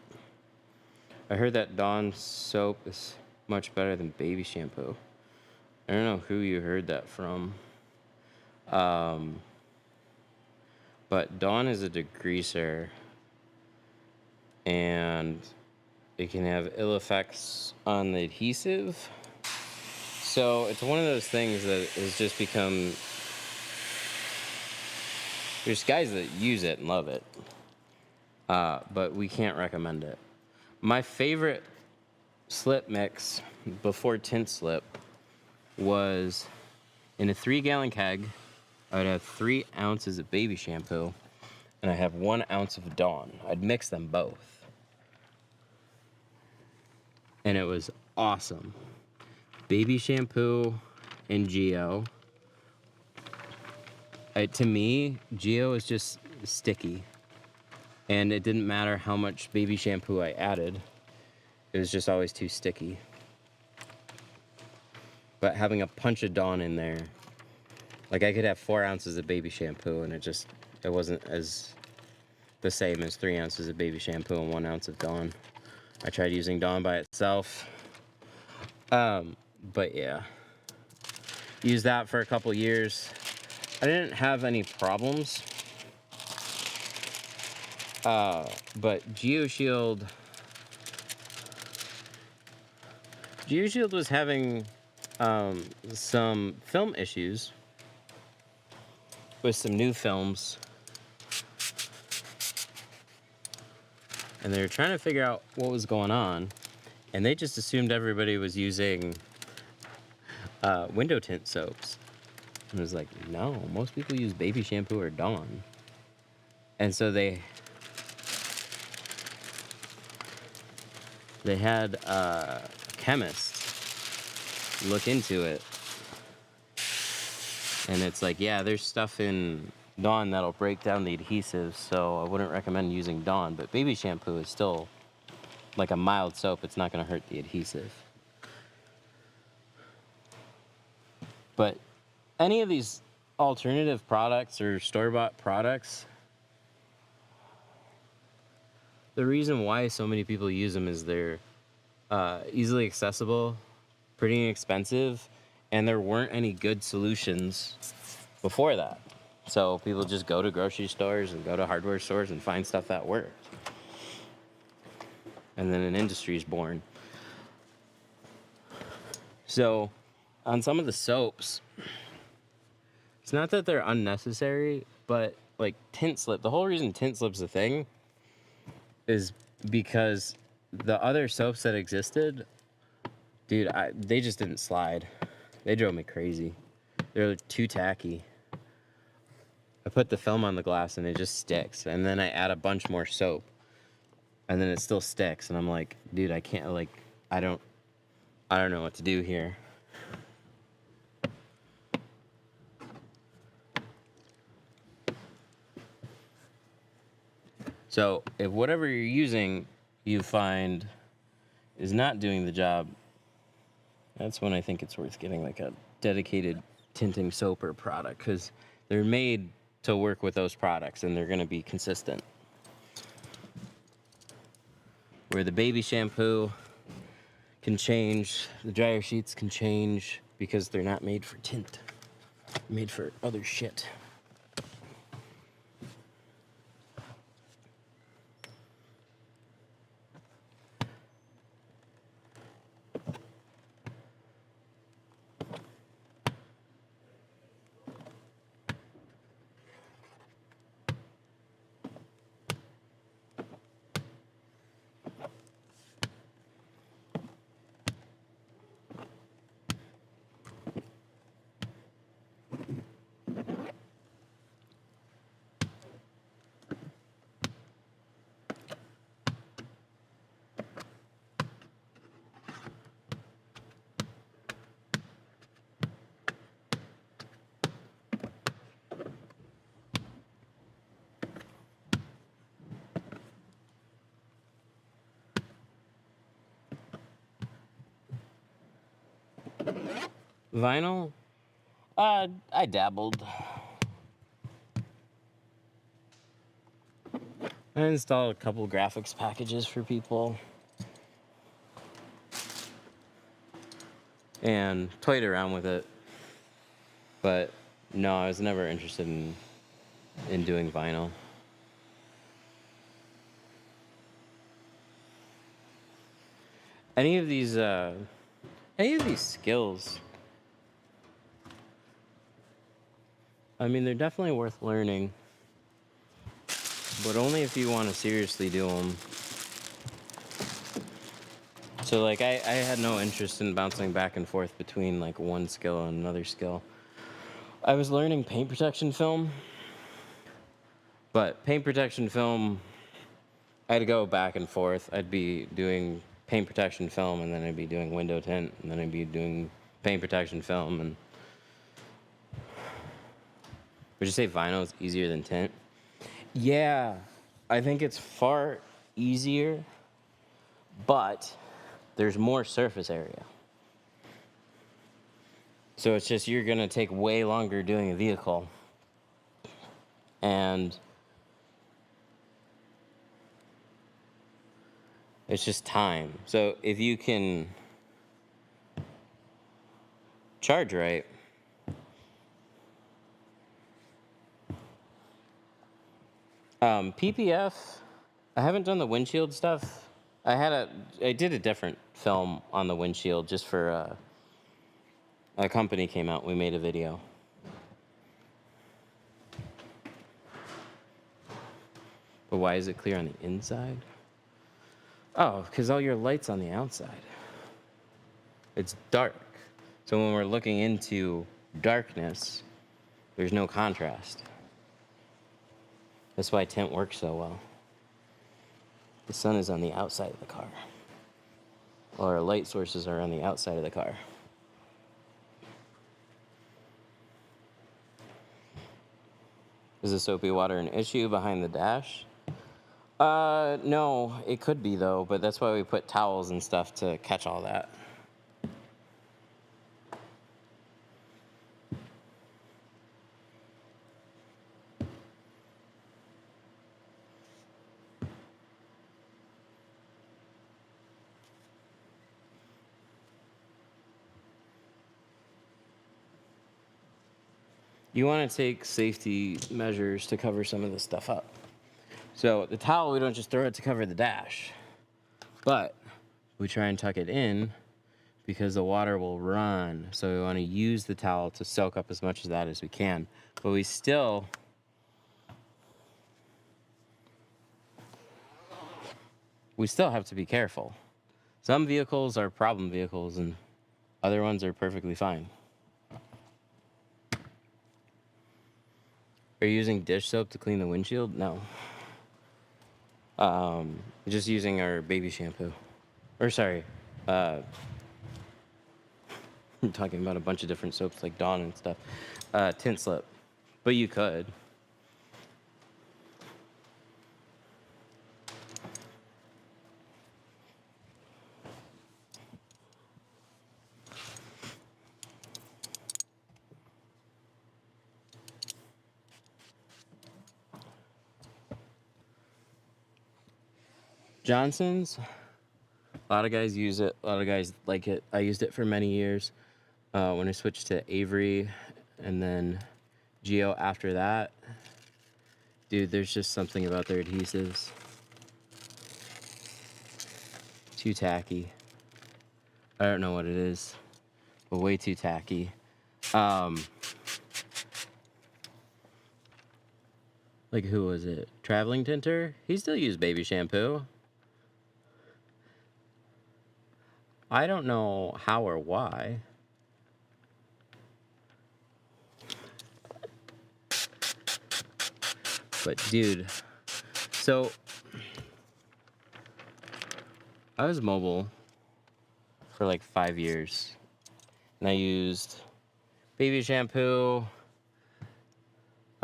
S1: I heard that Dawn soap is much better than baby shampoo. I don't know who you heard that from. But Dawn is a degreaser and it can have ill effects on the adhesive. So it's one of those things that has just become... There's guys that use it and love it, but we can't recommend it. My favorite slip mix before Tint slip was in a 3-gallon keg. I would have 3 ounces of baby shampoo, and I have 1 ounce of Dawn. I'd mix them both. and it was awesome. Baby shampoo and Geo. To me, Geo is just sticky. And it didn't matter how much baby shampoo I added. It was just always too sticky. But having a punch of Dawn in there, like I could have 4 ounces of baby shampoo and it wasn't as the same as 3 ounces of baby shampoo and 1 ounce of Dawn. I tried using Dawn by itself. But yeah. Used that for a couple years. I didn't have any problems. But GeoShield was having some film issues with some new films, and they were trying to figure out what was going on, and they just assumed everybody was using window tint soaps. And I was like, no, most people use baby shampoo or Dawn. And so they had a chemist look into it. And it's like, yeah, there's stuff in Dawn that'll break down the adhesive, so I wouldn't recommend using Dawn. But baby shampoo is still like a mild soap. It's not going to hurt the adhesive. But any of these alternative products or store-bought products, the reason why so many people use them is they're easily accessible, pretty inexpensive, and there weren't any good solutions before that. So people just go to grocery stores and go to hardware stores and find stuff that worked. And then an industry is born. So on some of the soaps, it's not that they're unnecessary, but like tint slip, the whole reason tint slip's a thing is because the other soaps that existed, dude, they just didn't slide. They drove me crazy. They're too tacky. I put the film on the glass and it just sticks. And then I add a bunch more soap. And then it still sticks. And I'm like, dude, I can't, like, I don't know what to do here. So if whatever you're using you find is not doing the job, that's when I think it's worth getting like a dedicated tinting soap or product, because they're made to work with those products and they're going to be consistent. Where the baby shampoo can change, the dryer sheets can change because they're not made for tint, they're made for other shit. Vinyl? I dabbled. I installed a couple graphics packages for people. And toyed around with it. But no, I was never interested in doing vinyl. Any of these skills, I mean, they're definitely worth learning, but only if you want to seriously do them. So like I had no interest in bouncing back and forth between like one skill and another skill. I was learning paint protection film, but paint protection film, I had to go back and forth. I'd be doing paint protection film, and then I'd be doing window tint, and then I'd be doing paint protection film. And would you say vinyl is easier than tint? Yeah, I think it's far easier, but there's more surface area. So it's just you're going to take way longer doing a vehicle. And it's just time. So if you can charge right, PPF, I haven't done the windshield stuff. I did a different film on the windshield just for a company came out. We made a video. But why is it clear on the inside? Oh, because all your light's on the outside. It's dark. So when we're looking into darkness, there's no contrast. That's why tint works so well. The sun is on the outside of the car. All our light sources are on the outside of the car. Is the soapy water an issue behind the dash? No, it could be though, but that's why we put towels and stuff to catch all that. You want to take safety measures to cover some of this stuff up. So the towel, we don't just throw it to cover the dash, but we try and tuck it in because the water will run. So we want to use the towel to soak up as much of that as we can. But we still have to be careful. Some vehicles are problem vehicles and other ones are perfectly fine. Are you using dish soap to clean the windshield? No. Just using our baby shampoo. Or sorry, I'm talking about a bunch of different soaps like Dawn and stuff. Tint slip. But you could. Johnson's, a lot of guys use it. A lot of guys like it. I used it for many years. When I switched to Avery and then Geo after that, dude, there's just something about their adhesives. Too tacky. I don't know what it is, but way too tacky. Like who was it? Traveling Tinter? He still used baby shampoo. I don't know how or why. But dude, so I was mobile for like 5 years. And I used baby shampoo.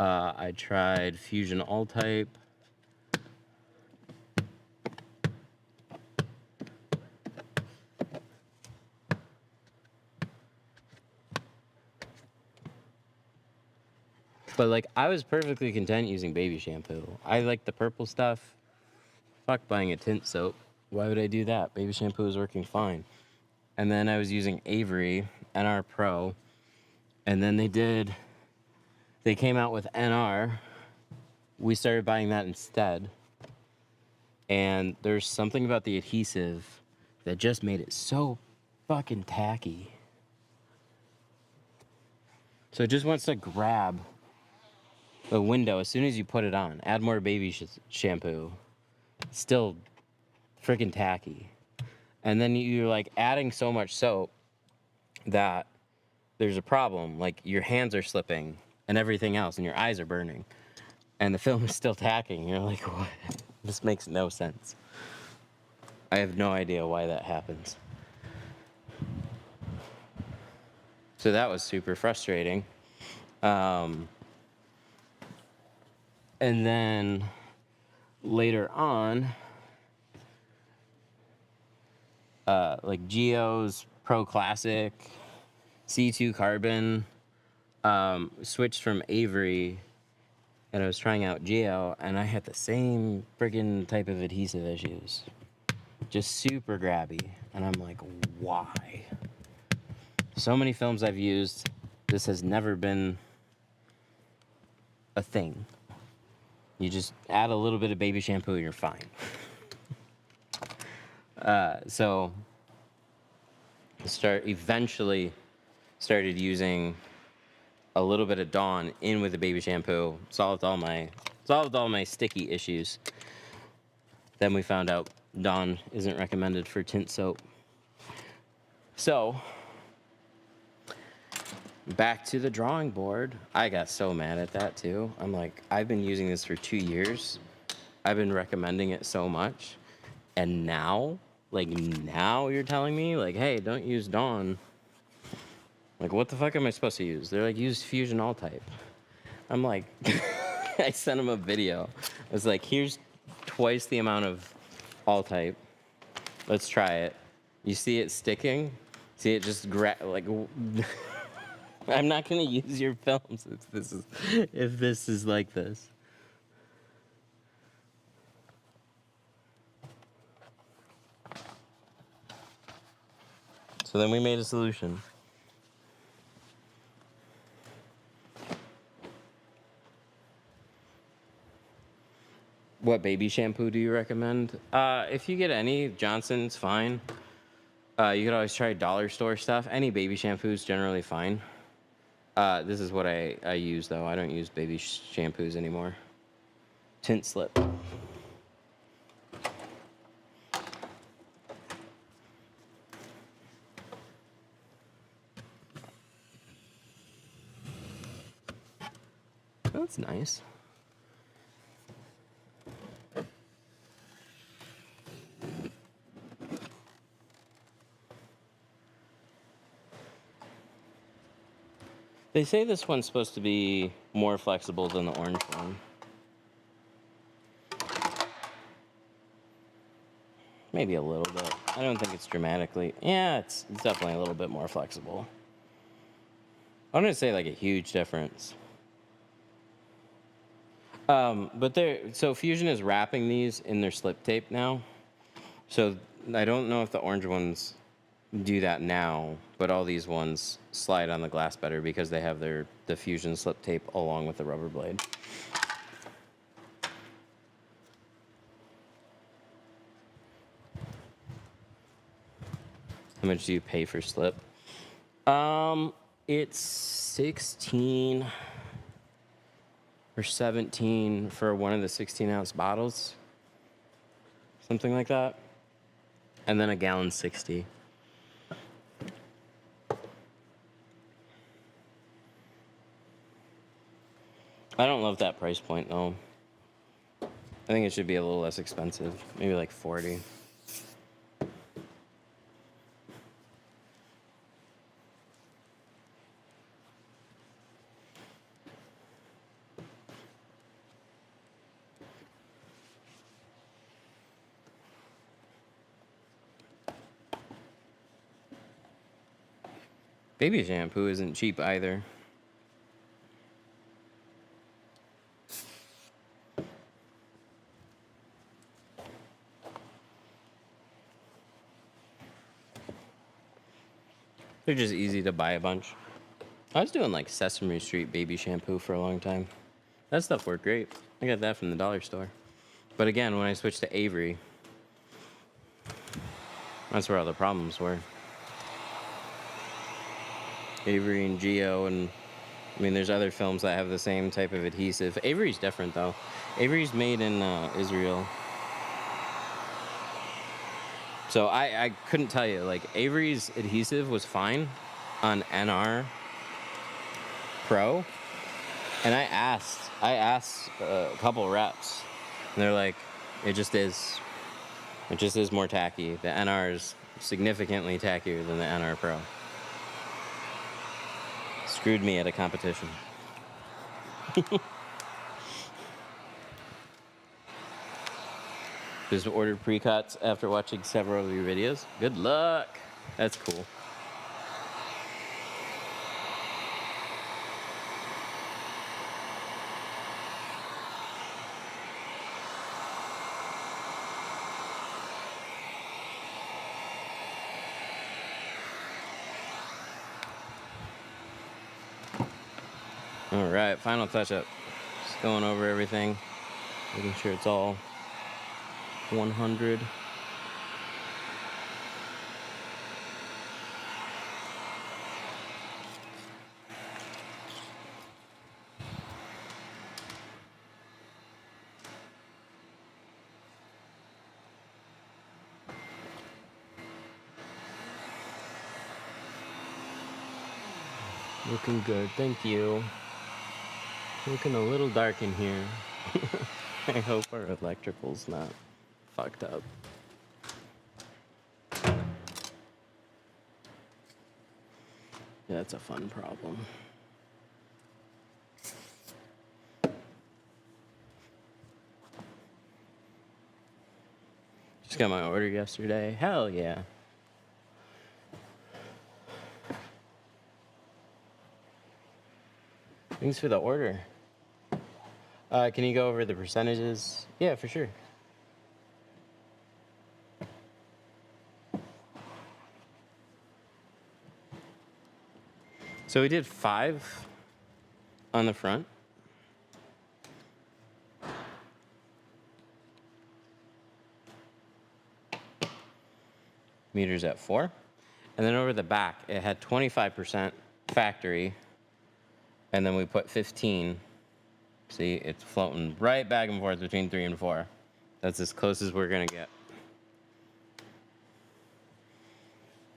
S1: I tried Fusion All-Type. But like, I was perfectly content using baby shampoo. I like the purple stuff. Fuck buying a tint soap. Why would I do that? Baby shampoo was working fine. And then I was using Avery NR Pro. And then they came out with NR. We started buying that instead. And there's something about the adhesive that just made it so fucking tacky. So it just wants to grab the window as soon as you put it on. Add more baby shampoo. Still freaking tacky. And then you're like adding so much soap that there's a problem. Like your hands are slipping and everything else, and your eyes are burning. And the film is still tacking. You're like, what? This makes no sense. I have no idea why that happens. So that was super frustrating. And then later on, like Geo's Pro Classic, C2 Carbon, switched from Avery, and I was trying out Geo, and I had the same friggin' type of adhesive issues. Just super grabby. And I'm like, why? So many films I've used, this has never been a thing. You just add a little bit of baby shampoo and you're fine. So eventually started using a little bit of Dawn in with the baby shampoo, solved all my sticky issues. Then we found out Dawn isn't recommended for tint soap. So back to the drawing board. I got so mad at that too. I'm like, I've been using this for 2 years. I've been recommending it so much. And now you're telling me, like, hey, don't use Dawn. Like, what the fuck am I supposed to use? They're like, use Fusion All Type. I'm like, I sent him a video. I was like, here's twice the amount of All Type. Let's try it. You see it sticking? See it just like. I'm not gonna use your films if this is like this. So then we made a solution. What baby shampoo do you recommend? If you get any, Johnson's fine. You could always try dollar store stuff. Any baby shampoo is generally fine. This is what I use, though. I don't use baby shampoos anymore. Tint Slip. That's nice. They say this one's supposed to be more flexible than the orange one. Maybe a little bit. I don't think it's dramatically. Yeah, it's definitely a little bit more flexible. I wouldn't say like a huge difference. But so Fusion is wrapping these in their slip tape now. So I don't know if the orange ones do that now, but all these ones slide on the glass better because they have the Fusion slip tape along with the rubber blade. How much do you pay for slip? It's 16 or 17 for one of the 16-ounce bottles. Something like that. And then a gallon 60. I don't love that price point though. I think it should be a little less expensive. Maybe like 40. Baby shampoo isn't cheap either. They're just easy to buy a bunch. I was doing like Sesame Street baby shampoo for a long time. That stuff worked great. I got that from the dollar store. But again, when I switched to Avery, that's where all the problems were. Avery and Geo, and I mean, there's other films that have the same type of adhesive. Avery's different though. Avery's made in Israel. So I couldn't tell you, like Avery's adhesive was fine on NR Pro. And I asked a couple reps, and they're like, it just is. It just is more tacky. The NR is significantly tackier than the NR Pro. Screwed me at a competition. Just ordered pre-cuts after watching several of your videos. Good luck. That's cool. All right, final touch-up. Just going over everything, making sure it's all 100. Looking good, thank you. Looking a little dark in here. I hope our electrical's not fucked up. Yeah, that's a fun problem. Just got my order yesterday. Hell yeah. Thanks for the order. Can you go over the percentages? Yeah, for sure. So we did 5 on the front. Meters at 4. And then over the back, it had 25% factory. And then we put 15. See, it's floating right back and forth between 3 and 4. That's as close as we're gonna get.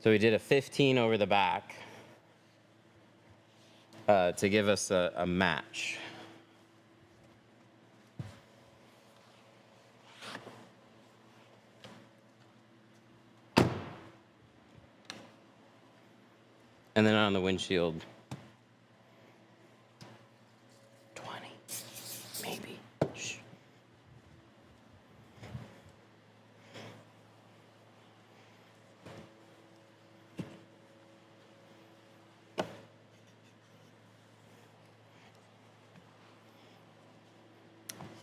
S1: So we did a 15 over the back to give us a match. And then on the windshield, 20, maybe. Shh.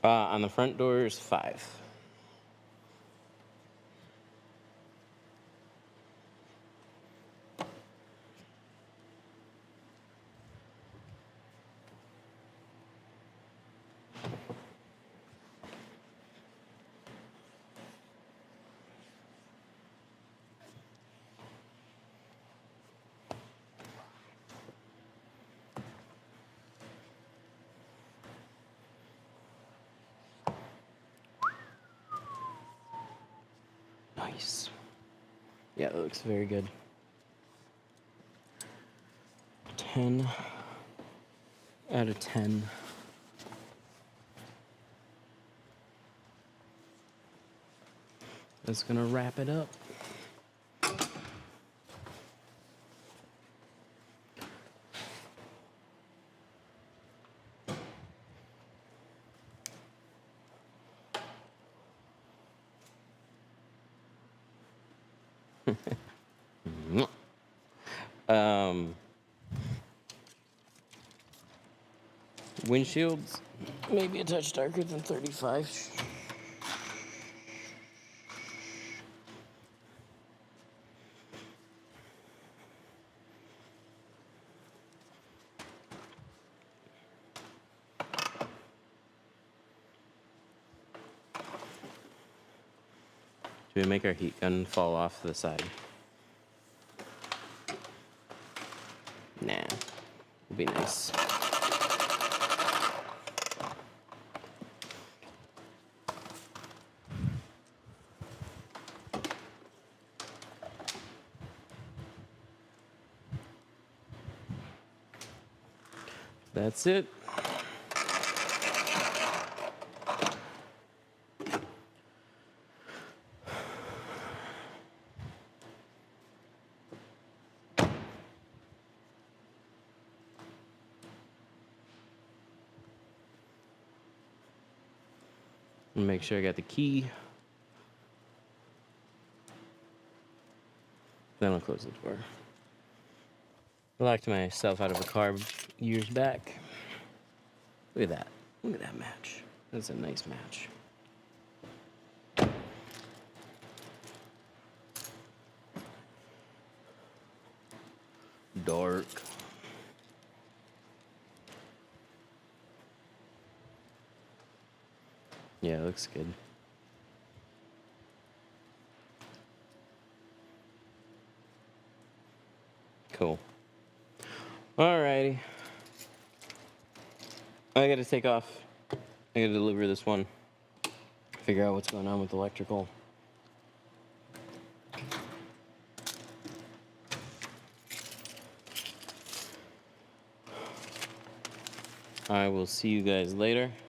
S1: On the front doors, 5. Nice. Yeah, that looks very good. 10 out of 10. That's gonna wrap it up. Windshields, maybe a touch darker than 35. Should we make our heat gun fall off to the side? Nah, it'll be nice. That's it. Make sure I got the key. Then I'll close the door. I locked myself out of a car years back. Look at that. Look at that match. That's a nice match. Dark. Yeah, it looks good. Cool. Alrighty. I gotta take off. I gotta deliver this one. Figure out what's going on with electrical. I will see you guys later.